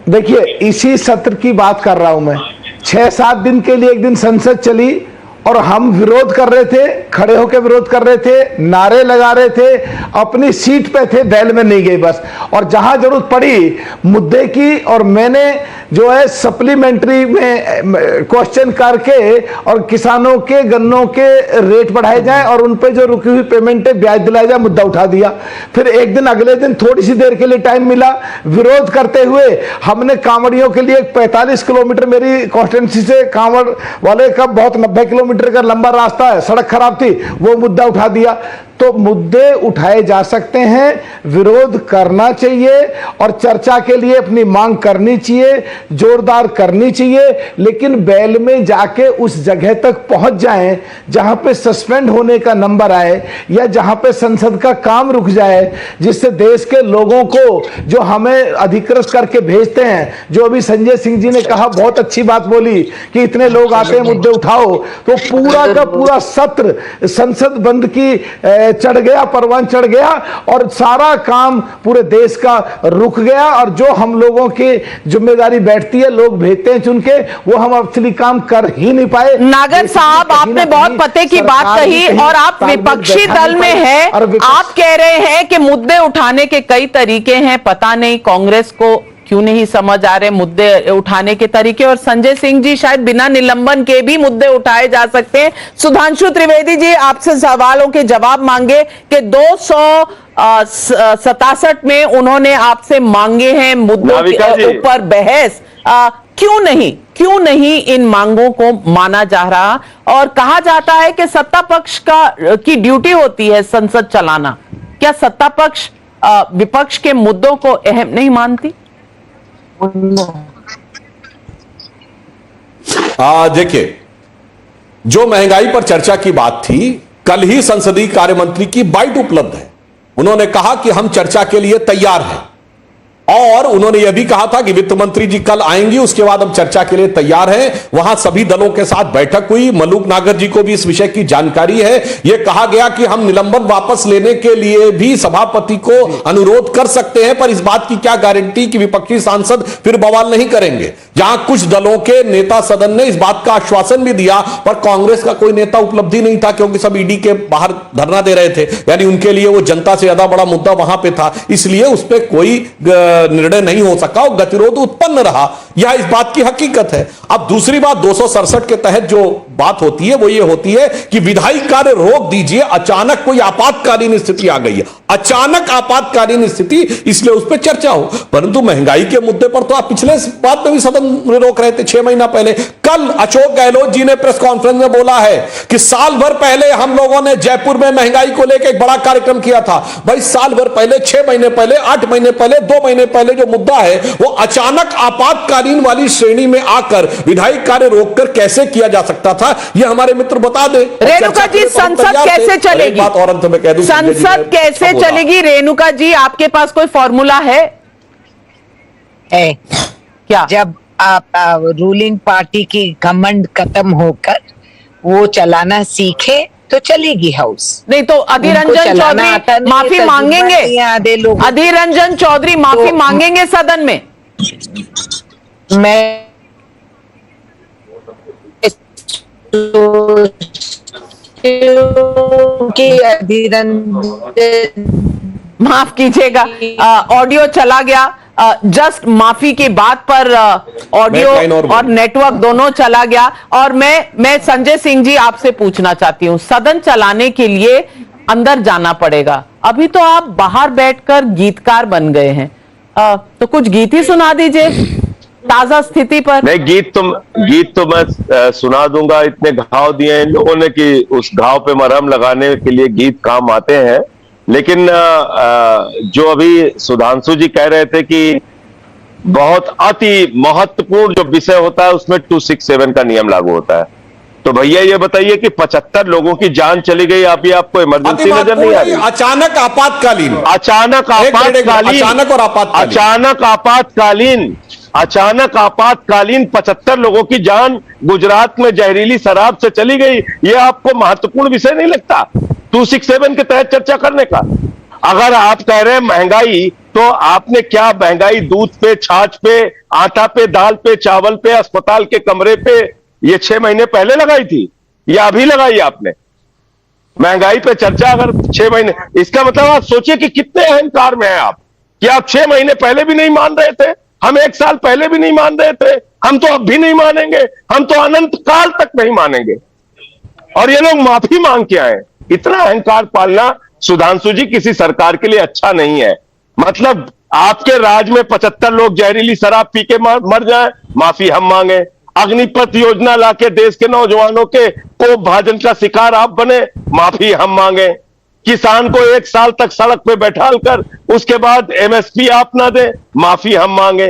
देखिए इसी सत्र की बात कर रहा हूं मैं। 6-7 दिन के लिए एक दिन संसद चली और हम विरोध कर रहे थे, खड़े होकर विरोध कर रहे थे, नारे लगा रहे थे, अपनी सीट पे थे, बैल में नहीं गई बस। और जहां जरूरत पड़ी मुद्दे की, और मैंने जो है सप्लीमेंट्री में क्वेश्चन करके और किसानों के गन्नों के रेट बढ़ाए जाए और उन पे जो रुकी हुई पेमेंट है ब्याज दिलाया जाए, मुद्दा उठा दिया। फिर एक दिन अगले दिन थोड़ी सी देर के लिए टाइम मिला, विरोध करते हुए हमने कांवड़ियों के लिए 45 किलोमीटर, मेरी कॉन्स्टिट्यूंसी से कांवड़ वाले का बहुत 90 किलोमीटर का लंबा रास्ता है, सड़क खराब थी, वो मुद्दा उठा दिया। तो मुद्दे उठाए जा सकते हैं, विरोध करना चाहिए और चर्चा के लिए अपनी मांग करनी चाहिए, जोरदार करनी चाहिए, लेकिन बैल में जाके उस जगह तक पहुंच जाएं जहां पे सस्पेंड होने का नंबर आए या जहां पे संसद का काम रुक जाए, जिससे देश के लोगों को जो हमें अधिकृत करके भेजते हैं, जो अभी संजय सिंह जी ने कहा, बहुत अच्छी बात बोली कि इतने लोग आते हैं मुद्दे उठाओ, तो पूरा का पूरा सत्र संसद बंद की चढ़ गया, परवान चढ़ गया और सारा काम पूरे देश का रुक गया। और जो हम लोगों की जिम्मेदारी बैठती है, लोग भेजते हैं चुन के, वो हम असली काम कर ही नहीं पाए। नागर साहब, आपने बहुत पते की बात कही और आप विपक्षी दल में हैं, आप कह रहे हैं कि मुद्दे उठाने के कई तरीके हैं, पता नहीं कांग्रेस को क्यों नहीं समझ आ रहे मुद्दे उठाने के तरीके, और संजय सिंह जी शायद बिना निलंबन के भी मुद्दे उठाए जा सकते हैं। सुधांशु त्रिवेदी जी आपसे सवालों के जवाब मांगे कि 267 में उन्होंने आपसे मांगे हैं मुद्दों के ऊपर बहस, क्यों नहीं इन मांगों को माना जा रहा? और कहा जाता है कि सत्ता पक्ष की ड्यूटी होती है संसद चलाना, क्या सत्ता पक्ष विपक्ष के मुद्दों को अहम नहीं मानती? देखिए, जो महंगाई पर चर्चा की बात थी, कल ही संसदीय कार्य मंत्री की बाइट उपलब्ध है। उन्होंने कहा कि हम चर्चा के लिए तैयार हैं और उन्होंने यह भी कहा था कि वित्त मंत्री जी कल आएंगी, उसके बाद हम चर्चा के लिए तैयार हैं। वहां सभी दलों के साथ बैठक हुई। मलूक नागर जी को भी इस विषय की जानकारी है। यह कहा गया कि हम निलंबन वापस लेने के लिए भी सभापति को अनुरोध कर सकते हैं, पर इस बात की क्या गारंटी कि विपक्षी सांसद फिर बवाल नहीं करेंगे। जहां कुछ दलों के नेता सदन ने इस बात का आश्वासन भी दिया, पर कांग्रेस का कोई नेता उपलब्धि नहीं था, क्योंकि सब ईडी के बाहर धरना दे रहे थे। यानी उनके लिए वो जनता से ज्यादा बड़ा मुद्दा वहां पे था, इसलिए उस पर कोई निर्णय नहीं हो सका और गतिरोध उत्पन्न रहा। यह इस बात की हकीकत है। अब दूसरी बात, 267 के तहत जो बात होती है वो ये होती है कि विधायी कार्य रोक दीजिए। अचानक कोई आपातकालीन स्थिति आ गई है, अचानक आपातकालीन स्थिति, इसलिए उस पर चर्चा हो। परंतु महंगाई के मुद्दे पर तो आप पिछले बात में भी सदन रोक रहे थे 6 महीना पहले। कल अशोक गहलोत जी ने प्रेस कॉन्फ्रेंस में बोला है कि साल भर पहले हम लोगों ने जयपुर में महंगाई को लेकर एक बड़ा कार्यक्रम किया था। भाई साल भर पहले, 6 महीने पहले, 8 महीने पहले, 2 महीने पहले जो मुद्दा है वो अचानक आपातकालीन वाली श्रेणी में आकर विधायी कार्य रोककर कैसे किया जा सकता था, यह हमारे मित्र बता दे। रेणुका जी, संसद कैसे चलेगी? बात और अंत में कह दूं, संसद कैसे चलेगी? रेणुका जी, आपके पास कोई फॉर्मूला है? क्या? जब आप रूलिंग पार्टी की घमंड खत्म होकर वो चलाना सीखे तो चलेगी हाउस। नहीं तो अधीर रंजन चौधरी माफी मांगेंगे? अधीर रंजन चौधरी माफी मांगेंगे सदन में? मैं माफ कीजिएगा, ऑडियो चला गया। जस्ट माफी की बात पर ऑडियो और नेटवर्क दोनों चला गया। और मैं संजय सिंह जी आपसे पूछना चाहती हूं, सदन चलाने के लिए अंदर जाना पड़ेगा। अभी तो आप बाहर बैठकर गीतकार बन गए हैं, तो कुछ गीत ही सुना दीजिए ताजा स्थिति पर। नहीं, गीत तो मैं सुना दूंगा। इतने घाव दिए हैं इन लोगों ने कि उस घाव पे मरहम लगाने के लिए गीत काम आते हैं। लेकिन जो अभी सुधांशु जी कह रहे थे कि बहुत अति महत्वपूर्ण जो विषय होता है उसमें 267 का नियम लागू होता है, तो भैया ये बताइए कि 75 लोगों की जान चली गई, अभी आपको इमरजेंसी नजर नहीं आ रही? अचानक आपातकालीन, अचानक आपातकालीन 75 लोगों की जान गुजरात में जहरीली शराब से चली गई। ये आपको महत्वपूर्ण विषय नहीं लगता 267 के तहत चर्चा करने का? अगर आप कह रहे हैं महंगाई, तो आपने क्या महंगाई दूध पे, छाछ पे, आटा पे, दाल पे, चावल पे, अस्पताल के कमरे पे ये 6 महीने पहले लगाई थी या अभी लगाई आपने? महंगाई पे चर्चा अगर 6 महीने, इसका मतलब आप सोचिए कि कितने अहंकार में हैं आप, कि आप 6 महीने पहले भी नहीं मान रहे थे, हम 1 साल पहले भी नहीं मान रहे थे, हम तो अब भी नहीं मानेंगे, हम तो अनंत काल तक नहीं मानेंगे, और ये लोग माफी मांग के आए। इतना अहंकार पालना सुधांशु जी किसी सरकार के लिए अच्छा नहीं है। मतलब आपके राज में 75 लोग जहरीली शराब पी के मर जाएं, माफी हम मांगे। अग्निपथ योजना लाके देश के नौजवानों के कोप भाजन का शिकार आप बने, माफी हम मांगे। किसान को 1 साल तक सड़क पे बैठाल कर उसके बाद एमएसपी आप ना दे, माफी हम मांगे।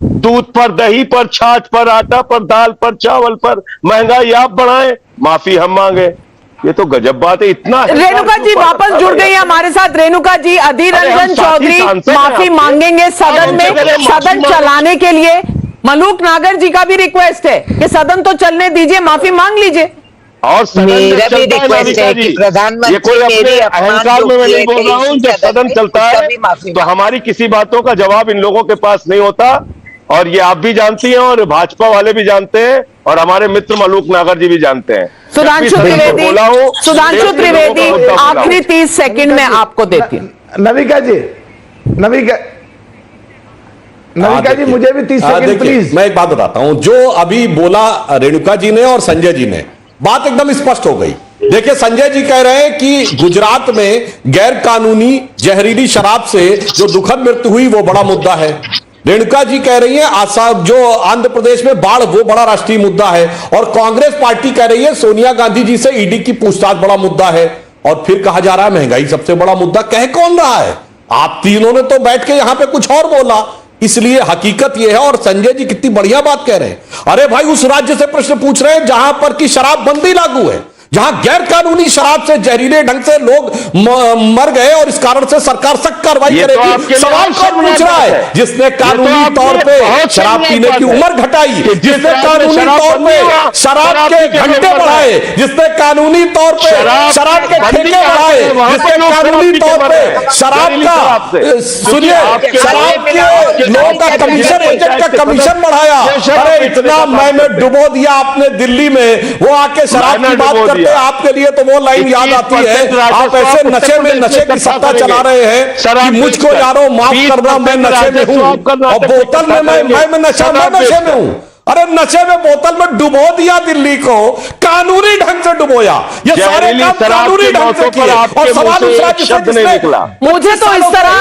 दूध पर, दही पर, छाछ पर, आटा पर, दाल पर, चावल पर महंगाई आप बढ़ाएं, माफी हम मांगे। ये तो गजब बात है। इतना रेणुका जी वापस जुड़ गई है हमारे साथ। रेणुका जी, अधीर रंजन चौधरी माफी मांगेंगे सदन में, सदन चलाने के लिए। मलूक नागर जी का भी रिक्वेस्ट है कि सदन तो चलने दीजिए, माफी मांग लीजिए। और मेरा भी रिक्वेस्ट है कि प्रधानमंत्री मेरे अहंकार में मैं नहीं बोल रहा हूं, जब सदन चलता है तो हमारी किसी बातों का जवाब इन लोगों के पास नहीं होता, और ये आप भी जानती हैं और भाजपा वाले भी जानते हैं और हमारे मित्र मलूक नागर जी भी जानते हैं। सुधांशु त्रिवेदी आखिरी 30 सेकंड में आपको देती हूँ। नविका जी मुझे भी 30 सेकंड प्लीज। मैं एक बात बताता हूं, जो अभी बोला रेणुका जी ने और संजय जी ने, बात एकदम स्पष्ट हो गई। देखिए, संजय जी कह रहे हैं कि गुजरात में गैर कानूनी जहरीली शराब से जो दुखद मृत्यु हुई वो बड़ा मुद्दा है। रेणुका जी कह रही है आसाम, जो आंध्र प्रदेश में बाढ़, वो बड़ा राष्ट्रीय मुद्दा है। और कांग्रेस पार्टी कह रही है सोनिया गांधी जी से ईडी की पूछताछ बड़ा मुद्दा है। और फिर कहा जा रहा है महंगाई सबसे बड़ा मुद्दा। कह कौन रहा है? आप तीनों ने तो बैठ के यहां पे कुछ और बोला, इसलिए हकीकत यह है। और संजय जी कितनी बढ़िया बात कह रहे हैं, अरे भाई उस राज्य से प्रश्न पूछ रहे हैं जहां पर की शराबबंदी लागू है, जहां गैर कानूनी शराब से जहरीले ढंग से लोग मर गए और इस कारण से सरकार सख्त कार्रवाई करेगी। सवाल कौन पूछ रहा है? जिसने कानूनी तौर पे शराब पीने की उम्र घटाई, जिसने कानूनी तौर पे शराब के घंटे बढ़ाए, जिसने कानूनी तौर पे शराब के ठेके बढ़ाए, जिसने कानूनी तौर पे शराब का सुनिए शराब के लोगों का कमीशन, एजेंट का कमीशन बढ़ाया। अरे इतना मैंने डुबो दिया आपने दिल्ली में, वो आके शराब की बात करते, आपके लिए तो वो लाइन याद आती है, आप ऐसे नशे में नशे की सत्ता चला रहे हैं कि मुझको यारो माफ करना, मैं नशे में हूं और बोतल में मैं नशे में हूं। अरे नशे में बोतल में डुबो दिया दिल्ली को, कानूनी ढंग से डुबोया, ये सारे काम कानूनी ढंग से किए। और सवाल उस राज्य से जिसने मुझे तो इस तरह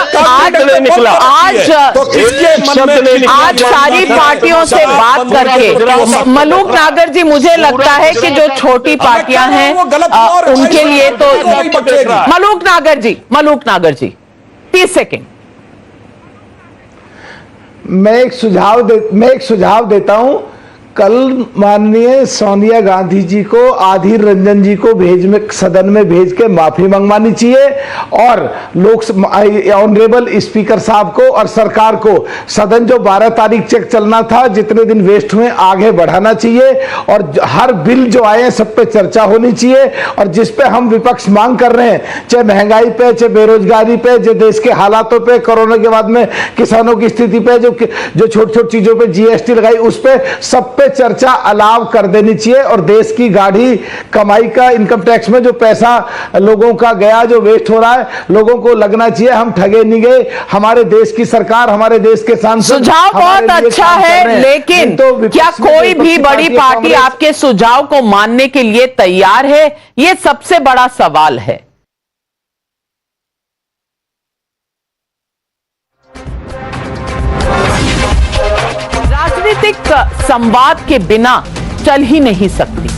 आज सारी पार्टियों से बात करके मलूक नागर जी, मुझे लगता है कि जो छोटी पार्टियां हैं उनके लिए तो मलूक नागर जी 30 सेकेंड। मैं एक सुझाव देता हूं। कल माननीय सोनिया गांधी जी को आधीर रंजन जी को सदन में भेज के माफी मंगवानी चाहिए और ऑनरेबल स्पीकर साहब को और सरकार को सदन जो 12 तारीख तक चलना था, जितने दिन वेस्ट हुए आगे बढ़ाना चाहिए और हर बिल जो आए सब पे चर्चा होनी चाहिए। और जिस पे हम विपक्ष मांग कर रहे हैं, चाहे महंगाई पे, चाहे बेरोजगारी पे, जो देश के हालातों पे, कोरोना के बाद में किसानों की स्थिति पे, जो छोटी छोटी चीजों पे जीएसटी लगाई, उस पे सब पे चर्चा अलाव कर देनी चाहिए। और देश की गाढ़ी कमाई का इनकम टैक्स में जो पैसा लोगों का गया, जो वेस्ट हो रहा है, लोगों को लगना चाहिए हम ठगे नहीं गए। हमारे देश की सरकार, हमारे देश के सांसद, सुझाव बहुत अच्छा है, लेकिन तो क्या कोई भी बड़ी पार्टी आपके सुझाव को मानने के लिए तैयार है? यह सबसे बड़ा सवाल है। राजनीतिक संवाद के बिना चल ही नहीं सकती।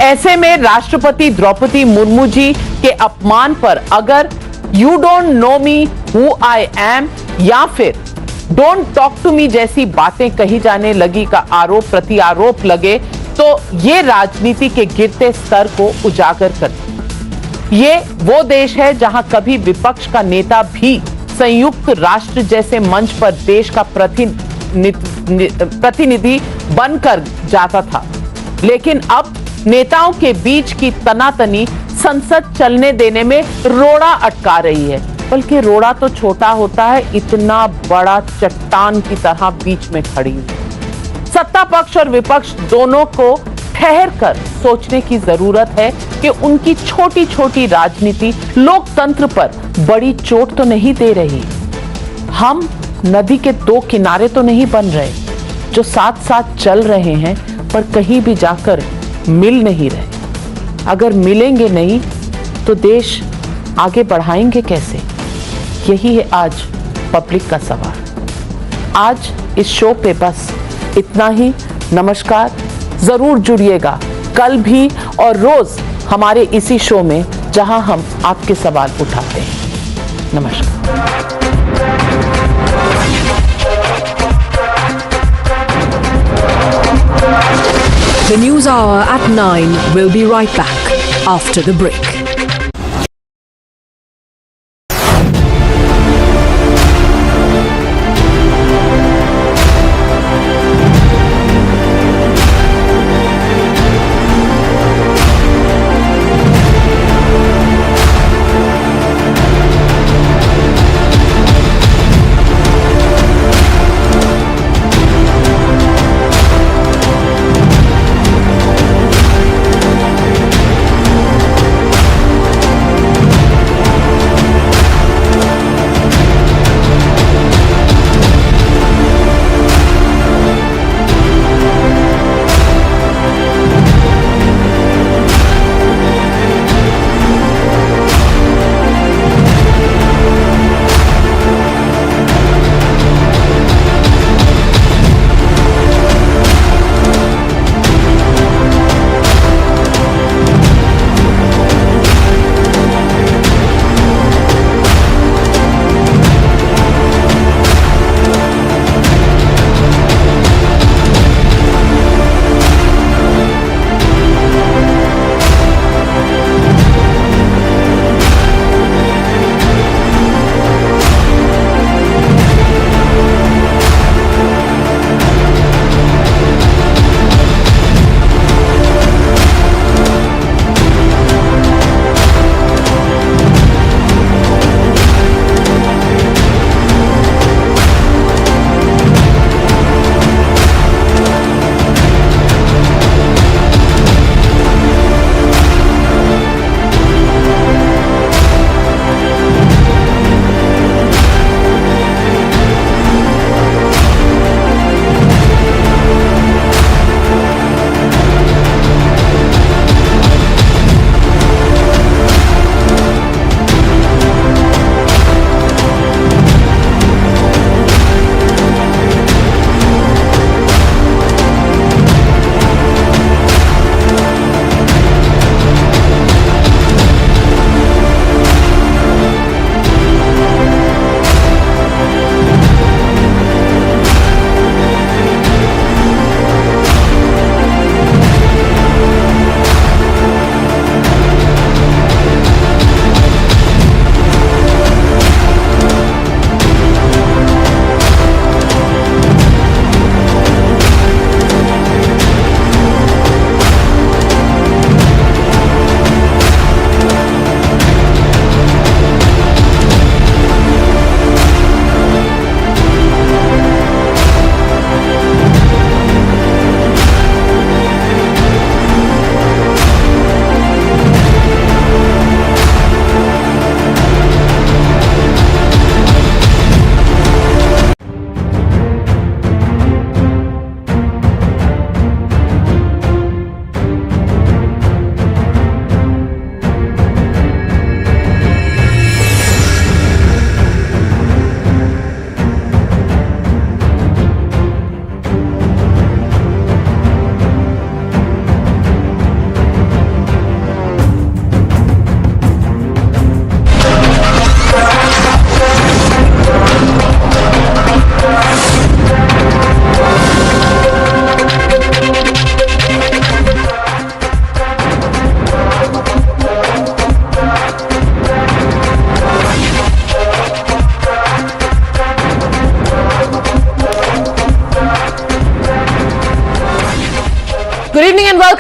ऐसे में राष्ट्रपति द्रौपदी मुर्मू जी के अपमान पर अगर you don't know me who I am या फिर डोंट टॉक टू मी जैसी बातें कही जाने लगी का आरोप प्रति आरोप लगे, तो ये राजनीति के गिरते स्तर को उजागर करती। ये वो देश है जहां कभी विपक्ष का नेता भी संयुक्त राष्ट्र जैसे मंच पर देश का प्रतिनिधि बनकर जाता था, लेकिन अब नेताओं के बीच की तनातनी संसद चलने देने में रोड़ा अटका रही है। बल्कि रोड़ा तो छोटा होता है, इतना बड़ा चट्टान की तरह बीच में खड़ी है। सत्ता पक्ष और विपक्ष दोनों को ठहर कर सोचने की जरूरत है कि उनकी छोटी छोटी राजनीति लोकतंत्र पर बड़ी चोट तो नहीं दे रही। हम नदी के दो किनारे तो नहीं बन रहे जो साथ साथ चल रहे हैं पर कहीं भी जाकर मिल नहीं रहे। अगर मिलेंगे नहीं तो देश आगे बढ़ाएंगे कैसे? यही है आज पब्लिक का सवाल। आज इस शो पे बस इतना ही। नमस्कार। जरूर जुड़िएगा कल भी और रोज हमारे इसी शो में जहां हम आपके सवाल उठाते हैं। नमस्कार। The News Hour at 9 will be right back after the break.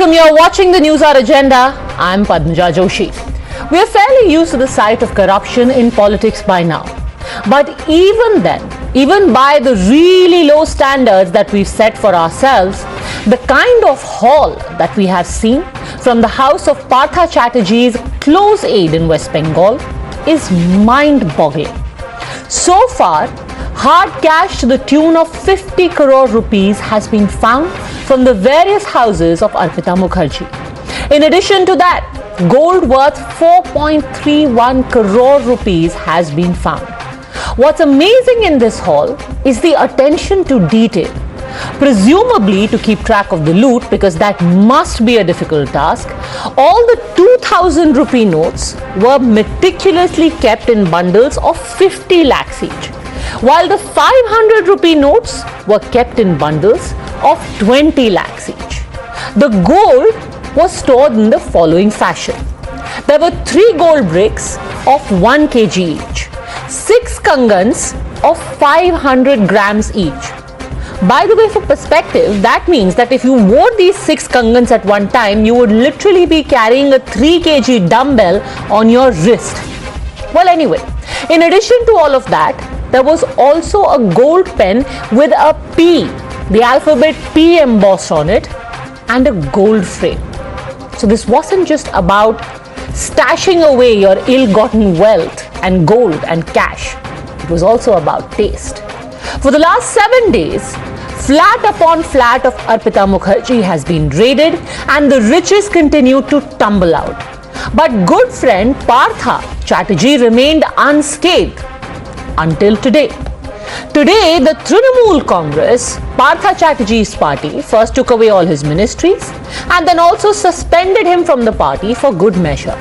welcome. You're watching the Newshour Agenda. I'm Padmaja Joshi. We're fairly used to the sight of corruption in politics by now. But even then, even by the really low standards that we've set for ourselves, the kind of haul that we have seen from the house of Partha Chatterjee's close aide in West Bengal is mind-boggling. So far, hard cash to the tune of 50 crore rupees has been found from the various houses of Arpita Mukherjee. In addition to that, gold worth 4.31 crore rupees has been found. What's amazing in this haul is the attention to detail. Presumably to keep track of the loot, because that must be a difficult task, all the 2,000 rupee notes were meticulously kept in bundles of 50 lakhs each, while the 500 rupee notes were kept in bundles of 20 lakhs each. The gold was stored in the following fashion. There were 3 gold bricks of 1 kg each, 6 kangans of 500 grams each. By the way, for perspective, that means that if you wore these 6 kangans at one time, you would literally be carrying a 3 kg dumbbell on your wrist. Well, anyway, in addition to all of that, there was also a gold pen with a P, the alphabet P embossed on it, and a gold frame. So this wasn't just about stashing away your ill-gotten wealth and gold and cash. It was also about taste. For the last 7 days, flat upon flat of Arpita Mukherjee has been raided and the riches continue to tumble out. But good friend Partha Chatterjee remained unscathed until today. Today, the Trinamool Congress, Partha Chatterjee's party, first took away all his ministries and then also suspended him from the party for good measure.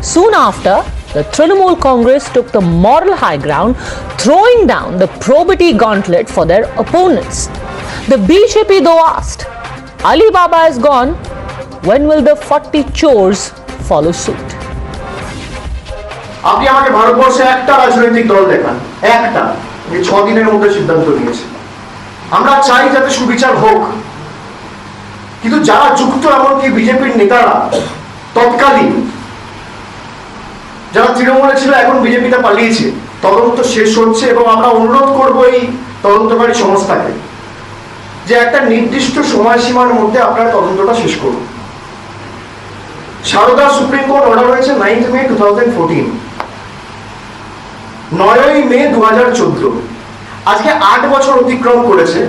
Soon after, the Trinamool Congress took the moral high ground, throwing down the probity gauntlet for their opponents. The BJP though asked, Ali Baba is gone, when will the 40 chores follow suit? আপনি আমাকে ভারতবর্ষে একটা রাজনৈতিক দল দেখান, একটা, যে 6 দিনের মধ্যে সিদ্ধান্ত নিয়েছে। আমরা চাই যাতে সুবিচার হোক, কিন্তু যারা যুক্ত এমনকি বিজেপির নেতারা তৎকালীন যারা তৃণমূলে ছিল এখন বিজেপিতে পালিয়েছে, তদন্ত শেষ হচ্ছে এবং আমরা অনুরোধ করব এই তদন্তকারী সংস্থাকে যে একটা নির্দিষ্ট সময়সীমার মধ্যে আপনারা তদন্তটা শেষ করুন। সারদা সুপ্রিম কোর্ট অর্ডার হয়েছে 9th May 2014, 9ই মে 2014, আজকে 8 বছর অতিক্রম করেছে,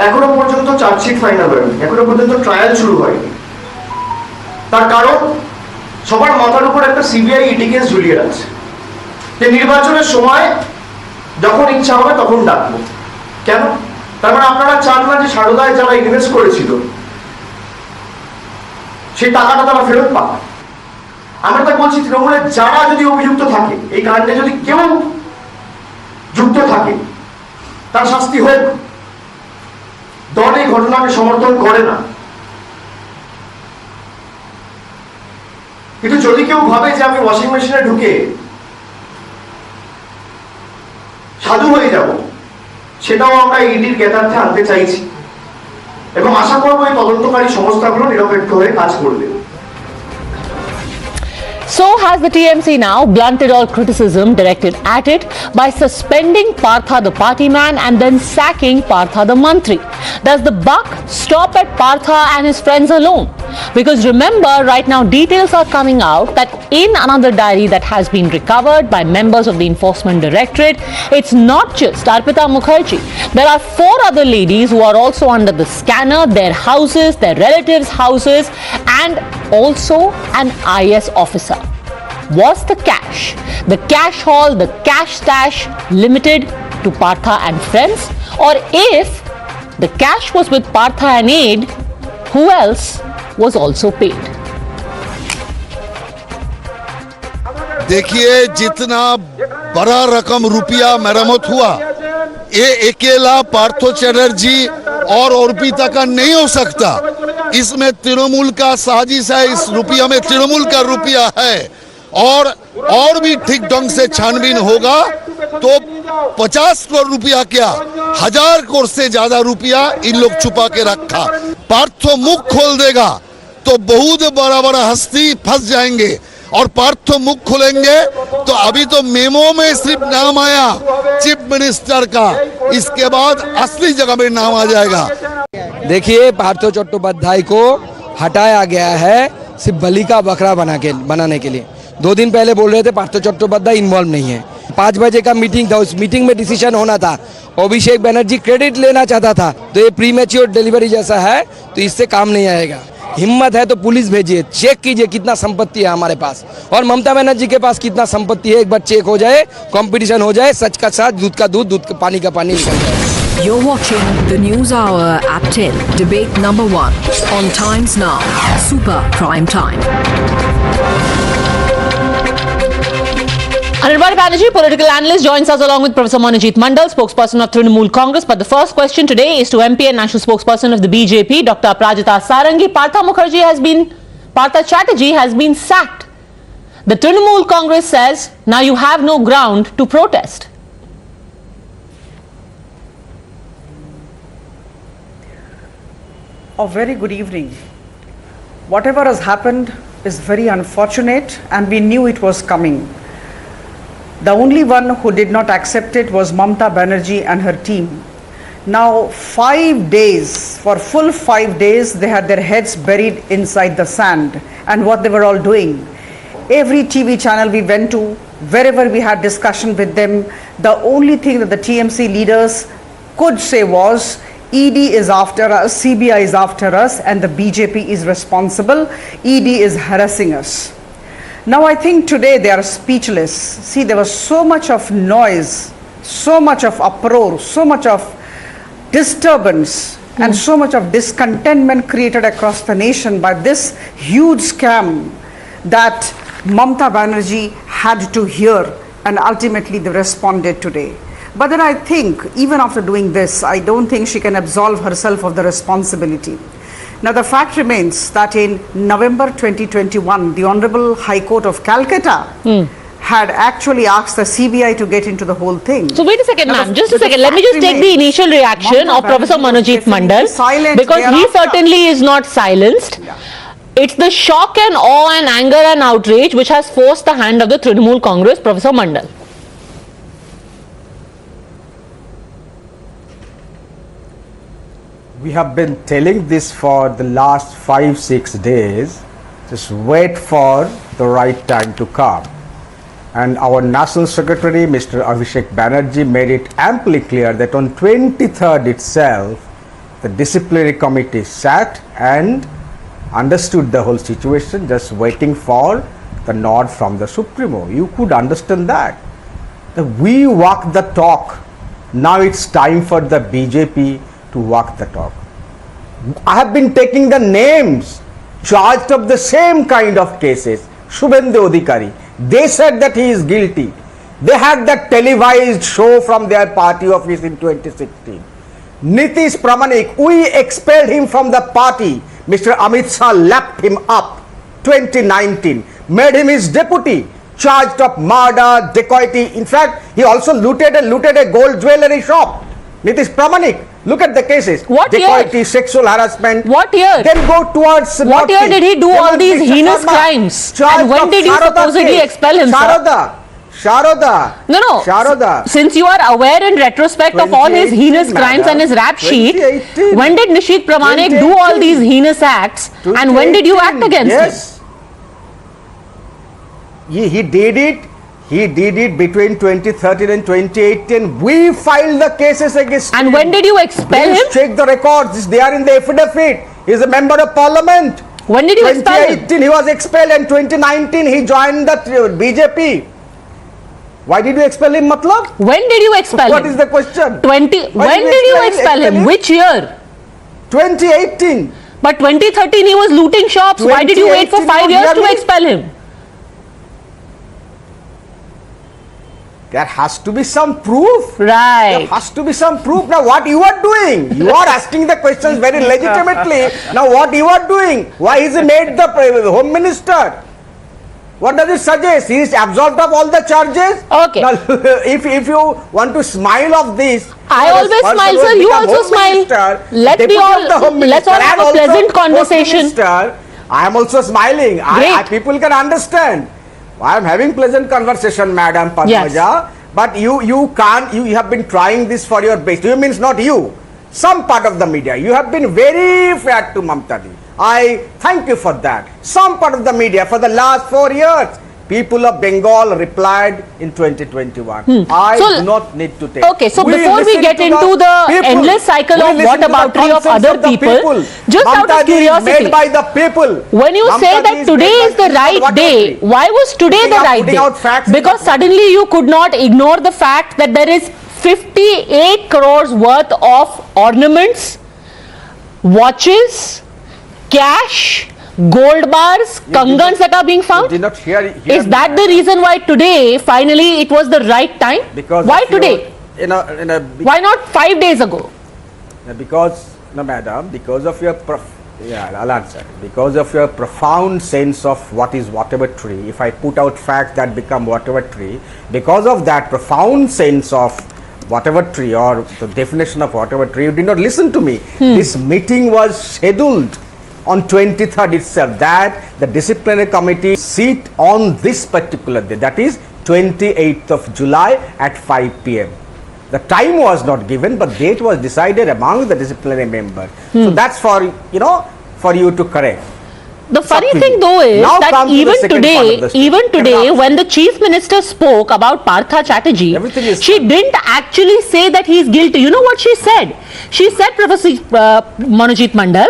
এখনো পর্যন্ত চার্জশিট ফাইনাল হয়নি, এখনো পর্যন্ত ট্রায়াল শুরু হয়নি। তার কারণ সবার মাথার উপর একটা সিবিআই ইডি কেস ঝুলিয়ে আছে, যে নির্বাচনের সময় যখন ইচ্ছা হবে তখন ডাকবো। কেন? তার মানে আপনারা চান না যে সারদায় যারা ইনভেস্ট করেছিল সেই টাকাটা তারা ফেরত পাক। আমরা তো বলছি তৃণমূলের যারা যদি অভিযুক্ত থাকে, এই কাণ্ডে যদি কেউ যুক্ত থাকে তার শাস্তি হোক। দল এই ঘটনাকে সমর্থন করে না, কিন্তু যদি কেউ ভাবে যে আমি ওয়াশিং মেশিনে ঢুকে সাধু হয়ে যাব, সেটাও আমরা ইডির জ্ঞাতার্থে আনতে চাইছি এবং আশা করব এই তদন্তকারী সংস্থাগুলো নিরপেক্ষ হয়ে কাজ করবে। So has the TMC now blunted all criticism directed at it by suspending Partha the party man and then sacking Partha the mantri. Does the buck stop at Partha and his friends alone? Because remember, right now details are coming out that in another diary that has been recovered by members of the Enforcement Directorate, it's not just Arpita Mukherjee. There are 4 other ladies who are also under the scanner, their houses, their relatives' houses, and also an IS officer. Was the cash haul, the cash stash limited to Partha and friends? Or if the cash was with Partha and aide, who else was also paid? देखिए, जितना बड़ा रकम रुपया मरम्मत हुआ, ये अकेला पार्थो चैटर्जी और अर्पिता का नहीं हो सकता। इसमें तृणमूल का साजिश है, इस रुपया में तृणमूल का रुपया है और भी ठीक ढंग से छानबीन होगा तो 50 करोड़ रुपया क्या 1000 करोड़ से ज्यादा रुपया इन लोग छुपा के रखा। पार्थो मुख खोल देगा तो बहुत बड़ा बड़ा हस्ती फंस जाएंगे और पार्थो मुख खोलेंगे तो अभी तो मेमो में सिर्फ नाम आया चीफ मिनिस्टर का, इसके बाद असली जगह में नाम आ जाएगा। देखिए, पार्थो चट्टोपाध्याय को हटाया गया है सिर्फ बलि का बकरा बनाने के लिए। 2 दिन पहले बोल रहे थे पार्थो चट्टोपाध्याय इन्वॉल्व नहीं है। 5 बजे का मीटिंग था, उस मीटिंग में डिसीजन होना था। अभिषेक बनर्जी क्रेडिट लेना चाहता था, तो ये प्रीमेच्योर डिलीवरी जैसा है, तो इससे काम नहीं आएगा। हिम्मत है तो पुलिस भेजिए, चेक कीजिए कितना संपत्ति है हमारे पास और ममता बनर्जी के पास कितना संपत्ति है। एक बार चेक हो जाए, कंपटीशन हो जाए, सच का सच, दूध का दूध, दूध का पानी निकल जाए। You're watching the News Hour at 10, debate number 1 on Times Now, Super Prime Time. Anirban Banerjee, political analyst, joins us along with Professor Manojit Mandal, spokesperson of Trinamool Congress. But the first question today is to MP and national spokesperson of the BJP, Dr. Aprajita Sarangi. Partha Chatterjee has been sacked. The Trinamool Congress says now you have no ground to protest. A very good evening. Whatever has happened is very unfortunate and we knew it was coming. The only one who did not accept it was Mamta Banerjee and her team. Now 5 days, for full 5 days, they had their heads buried inside the sand. And what they were all doing, every TV channel we went to, wherever we had discussion with them, the only thing that the TMC leaders could say was, ED is after us, CBI is after us, and the BJP is responsible. ED is harassing us. Now I think today they are speechless. See, there was so much of noise, so much of uproar, so much of disturbance and so much of discontentment created across the nation by this huge scam that Mamta Banerjee had to hear, and ultimately they responded today. But then I think even after doing this, I don't think she can absolve herself of the responsibility. Now the fact remains that in November 2021, the Honorable High Court of Calcutta had actually asked the CBI to get into the whole thing. So wait a second, ma'am, just a second. Let me just take the initial reaction of Professor Manojit Mandal, because he certainly is not silenced. It's the shock and awe and anger and outrage which has forced the hand of the Trinamool Congress. Professor Mandal. We have been telling this for the last 5-6 days. Just wait for the right time to come. And our National Secretary, Mr. Abhishek Banerjee, made it amply clear that on 23rd itself, the disciplinary committee sat and understood the whole situation, just waiting for the nod from the Supremo. You could understand that. We walk the talk. Now it's time for the BJP to walk the talk. I have been taking the names charged of the same kind of cases. Shubhendu Adhikari, they said that he is guilty. They had that televised show from their party office in 2016. Nitish Pramanik, we expelled him from the party. Mr. Amit Shah lapped him up. 2019, made him his deputy, charged of murder, dacoity. In fact, he also looted a gold jewelry shop. Nitish Pramanik, look at the cases. What dacoity, year? sexual harassment. What year? Then go towards what year did he do all these heinous crimes? And when did you supposedly expel him, Sharoda. No. Sharoda. Since you are aware in retrospect of all his heinous crimes and his rap sheet, when did Nishit Pramanik do all these heinous acts and when did you act against him? He did it. He did it between 2013 and 2018. We filed the cases against him. And when did you expel him? Check the records. They are in the affidavit. He is a member of parliament. When did you expel him? 2018 he was expelled and 2019 he joined the BJP. Why did you expel him, matlab? When did you expel him? What is the question? When did you expel him? Which year? 2018. But 2013 he was looting shops. Why did you wait for 5 years to expel him? There has to be some proof. Right. There has to be some proof. Now what you are doing? You are asking the questions very legitimately. Now what you are doing? Why is he made the Home Minister? What does it suggest? He is absolved of all the charges? Okay. Now, if you want to smile of this, I always smile, sir. You also smile. Let's all have a pleasant conversation. I am also smiling. People can understand. I am having pleasant conversation, Madam Padmaja. But you can't. You have been trying this for your base. You means not you. Some part of the media. You have been very fair to Mamta Ji. I thank you for that. Some part of the media for the last 4 years. People of Bengal replied in 2021. I do not need to take. Okay, so before we get into the endless cycle of whataboutery of other people, just out of curiosity, made by the people. When you say that today is the right day, why was today the right day? Because suddenly you could not ignore the fact that there is 58 crores worth of ornaments, watches, cash, gold bars, kangans that are being found. Did not hear Is that the reason why today finally it was the right time? Because why today? Why not 5 days ago? Because, no, madam, because of your I'll answer. Because of your profound sense of what is whatever tree. If I put out facts that become whatever tree, because of that profound sense of whatever tree or the definition of whatever tree, you did not listen to me. This meeting was scheduled on 23rd itself, that the disciplinary committee sit on this particular day, that is 28th of July at 5 p.m. The time was not given, but date was decided among the disciplinary members. So that's for you to correct. The funny thing though is that even today when the Chief Minister spoke about Partha Chatterjee, she didn't actually say that he is guilty. You know what she said? She said, Professor Manojit Mandal,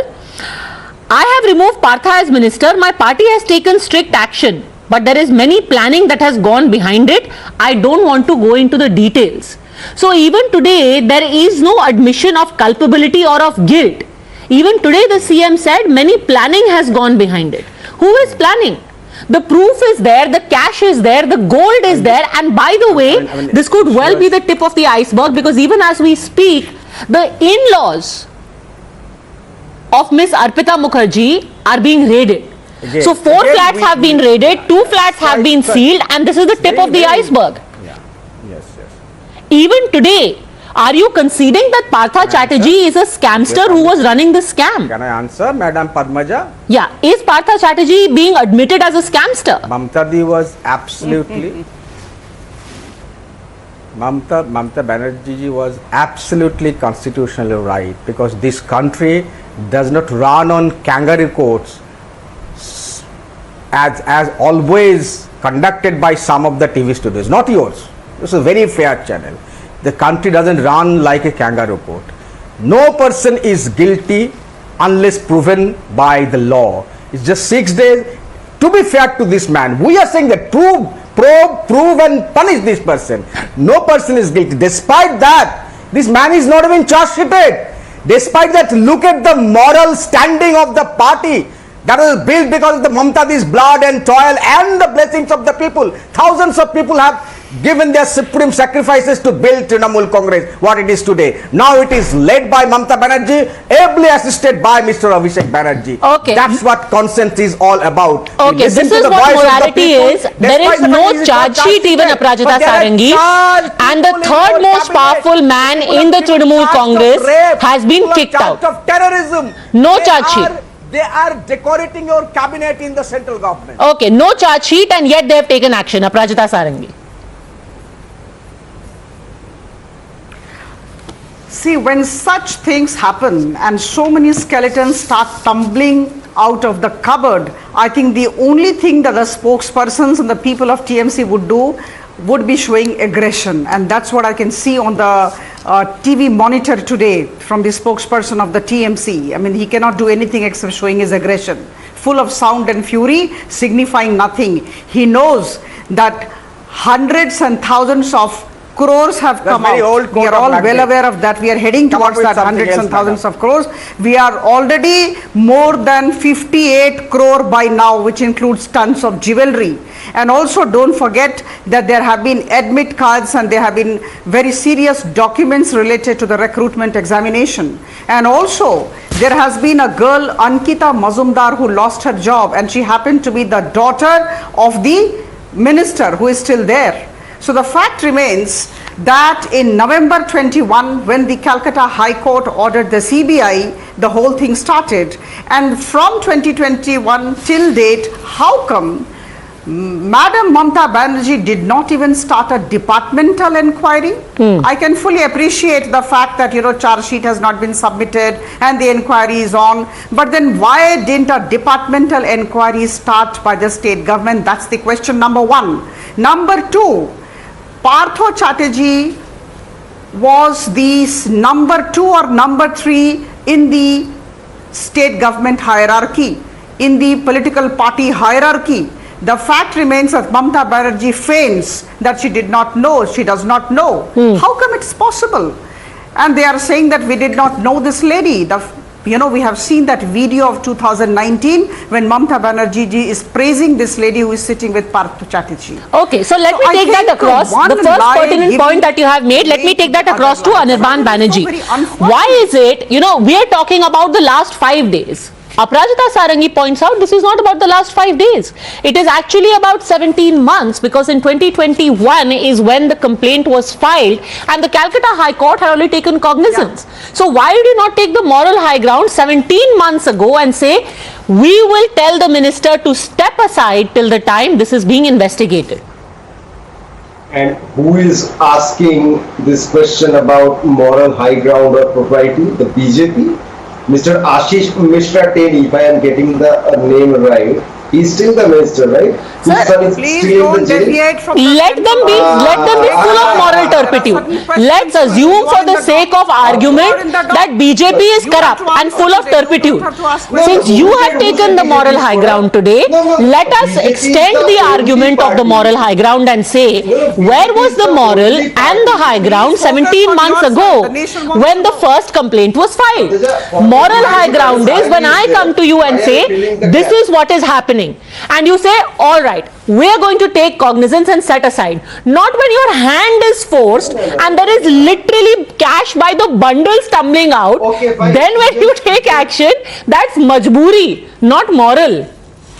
I have removed Partha as minister. My party has taken strict action, but there is many planning that has gone behind it. I don't want to go into the details. So even today, there is no admission of culpability or of guilt. Even today, the CM said many planning has gone behind it. Who is planning? The proof is there, the cash is there, the gold is there, and by the way, this could well be the tip of the iceberg, because even as we speak, the in-laws of Miss Arpita Mukherjee are being raided. So 4 flats have been raided, 2 flats have been sealed, and this is the tip of the iceberg. Even today, are you conceding that Partha Chatterjee is a scamster who was running the scam? Can I answer, Madam Padmaja? Yeah. Is Partha Chatterjee being admitted as a scamster? Mamta Ji was absolutely Mamta Banerjee ji was absolutely constitutionally right, because this country does not run on kangaroo courts as always conducted by some of the TV studios, not yours. This is a very fair channel. The country doesn't run like a kangaroo court. No person is guilty unless proven by the law. It's just 6 days. To be fair to this man, we are saying that prove and punish this person. No person is guilty. Despite that, this man is not even charge sheeted. Despite that, look at the moral standing of the party that was built because of the Mamta's blood and toil and the blessings of the people. Thousands of people have given their supreme sacrifices to build Trinamool Congress what it is today. Now it is led by Mamta Banerjee, ably assisted by Mr. Abhishek Banerjee. Okay. That's what consent is all about. Okay, this is what morality is. There is no charge sheet even Aparajita Sarangi, and the third most powerful man in the Trinamool Congress has been kicked out. Of terrorism. No charge sheet. They are decorating your cabinet in the central government. Okay, no charge sheet, and yet they have taken action. Aparajita Sarangi. See, when such things happen and so many skeletons start tumbling out of the cupboard, I think the only thing that the spokespersons and the people of TMC would do would be showing aggression. And that's what I can see on the TV monitor today from the spokesperson of the TMC. I mean, he cannot do anything except showing his aggression, full of sound and fury, signifying nothing. He knows that hundreds and thousands of crores have come out. We are all well aware of that. We are heading towards that hundreds and thousands of crores. We are already more than 58 crore by now, which includes tons of jewelry. And also don't forget that there have been admit cards and there have been very serious documents related to the recruitment examination. And also there has been a girl, Ankita Mazumdar, who lost her job, and she happened to be the daughter of the minister who is still there. So the fact remains that in November 21, when the Calcutta High Court ordered the CBI, the whole thing started. And from 2021 till date, how come Madam Mamta Banerjee did not even start a departmental inquiry? I can fully appreciate the fact that, charge sheet has not been submitted and the inquiry is on. But then why didn't a departmental inquiry start by the state government? That's the question number one. Number two, Partha Chatterjee was the number 2 or number 3 in the state government hierarchy, in the political party hierarchy. The fact remains that Mamta Banerjee feigns that she did not know, she does not know. How come it's possible? And they are saying that we did not know this lady. We have seen that video of 2019 when Mamta Banerjee is praising this lady who is sitting with Partha Chatterjee. Okay, so let me take that across. The first pertinent point that you have made, let me take that across to Anirban Banerjee. Why is it, we are talking about the last 5 days. Aparajita Sarangi points out this is not about the last 5 days. It is actually about 17 months, because in 2021 is when the complaint was filed and the Calcutta High Court had only taken cognizance. So why did you not take the moral high ground 17 months ago and say, we will tell the minister to step aside till the time this is being investigated? And who is asking this question about moral high ground or propriety? The BJP? Mr. Ashish Mishra Teni, if I am getting the name right, he's still the minister, right? Sir, please don't deviate from the let them be full of moral turpitude. Let's assume for the sake of argument that BJP is corrupt and full of turpitude. Since you have taken the moral high ground today, let us extend the argument of the moral high ground and say, where was the moral and the high ground 17 months ago when the first complaint was filed? Moral high ground is when I come to you and say, this is what is happening. And you say, all right, we are going to take cognizance and set aside. Not when your hand is forced and there is literally cash by the bundles tumbling out. Then when you take action, that's majboori, not moral.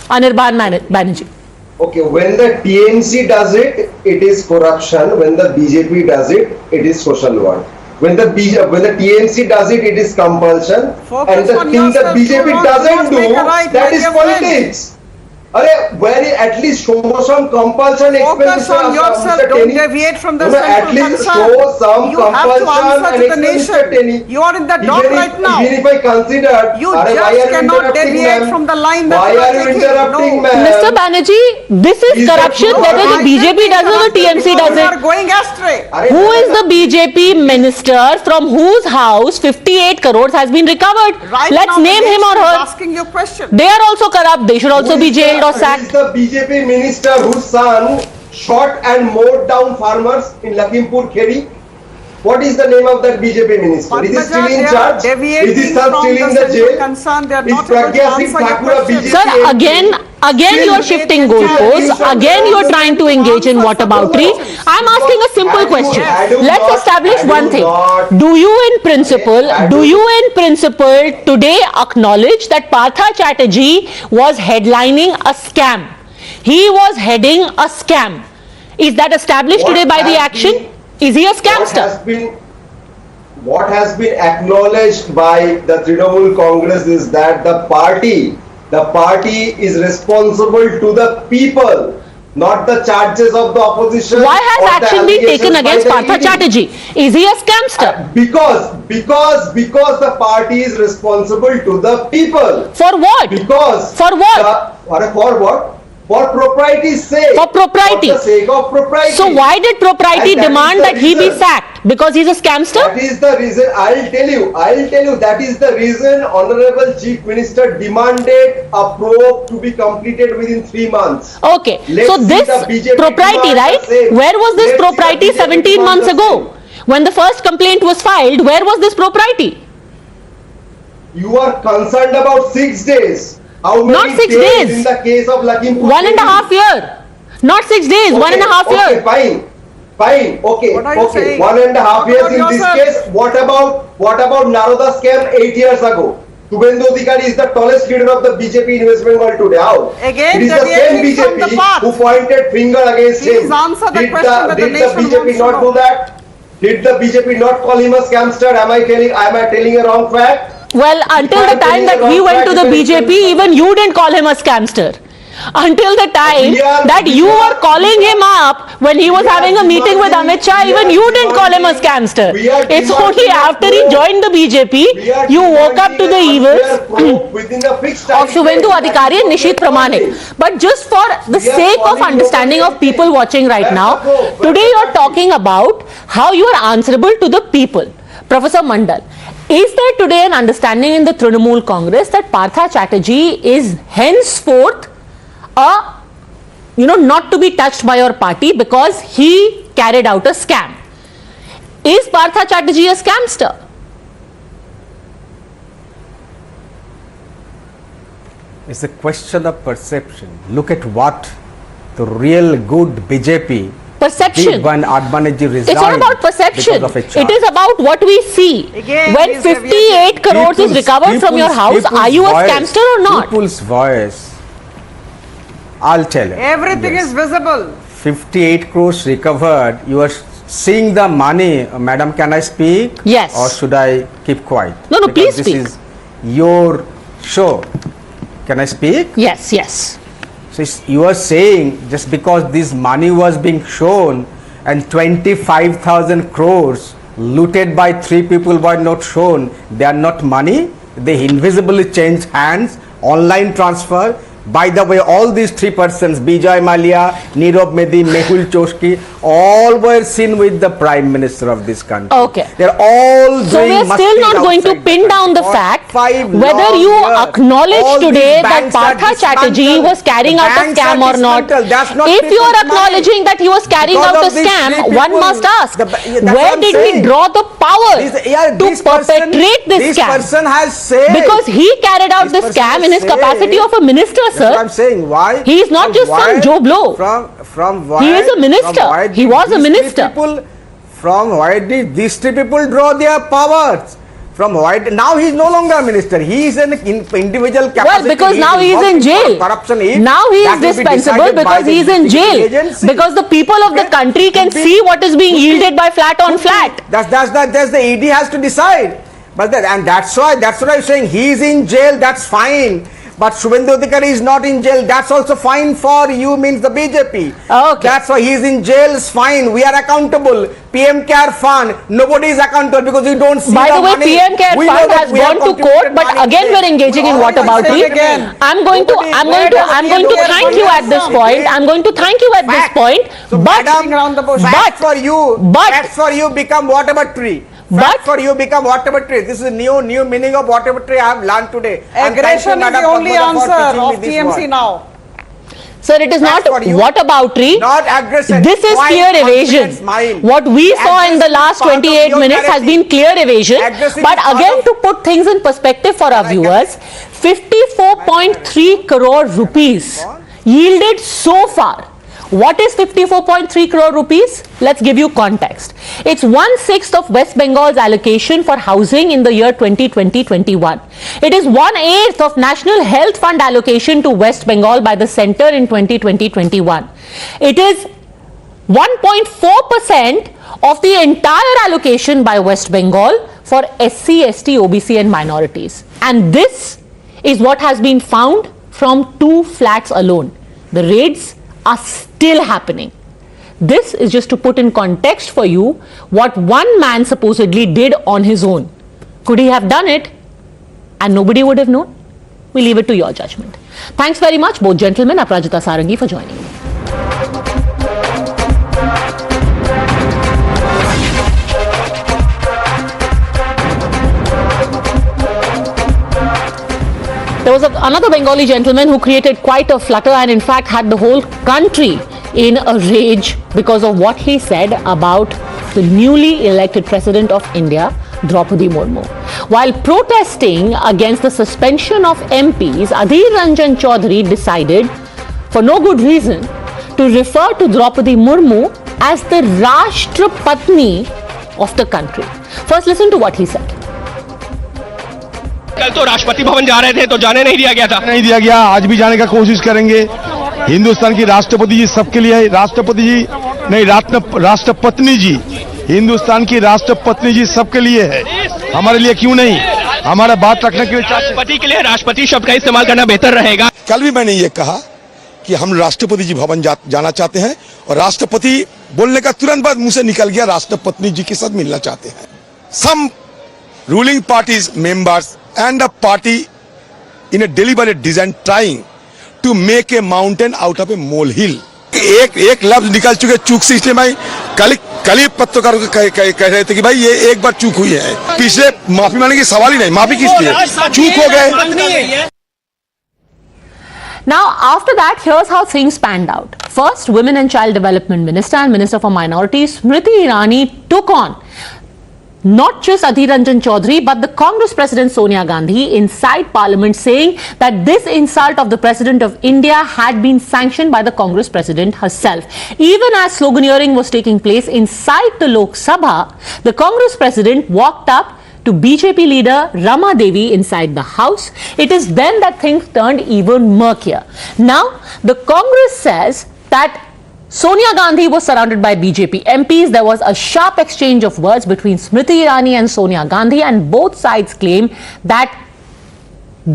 Anirban Banerjee. Okay, when the TMC does it, it is corruption. When the BJP does it, it is social work. When the TMC does it, it is compulsion. And the thing that BJP doesn't do, that is politics. Where at least show some compulsion. Focus on yourself, don't deviate from the at least show some compulsion and expenditure. You are in the dock right now. Even if I consider, you just cannot deviate from the line that why are you interrupting, ma'am? Mr. Banerjee, this is corruption whether the BJP does it or the TMC does it. You are going astray. Who is the BJP minister from whose house 58 crores has been recovered? Let's name him or her. Asking your question. They are also corrupt. They should also be jailed or sacked. Is the BJP minister whose son shot and mowed down farmers in Lakhimpur Kheri? What is the name of that BJP minister? Is he still in charge? Is his son still in the jail? Is Pragya Singh Thakura BJP? Sir, again you are shifting goalposts. Again you are trying to engage in whataboutery. I am asking a simple question. Let's establish one thing. Do you in principle today acknowledge that Partha Chatterjee was headlining a scam? He was heading a scam. Is that established today by the action? Is he a scamster? What has been acknowledged by the Trinamool Congress is that the party is responsible to the people, not the charges of the opposition. Why has action been taken against Partha Chatterjee? Is he a scamster? Because the party is responsible to the people. For what? For what? For what? For propriety's sake. For propriety. For the sake of propriety. So why did propriety demand that he be sacked? Because he's a scamster? That is the reason. I'll tell you. That is the reason Honorable Chief Minister demanded a probe to be completed within 3 months. Okay. So this propriety, right? Where was this propriety 17 months ago? When the first complaint was filed, where was this propriety? You are concerned about 6 days. How many Not 6 days. In the case of Lakhimpur? 1.5 years. Not 6 days, okay, 1.5 years. Okay, fine. Okay, what are you saying? 1.5 years in this case. What about Naroda scam 8 years ago? Subhendu Adhikari is the tallest leader of the BJP in West Bengal today. How? Again, it is the same BJP who pointed finger against him. Answer the question did the BJP not do that? Did the BJP not call him a scamster? Am I telling a wrong fact? Well, until the time that he went to the BJP, even you didn't call him a scamster. Until the time that you were calling him up when he was having a meeting with Amit Shah, even you didn't call him a scamster. It's only after he joined the BJP, you woke up to the evils of Shubhendu Adhikari and Nishit Pramanik. But just for the sake of understanding of people watching right now, today you are talking about how you are answerable to the people. Professor Mandal, is there today an understanding in the Trinamool Congress that Partha Chatterjee is henceforth not to be touched by your party because he carried out a scam? Is Partha Chatterjee a scamster? It's a question of perception. Look at what the real good BJP perception. When Admaneji resigned. It's not about perception. It is about what we see. Again, when 58 crores is recovered from your house, are you a scamster or not? People's voice. I'll tell you. Everything is visible. 58 crores recovered. You are seeing the money. Madam, can I speak? Yes. Or should I keep quiet? No, please this speak. This is your show. Can I speak? Yes, yes. So you are saying just because this money was being shown and 25,000 crores looted by 3 people were not shown, they are not money? They invisibly change hands, online transfer. By the way, all these 3 persons, Bijay Mallya, Nirav Modi, Mehul Choksey, all were seen with the Prime Minister of this country. Okay. They're all so we are still not going to pin down the fact whether you acknowledge today that Partha Chatterjee was carrying out a scam or not. If you are acknowledging that he was carrying out a scam, one must ask, where did he draw the power to perpetrate this scam? This person has said. Because he carried out this scam in his capacity of a minister, sir. I'm saying why. He is not just some Joe Blow. From why? He is a minister. He was a minister. From why did these 3 people draw their powers? From why? Now he is no longer a minister. He is an individual capacity. Well, because now he is in jail. Now he is dispensable because he is in jail. Because the people of the country can see what is being yielded by flat on flat. That's the ED has to decide. But that's what I'm saying. He is in jail. That's fine. But Shubhendu Adhikari is not in jail. That's also fine for you, means the BJP. Okay. That's why he is in jail. Is fine. We are accountable. PM Care Fund. Nobody is accountable because we don't see. By the way, money. PM Care Fund has gone to court, but again we're engaging in whataboutery. I'm going to thank you at this point. I'm going to thank you at this point. But facts for you become whataboutery. But for you become whataboutery. This is new meaning of whataboutery I have learned today. Aggression is the only answer of TMC now. Sir, it is not whataboutery. Not aggression. This is clear evasion. What we saw in the last 28 minutes has been clear evasion. But again, to put things in perspective for our viewers, 54.3 crore rupees yielded so far. What is 54.3 crore rupees? Let's give you context. It's 1/6 of West Bengal's allocation for housing in the year 2020-21. It is 1/8 of National Health Fund allocation to West Bengal by the centre in 2020-21. It is 1.4% of the entire allocation by West Bengal for SC, ST, OBC and minorities. And this is what has been found from 2 flats alone. The raids are still happening. This is just to put in context for you what one man supposedly did on his own. Could he have done it and nobody would have known? We leave it to your judgment. Thanks very much, both gentlemen, Aprajita Sarangi, for joining me. There was another Bengali gentleman who created quite a flutter and in fact had the whole country in a rage because of what he said about the newly elected president of India, Draupadi Murmu. While protesting against the suspension of MPs, Adhir Ranjan Chowdhury decided, for no good reason, to refer to Draupadi Murmu as the Rashtrapatni of the country. First, listen to what he said. कल तो राष्ट्रपति भवन जा रहे थे तो जाने नहीं दिया गया था। नहीं दिया गया, आज भी जाने का कोशिश करेंगे। हिंदुस्तान की राष्ट्रपति जी सबके लिए, राष्ट्रपति जी नहीं, राष्ट्रपत्नी जी हिंदुस्तान की राष्ट्रपत्नी जी सबके लिए है, हमारे लिए क्यों नहीं? हमारा बात रखने के लिए राष्ट्रपति के लिए राष्ट्रपति शब्द का इस्तेमाल करना बेहतर रहेगा। कल भी मैंने ये कहा कि हम राष्ट्रपति जी भवन जाना चाहते हैं और राष्ट्रपति बोलने का तुरंत बाद मुंह से निकल गया राष्ट्रपत्नी जी के साथ मिलना चाहते हैं। Some ruling parties members and the party in a deliberate design trying to make a mountain out of a molehill. एक लफ्ज निकल चुके चूक से, इसलिए मैं कल ही पत्रकारों को कह रहे थे कि भाई ये एक बार चूक हुई है, पिछले माफी मांगने की सवाल ही नहीं, माफी किसकी है, चूक हो गए। Now, after that, here's how things panned out. First, Women and Child Development Minister and Minister for Minorities, Smriti Irani, took on not just Adhir Ranjan Chowdhury, but the Congress President Sonia Gandhi inside Parliament, saying that this insult of the President of India had been sanctioned by the Congress President herself. Even as sloganeering was taking place inside the Lok Sabha, the Congress President walked up to BJP leader Rama Devi inside the house. It is then that things turned even murkier. Now, the Congress says that Sonia Gandhi was surrounded by BJP MPs. There was a sharp exchange of words between Smriti Irani and Sonia Gandhi, and both sides claim that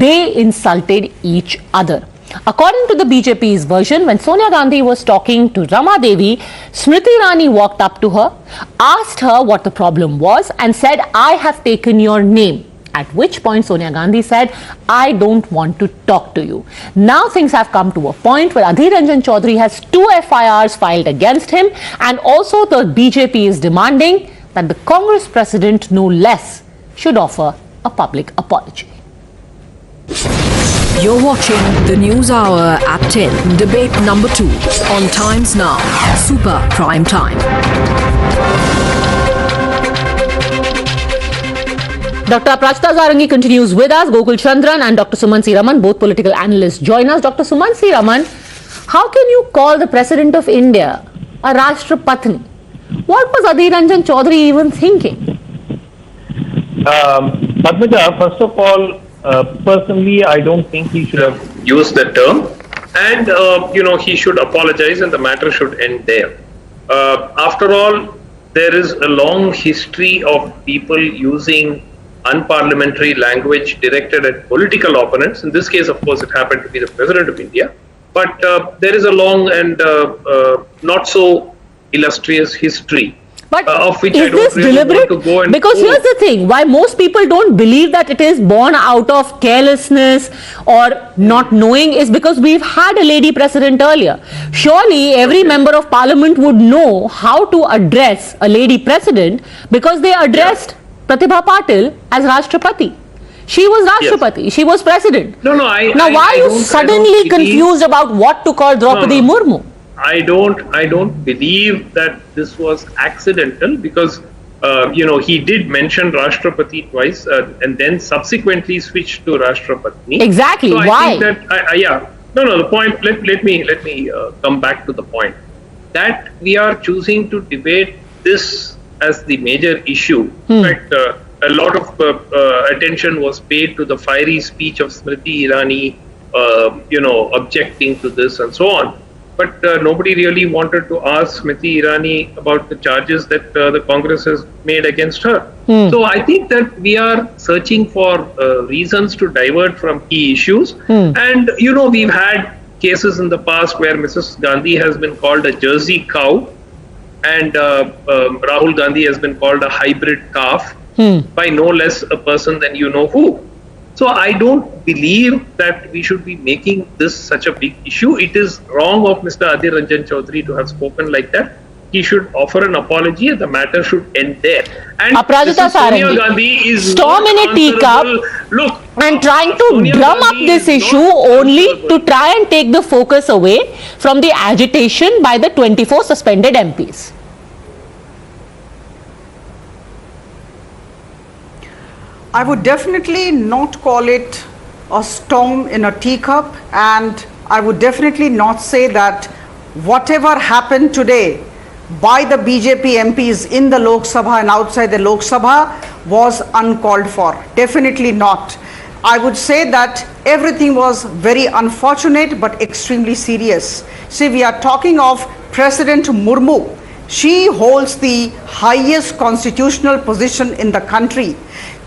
they insulted each other. According to the BJP's version, when Sonia Gandhi was talking to Rama Devi, Smriti Irani walked up to her, asked her what the problem was and said, "I have taken your name." At which point Sonia Gandhi said, "I don't want to talk to you." Now things have come to a point where Adhir Ranjan Chowdhury has 2 FIRs filed against him, and also the BJP is demanding that the Congress president, no less, should offer a public apology. You're watching the News Hour at 10, debate number 2 on Times Now, Super Prime Time. Dr. Aprajita Sarangi continues with us. Gokul Chandran and Dr. Suman C. Raman, both political analysts, join us. Dr. Suman C. Raman, how can you call the President of India a Rashtrapatni? What was Adhir Ranjan Chowdhury even thinking? Padmaja, first of all, personally, I don't think he should have used the term, and he should apologize, and the matter should end there. After all, there is a long history of people using unparliamentary language directed at political opponents. In this case, of course, it happened to be the President of India, but there is a long and not so illustrious history. But of which is I don't this really deliberate? want to go and because here's the thing, why most people don't believe that it is born out of carelessness or not knowing is because we've had a lady president earlier. Surely every member of parliament would know how to address a lady president, because they addressed Pratibha Patil as Rashtrapati. She was Rashtrapati. She was president. No, now why are you suddenly confused about what to call Draupadi Murmu? I don't believe that this was accidental, because he did mention Rashtrapati twice and then subsequently switched to Rashtrapatni. Exactly. So Why? I think that the point. Let me come back to the point that we are choosing to debate this as the major issue. In fact, a lot of attention was paid to the fiery speech of Smriti Irani, objecting to this and so on. But nobody really wanted to ask Smriti Irani about the charges that the Congress has made against her. So I think that we are searching for reasons to divert from key issues. And, we've had cases in the past where Mrs. Gandhi has been called a Jersey cow, and Rahul Gandhi has been called a hybrid calf by no less a person than you know who. So I don't believe that we should be making this such a big issue. It is wrong of Mr. Adhir Ranjan Chowdhury to have spoken like that. He should offer an apology and the matter should end there. And Aprajita Sonia Gandhi is storm in a teacup and trying to drum up this issue only to try and take the focus away from the agitation by the 24 suspended MPs. I would definitely not call it a storm in a teacup, and I would definitely not say that whatever happened today by the BJP MPs in the Lok Sabha and outside the Lok Sabha was uncalled for. Definitely not. I would say that everything was very unfortunate but extremely serious. See, we are talking of President Murmu, she holds the highest constitutional position in the country,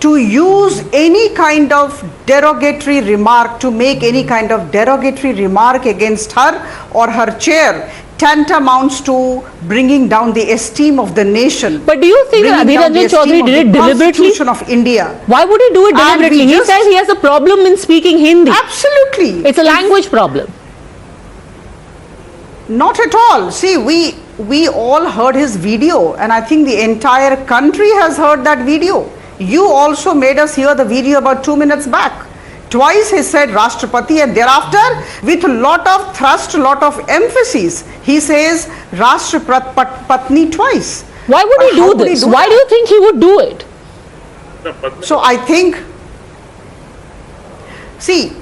to use any kind of derogatory remark, to make any kind of derogatory remark against her or her chair, tantamounts to bringing down the esteem of the nation. But do you think Adhir Ranjan Chowdhury did it deliberately? Constitution of India. Why would he do it deliberately? He says he has a problem in speaking Hindi. Absolutely. It's a language problem. Not at all. See, we all heard his video, and I think the entire country has heard that video. You also made us hear the video about 2 minutes back. Twice he said Rashtrapati, and thereafter with a lot of thrust, a lot of emphasis, he says Rashtrapatni twice. Why would he do this? Why do you think he would do it? So I think, see,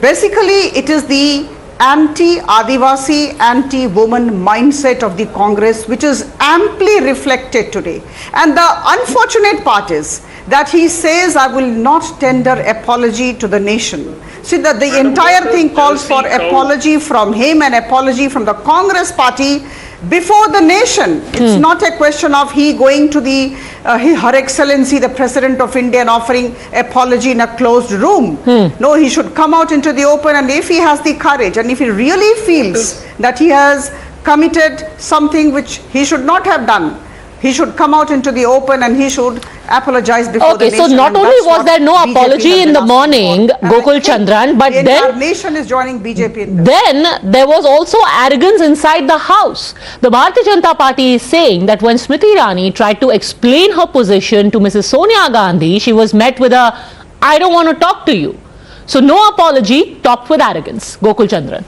basically it is the anti-Adivasi, anti-woman mindset of the Congress, which is amply reflected today. And the unfortunate part is that he says, I will not tender apology to the nation. See, that the entire thing calls for apology from him and apology from the Congress party before the nation. It's not a question of he going to the Her Excellency the President of India and offering apology in a closed room. No, he should come out into the open, and if he has the courage and if he really feels that he has committed something which he should not have done, he should come out into the open and he should apologize before the nation. Okay, so not only was there no apology in the morning, Gokul Chandran, but the then entire nation is joining BJP in this. Then there was also arrogance inside the house. The Bharatiya Janata Party is saying that when Smriti Irani tried to explain her position to Mrs. Sonia Gandhi, she was met with a, I don't want to talk to you. So no apology, topped with arrogance. Gokul Chandran.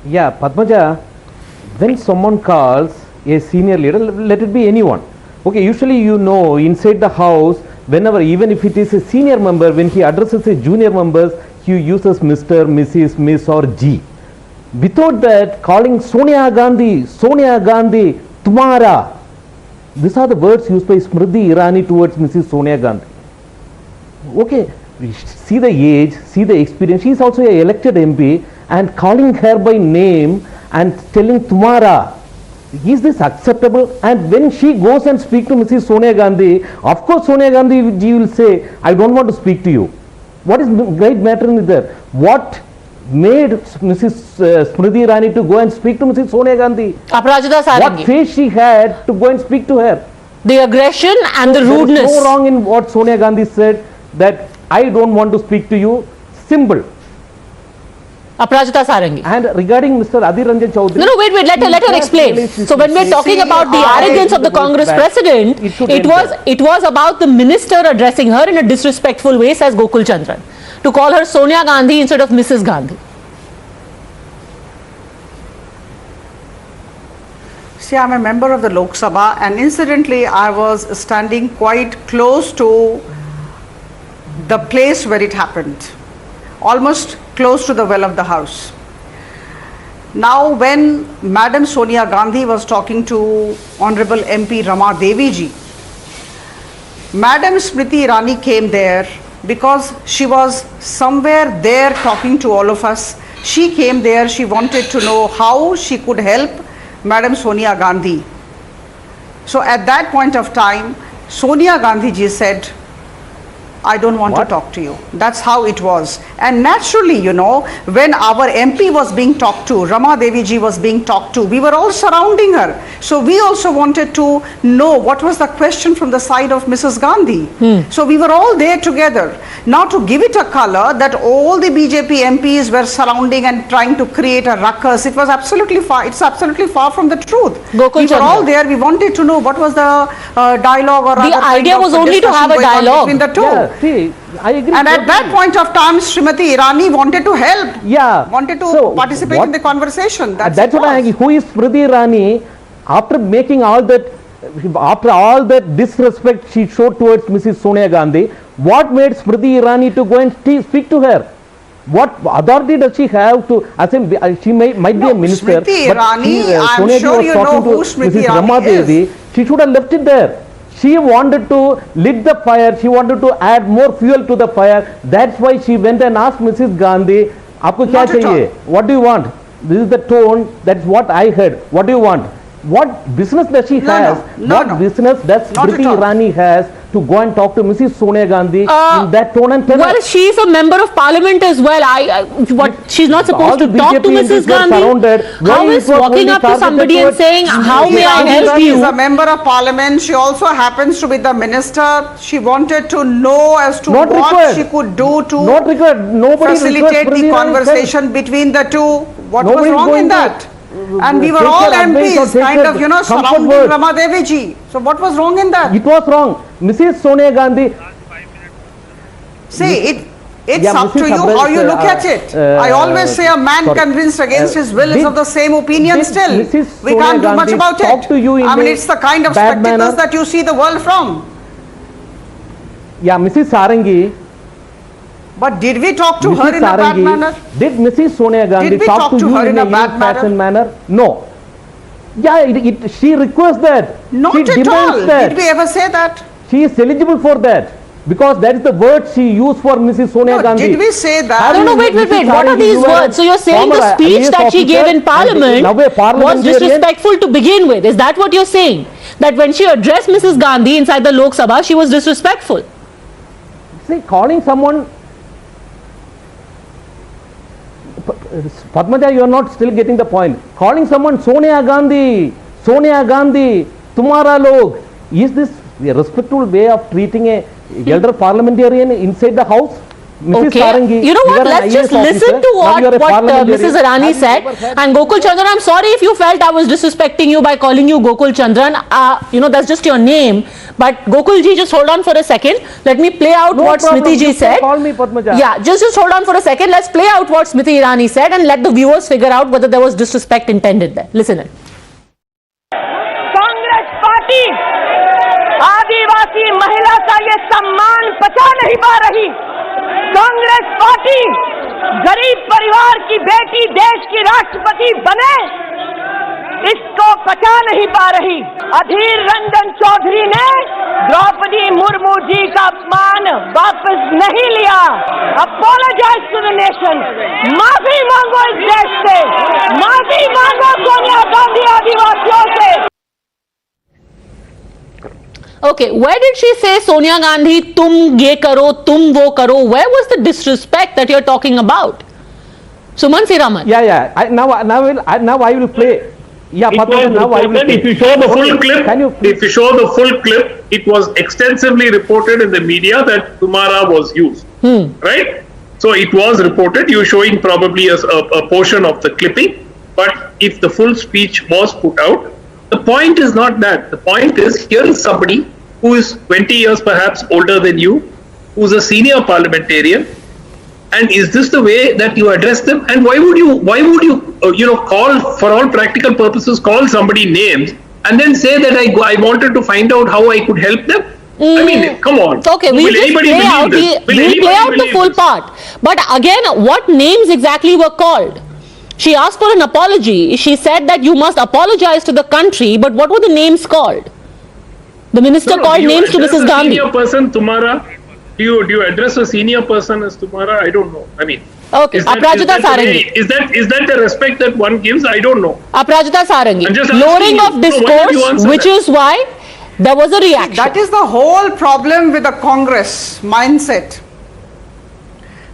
Yeah, Padmaja, when someone calls a senior leader, let it be anyone. Okay, usually you know inside the house, whenever, even if it is a senior member, when he addresses a junior members, he uses Mr., Mrs., Miss or G. Without that, calling Sonia Gandhi, Tumara. These are the words used by Smriti Irani towards Mrs. Sonia Gandhi. Okay, see the age, see the experience. She is also an elected MP, and calling her by name and telling Tumara, is this acceptable? And when she goes and speaks to Mrs. Sonia Gandhi, of course Sonia Gandhi ji will say, I don't want to speak to you. What is the great matter in there? What made Mrs. Smriti Irani to go and speak to Mrs. Sonia Gandhi? What face she had to go and speak to her? The aggression and the rudeness. There is no wrong in what Sonia Gandhi said, that I don't want to speak to you. Simple. Aparajita Sarangi. And regarding Mr. Adhir Ranjan Chowdhury. No, wait, let her explain. So when we're talking about the arrogance of the Congress president, it was about the minister addressing her in a disrespectful way, says Gokul Chandran, to call her Sonia Gandhi instead of Mrs. Gandhi. See, I'm a member of the Lok Sabha, and incidentally I was standing quite close to the place where it happened, almost close to the well of the house. Now when Madam Sonia Gandhi was talking to Honorable MP Rama Devi ji, Madam Smriti Irani came there because she was somewhere there talking to all of us. She came there, she wanted to know how she could help Madam Sonia Gandhi. So at that point of time, Sonia Gandhi ji said, I don't want to talk to you. That's how it was. And naturally, you know, when our MP was being talked to, Rama Devi ji was being talked to, we were all surrounding her. So we also wanted to know what was the question from the side of Mrs. Gandhi. So we were all there together. Now to give it a color that all the BJP MPs were surrounding and trying to create a ruckus, it was absolutely far, it's absolutely far from the truth. Gokul we were all there, we wanted to know what was the dialogue or the idea was only to have a dialogue between the two. Yeah. See, I agree. And at that point of time, Srimati Irani wanted to help. Yeah. Wanted to participate in the conversation. That's what I agree. Who is Smriti Irani? After making all that, after all that disrespect she showed towards Mrs. Sonia Gandhi, what made Smriti Irani to go and speak to her? What authority does she have to? She might be a minister. Smriti Irani, I'm sure you know who Smriti Irani is. She should have left it there. She wanted to lit the fire. She wanted to add more fuel to the fire. That's why she went and asked Mrs. Gandhi, "Aapko kya chahiye? What do you want?" This is the tone. That's what I heard. What do you want? What business does she has? What business does Smriti Irani has to go and talk to Mrs. Sonia Gandhi in that tone and tenor? Well, she's a member of parliament as well. She's not supposed to talk to Mrs. Gandhi. How is walking up to somebody and saying, how may I help you? She is a member of parliament. She also happens to be the minister. She wanted to know as to what she could do to facilitate the conversation between the two. What was wrong in that? And we were all MPs kind of, surrounding Rama Devi ji. So what was wrong in that? It was wrong. Mrs. Sonia Gandhi. See, it's up to you how you look at it. I always say a man convinced against his will is of the same opinion still. We can't do much about it. I mean, it's the kind of spectacles that you see the world from. Yeah, Mrs. Sarangi. But did we talk to her in a bad manner? Did Mrs. Sonia Gandhi talk to you in a bad manner? No. Yeah, she requests that. Not at all. Did we ever say that? She is eligible for that. Because that is the word she used for Mrs. Sonia Gandhi. Did we say that? No, wait. What are these words? So you're saying the speech that she gave in Parliament was disrespectful to begin with. Is that what you're saying? That when she addressed Mrs. Gandhi inside the Lok Sabha, she was disrespectful? See, calling someone... Padmaja, you are not still getting the point. Calling someone Sonia Gandhi, Tumhara log. Is this a respectful way of treating a elder parliamentarian inside the house? Okay. Sarangi, you know what? Let's just listen to what Mrs. Irani said. And Gokul Chandran, I'm sorry if you felt I was disrespecting you by calling you Gokul Chandran. That's just your name. But Gokul ji, just hold on for a second. Let me play out what Smriti ji said. Call me Padmaja. Yeah, just hold on for a second. Let's play out what Smriti Irani said and let the viewers figure out whether there was disrespect intended there. Listen in. Congress party आदिवासी महिला का ये सम्मान पचा नहीं पा रही। Congress party गरीब परिवार की बेटी देश की राष्ट्रपति बने, इसको पचा नहीं पा रही। अधीर रंजन चौधरी ने द्रौपदी मुर्मू जी का अपमान वापस नहीं लिया। अपोलोजाइज टू द नेशन, माफी मांगो इस देश से, माफी मांगो सोनिया गांधी आदिवासियों से। Okay, where did she say Sonia Gandhi, tum ye karo, tum wo karo? Where was the disrespect that you're talking about? Suman Siraman. Yeah. Now I will play. Yeah, now I will play. If you show the full clip, if you show the full clip, it was extensively reported in the media that Tumhara was used. Right? So it was reported. You're showing probably a portion of the clipping. But if the full speech was put out, the point is not that. The point is, here is somebody who is 20 years perhaps older than you, who's a senior parliamentarian, and is this the way that you address them? And why would you call, for all practical purposes, call somebody names and then say that I wanted to find out how I could help them? I mean, come on. Okay, we'll play out the full part. But again, what names exactly were called? She asked for an apology. She said that you must apologize to the country, but what were the names called? The minister called names to Mrs. Gandhi. Senior person, Tumhara. Do you address a senior person as Tumhara? I don't know. I mean, okay. Aprajita Sarangi. Is that the respect that one gives? I don't know. Aprajita Sarangi. Lowering of discourse, which is why there was a reaction. That is the whole problem with the Congress mindset.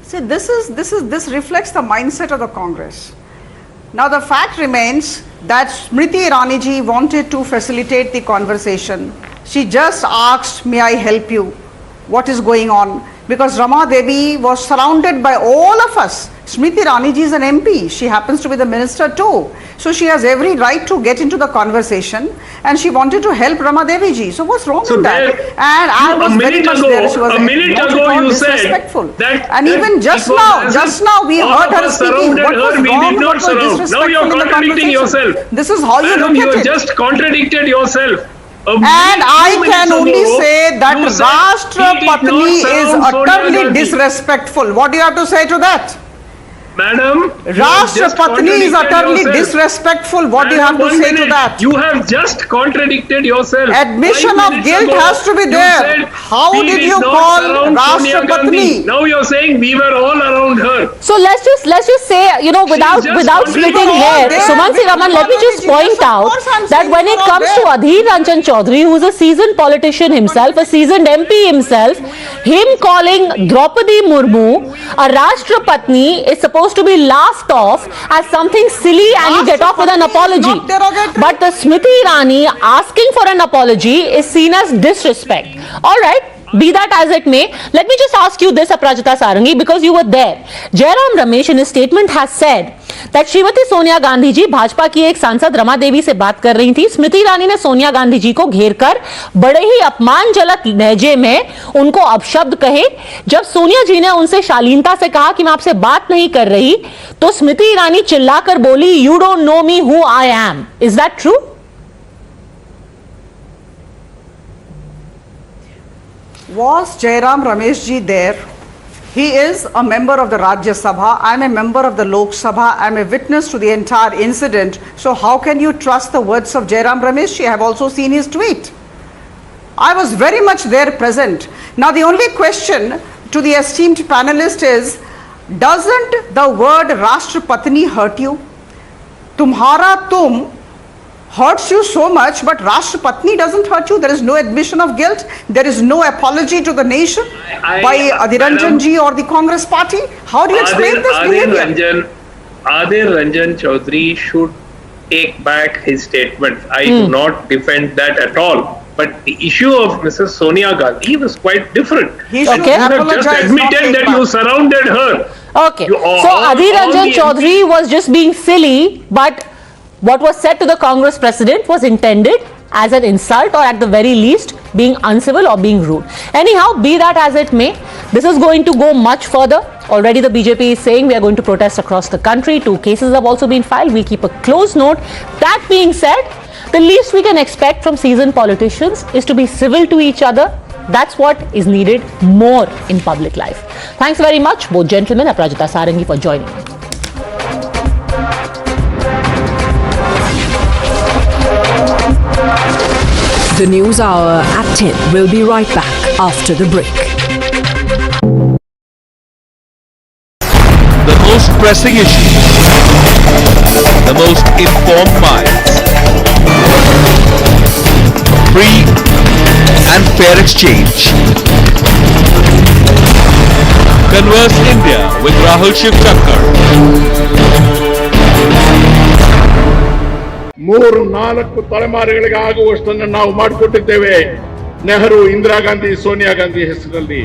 See, this reflects the mindset of the Congress. Now the fact remains that Smriti Irani ji wanted to facilitate the conversation. She just asked, may I help you? What is going on? Because Rama Devi was surrounded by all of us. Smriti Irani ji is an MP. She happens to be the minister too. So she has every right to get into the conversation, and she wanted to help Rama Devi ji. So what's wrong with that? And I was very much there. She was a minute ago you disrespectful. Said that, and even just now we heard her speaking. What was wrong? What was disrespectful? Now you're contradicting yourself. This is how you look at it. You just contradicted yourself. And I can only say that Rashtrapatni is utterly disrespectful. What do you have to say to that? Madam, Rashtrapatni is utterly disrespectful. What do you have to say to that? You have just contradicted yourself. Admission of guilt has to be there. How did you call Rashtrapatni? Now you're saying we were all around her. So let's just say, without splitting hairs, Sumansi Raman, let me just point out that when it comes to Adhir Ranjan Chowdhury, who is a seasoned politician himself, a seasoned MP himself, him calling Draupadi Murmu a Rashtrapatni is supposed to be laughed off as something silly, and you get off with an apology. But the Smriti Irani asking for an apology is seen as disrespect. All right, be that as it may, let me just ask you this, Aparajita Sarangi, because you were there. Jairam Ramesh in his statement has said that Shrimati Sonia Gandhi ji Bhajpa की एक सांसद रमा देवी से बात कर रही थी. स्मृति ईरानी ने सोनिया गांधी जी को घेरकर बड़े ही अपमानजनक लहजे में उनको अपशब्द कहे. जब सोनिया जी ने उनसे शालीनता से कहा कि मैं आपसे बात नहीं कर रही, तो स्मृति ईरानी चिल्लाकर बोली, you don't know me who I am. Is that true? Was Jairam Ramesh ji there? He is a member of the Rajya Sabha. I am a member of the Lok Sabha. I am a witness to the entire incident. So how can you trust the words of Jairam Ramesh ji? I have also seen his tweet. I was very much there present. Now the only question to the esteemed panelist is, doesn't the word Rashtrapatni hurt you? Tumhara tum hurts you so much, but Rashtrapatni doesn't hurt you. There is no admission of guilt. There is no apology to the nation by Adhir Ranjan ji or the Congress party. How do you explain this behavior? Adhir Ranjan Chowdhury should take back his statements. I do not defend that at all. But the issue of Mrs. Sonia Gandhi was quite different. He should apologize, just admitted that you surrounded her. Okay. So Adhir Ranjan Chowdhury was just being silly, but what was said to the Congress president was intended as an insult, or at the very least being uncivil or being rude. Anyhow, be that as it may, this is going to go much further. Already the BJP is saying we are going to protest across the country. 2 cases have also been filed. We'll keep a close note. That being said, the least we can expect from seasoned politicians is to be civil to each other. That's what is needed more in public life. Thanks very much, both gentlemen, Aparajita Sarangi, for joining me. The News Hour at 10 will be right back after the break. The most pressing issues, the most informed minds, free and fair exchange. Converse India with Rahul Shiv Chakkar. 3-4 ತಲೆಮಾರುಗಳಿಗೆ ಆಗುವಷ್ಟನ್ನು ನಾವು ಮಾಡಿಕೊಟ್ಟಿದ್ದೇವೆ ನೆಹರು, ಇಂದಿರಾ ಗಾಂಧಿ, ಸೋನಿಯಾ ಗಾಂಧಿ ಹೆಸರಲ್ಲಿ.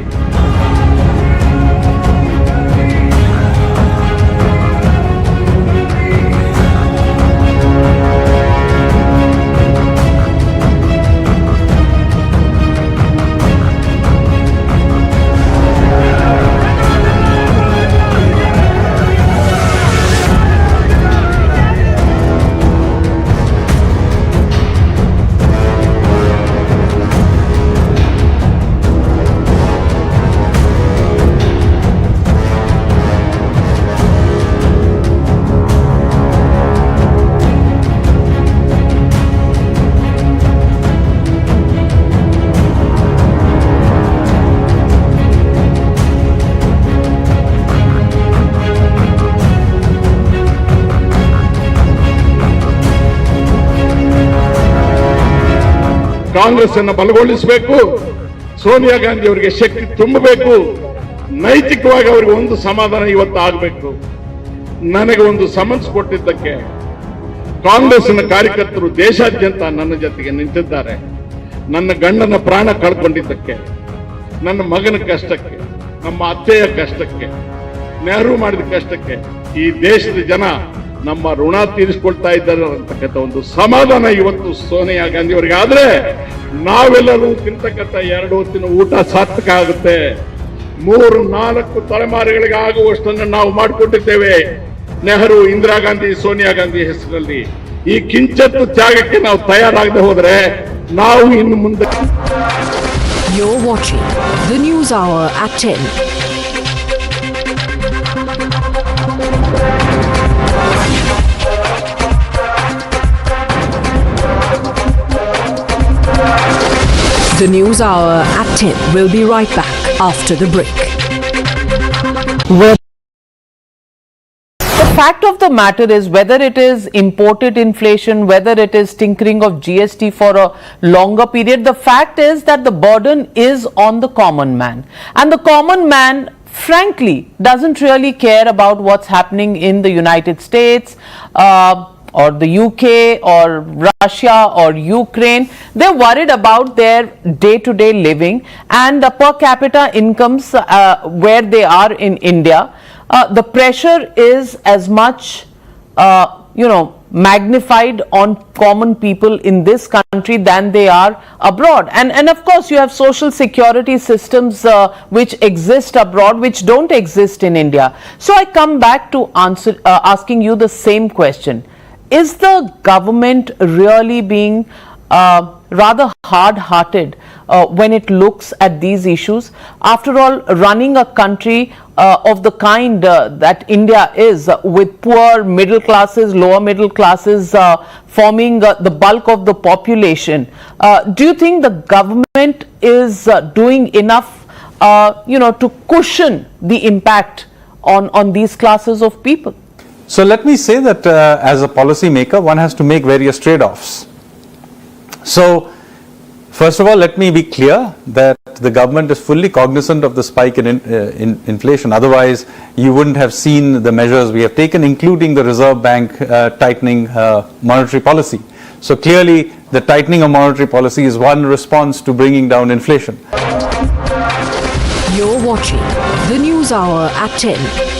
ಕಾಂಗ್ರೆಸ್ ಅನ್ನು ಬಲಗೊಳಿಸಬೇಕು, ಸೋನಿಯಾ ಗಾಂಧಿ ಅವರಿಗೆ ಶಕ್ತಿ ತುಂಬಬೇಕು, ನೈತಿಕವಾಗಿ ಅವರಿಗೆ ಒಂದು ಸಮಾಧಾನ ಇವತ್ತು ಆಗಬೇಕು. ನನಗೆ ಒಂದು ಸಮನ್ಸ್ ಕೊಟ್ಟಿದ್ದಕ್ಕೆ ಕಾಂಗ್ರೆಸ್ನ ಕಾರ್ಯಕರ್ತರು ದೇಶಾದ್ಯಂತ ನನ್ನ ಜೊತೆಗೆ ನಿಂತಿದ್ದಾರೆ. ನನ್ನ ಗಂಡನ ಪ್ರಾಣ ಕಳ್ಕೊಂಡಿದ್ದಕ್ಕೆ, ನನ್ನ ಮಗನ ಕಷ್ಟಕ್ಕೆ, ನಮ್ಮ ಅತ್ತೆಯ ಕಷ್ಟಕ್ಕೆ, ನೆಹರು ಮಾಡಿದ ಕಷ್ಟಕ್ಕೆ ಈ ದೇಶದ ಜನ ನಮ್ಮ ಋಣ ತೀರಿಸಿಕೊಳ್ತಾ ಇದ್ದಾರೆ ಅಂತಕ್ಕಂಥ ಒಂದು ಸಮಾಧಾನ ಇವತ್ತು ಸೋನಿಯಾ ಗಾಂಧಿ ಅವರಿಗೆ ಆದ್ರೆ ನಾವೆಲ್ಲರೂ ತಿಂತಕ್ಕಂಥ 2 ಹೊತ್ತಿನ ಊಟ ಸಾರ್ಥಕ ಆಗುತ್ತೆ. 3-4 ತಲೆಮಾರುಗಳಿಗೆ ಆಗುವಷ್ಟನ್ನು ನಾವು ಮಾಡಿಕೊಟ್ಟಿದ್ದೇವೆ ನೆಹರು, ಇಂದಿರಾ ಗಾಂಧಿ, ಸೋನಿಯಾ ಗಾಂಧಿ ಹೆಸರಲ್ಲಿ. ಈ ಕಿಂಚತ್ತು ತ್ಯಾಗಕ್ಕೆ ನಾವು ತಯಾರಾಗದೆ ಹೋದ್ರೆ ನಾವು ಇನ್ನು ಮುಂದೆ. You're watching the News Hour at 10. The News Hour at 10 will be right back after the break. The fact of the matter is, whether it is imported inflation, whether it is tinkering of GST for a longer period, the fact is that the burden is on the common man. And the common man, frankly, doesn't really care about what's happening in the United States, or the UK or Russia or Ukraine. They're worried about their day-to-day living and the per capita incomes where they are in India. The pressure is as much, magnified on common people in this country than they are abroad. And of course, you have social security systems which exist abroad, which don't exist in India. So I come back to asking you the same question. Is the government really being rather hard-hearted when it looks at these issues? After all, running a country of the kind that India is, with poor middle classes, lower middle classes forming the bulk of the population, do you think the government is doing enough, to cushion the impact on these classes of people? So let me say that as a policy maker, one has to make various trade-offs. So first of all, let me be clear that the government is fully cognizant of the spike in inflation. Otherwise, you wouldn't have seen the measures we have taken, including the Reserve Bank tightening monetary policy. So clearly, the tightening of monetary policy is one response to bringing down inflation. You're watching the News Hour at 10.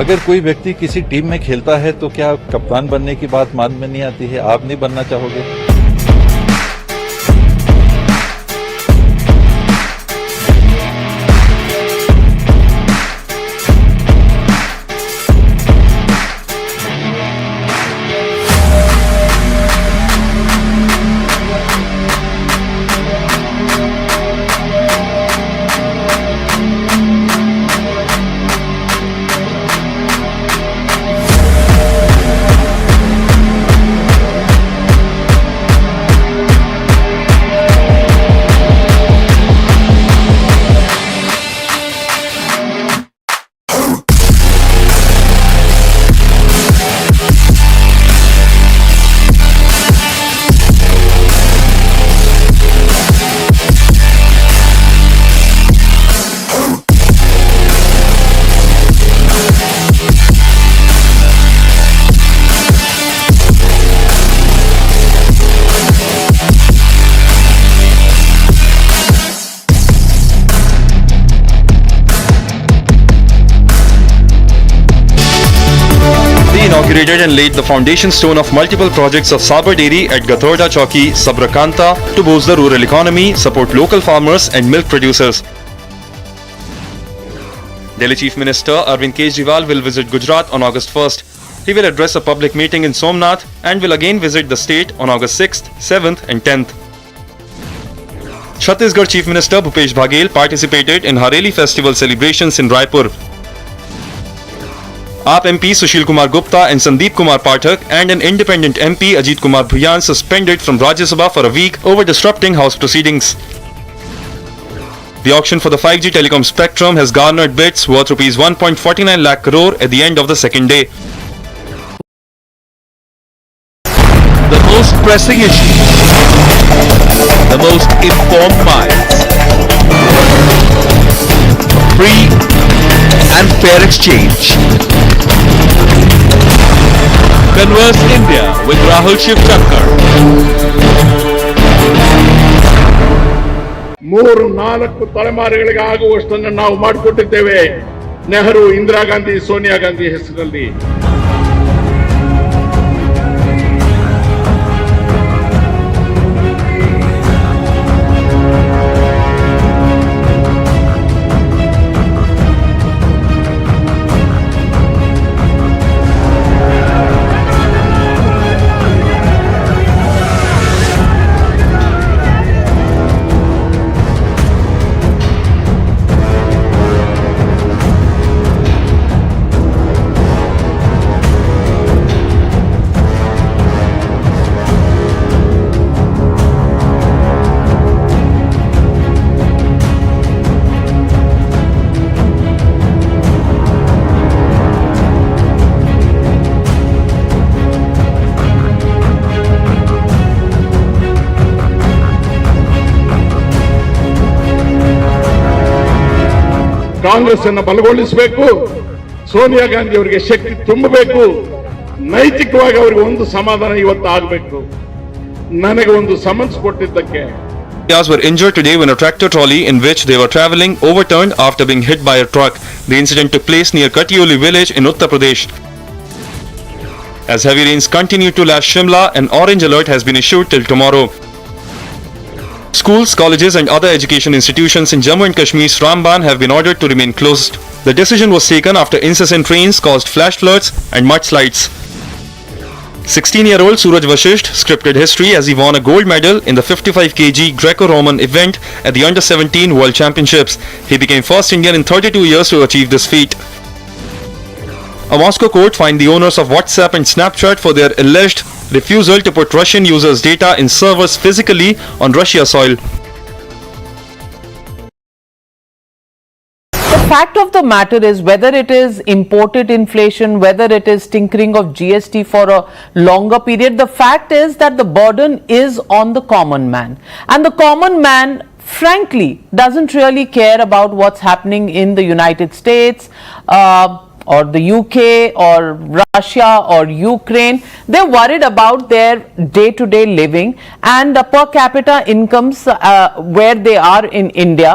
अगर कोई व्यक्ति किसी team में खेलता है तो क्या कप्तान बनने की बात मान में नहीं आती है? आप नहीं बनना चाहोगे? Inaugurated and laid the foundation stone of multiple projects of Sabar Dairy at Gathoda Chowki, Sabrakanta to boost the rural economy, support local farmers and milk producers. Delhi Chief Minister Arvind Kejriwal will visit Gujarat on August 1st. He will address a public meeting in Somnath and will again visit the state on August 6th, 7th and 10th. Chhattisgarh Chief Minister Bhupesh Baghel participated in Hareli festival celebrations in Raipur. AAP MP Sushil Kumar Gupta and Sandeep Kumar Pathak and an independent MP Ajit Kumar Bhuyan suspended from Rajya Sabha for a week over disrupting House proceedings. The auction for the 5G telecom spectrum has garnered bids worth rupees 1.49 lakh crore at the end of the second day. The most pressing issues, the most informed minds, free and fair exchange. Converse India with Rahul Shivchankar. 3-4 ತಲೆಮಾರುಗಳಿಗೆ ಆಗುವಷ್ಟನ್ನು ನಾವು ಮಾಡಿಕೊಟ್ಟಿದ್ದೇವೆ ನೆಹರು, ಇಂದಿರಾ ಗಾಂಧಿ, ಸೋನಿಯಾ ಗಾಂಧಿ ಹೆಸರಲ್ಲಿ. ಕಾಂಗ್ರೆಸ್ ಅನ್ನು ಬಲಗೊಳಿಸಬೇಕು, ಸೋನಿಯಾ ಗಾಂಧಿ ಅವರಿಗೆ ಶಕ್ತಿ ತುಂಬಬೇಕು, ನೈತಿಕವಾಗಿ ಅವರಿಗೆ ಒಂದು ಸಮಾಧಾನ ಇವತ್ತು ಆಗಬೇಕು. ನನಗೆ ಒಂದು ಸಮನ್ಸ್ ಕೊಟ್ಟಿದ್ದಕ್ಕೆ were injured today when a tractor trolley in which they were travelling overturned after being hit by a truck. The incident took place near Katioli village in Uttar Pradesh. As heavy rains continue to lash Shimla, an orange alert has been issued till tomorrow. Schools, colleges and other education institutions in Jammu and Kashmir's Ramban have been ordered to remain closed. The decision was taken after incessant rains caused flash floods and mudslides. 16-year-old Suraj Vashisht scripted history as he won a gold medal in the 55 kg Greco-Roman event at the Under-17 World Championships. He became first Indian in 32 years to achieve this feat. A Moscow court fined the owners of WhatsApp and Snapchat for their alleged refusal to put Russian users' data in servers physically on Russia soil. The fact of the matter is, whether it is imported inflation, whether it is tinkering of GST for a longer period, the fact is that the burden is on the common man. And the common man, frankly, doesn't really care about what's happening in the United States, or the UK or Russia or Ukraine. They're worried about their day-to-day living and per capita incomes where they are in India.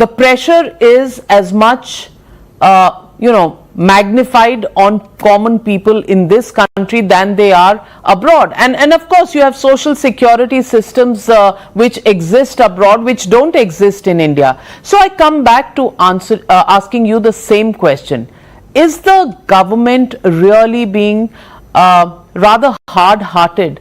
The pressure is as much, magnified on common people in this country than they are abroad. And of course, you have social security systems which exist abroad, which don't exist in India. So I come back to asking you the same question. Is the government really being rather hard-hearted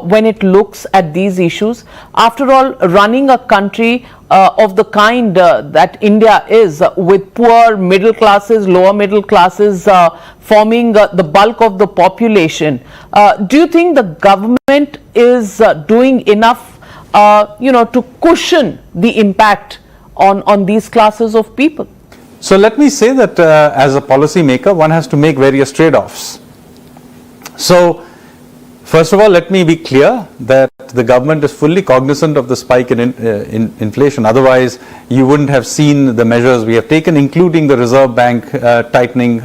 when it looks at these issues? After all, running a country of the kind that India is, with poor middle classes, lower middle classes forming the bulk of the population, do you think the government is doing enough to cushion the impact on these classes of people? So let me say that as a policy maker, one has to make various trade-offs. So first of all, let me be clear that the government is fully cognizant of the spike in inflation. Otherwise, you wouldn't have seen the measures we have taken, including the Reserve Bank tightening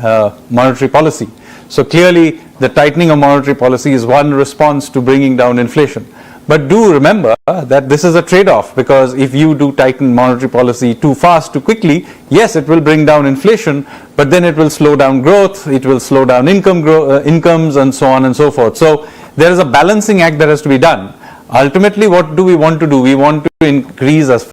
monetary policy. So clearly, the tightening of monetary policy is one response to bringing down inflation. But do remember that this is a trade-off, because if you do tighten monetary policy too fast, too quickly, yes, it will bring down inflation, but then it will slow down growth, it will slow down incomes and so on and so forth. So there is a balancing act that has to be done. Ultimately, what do we want to do? We want to increase as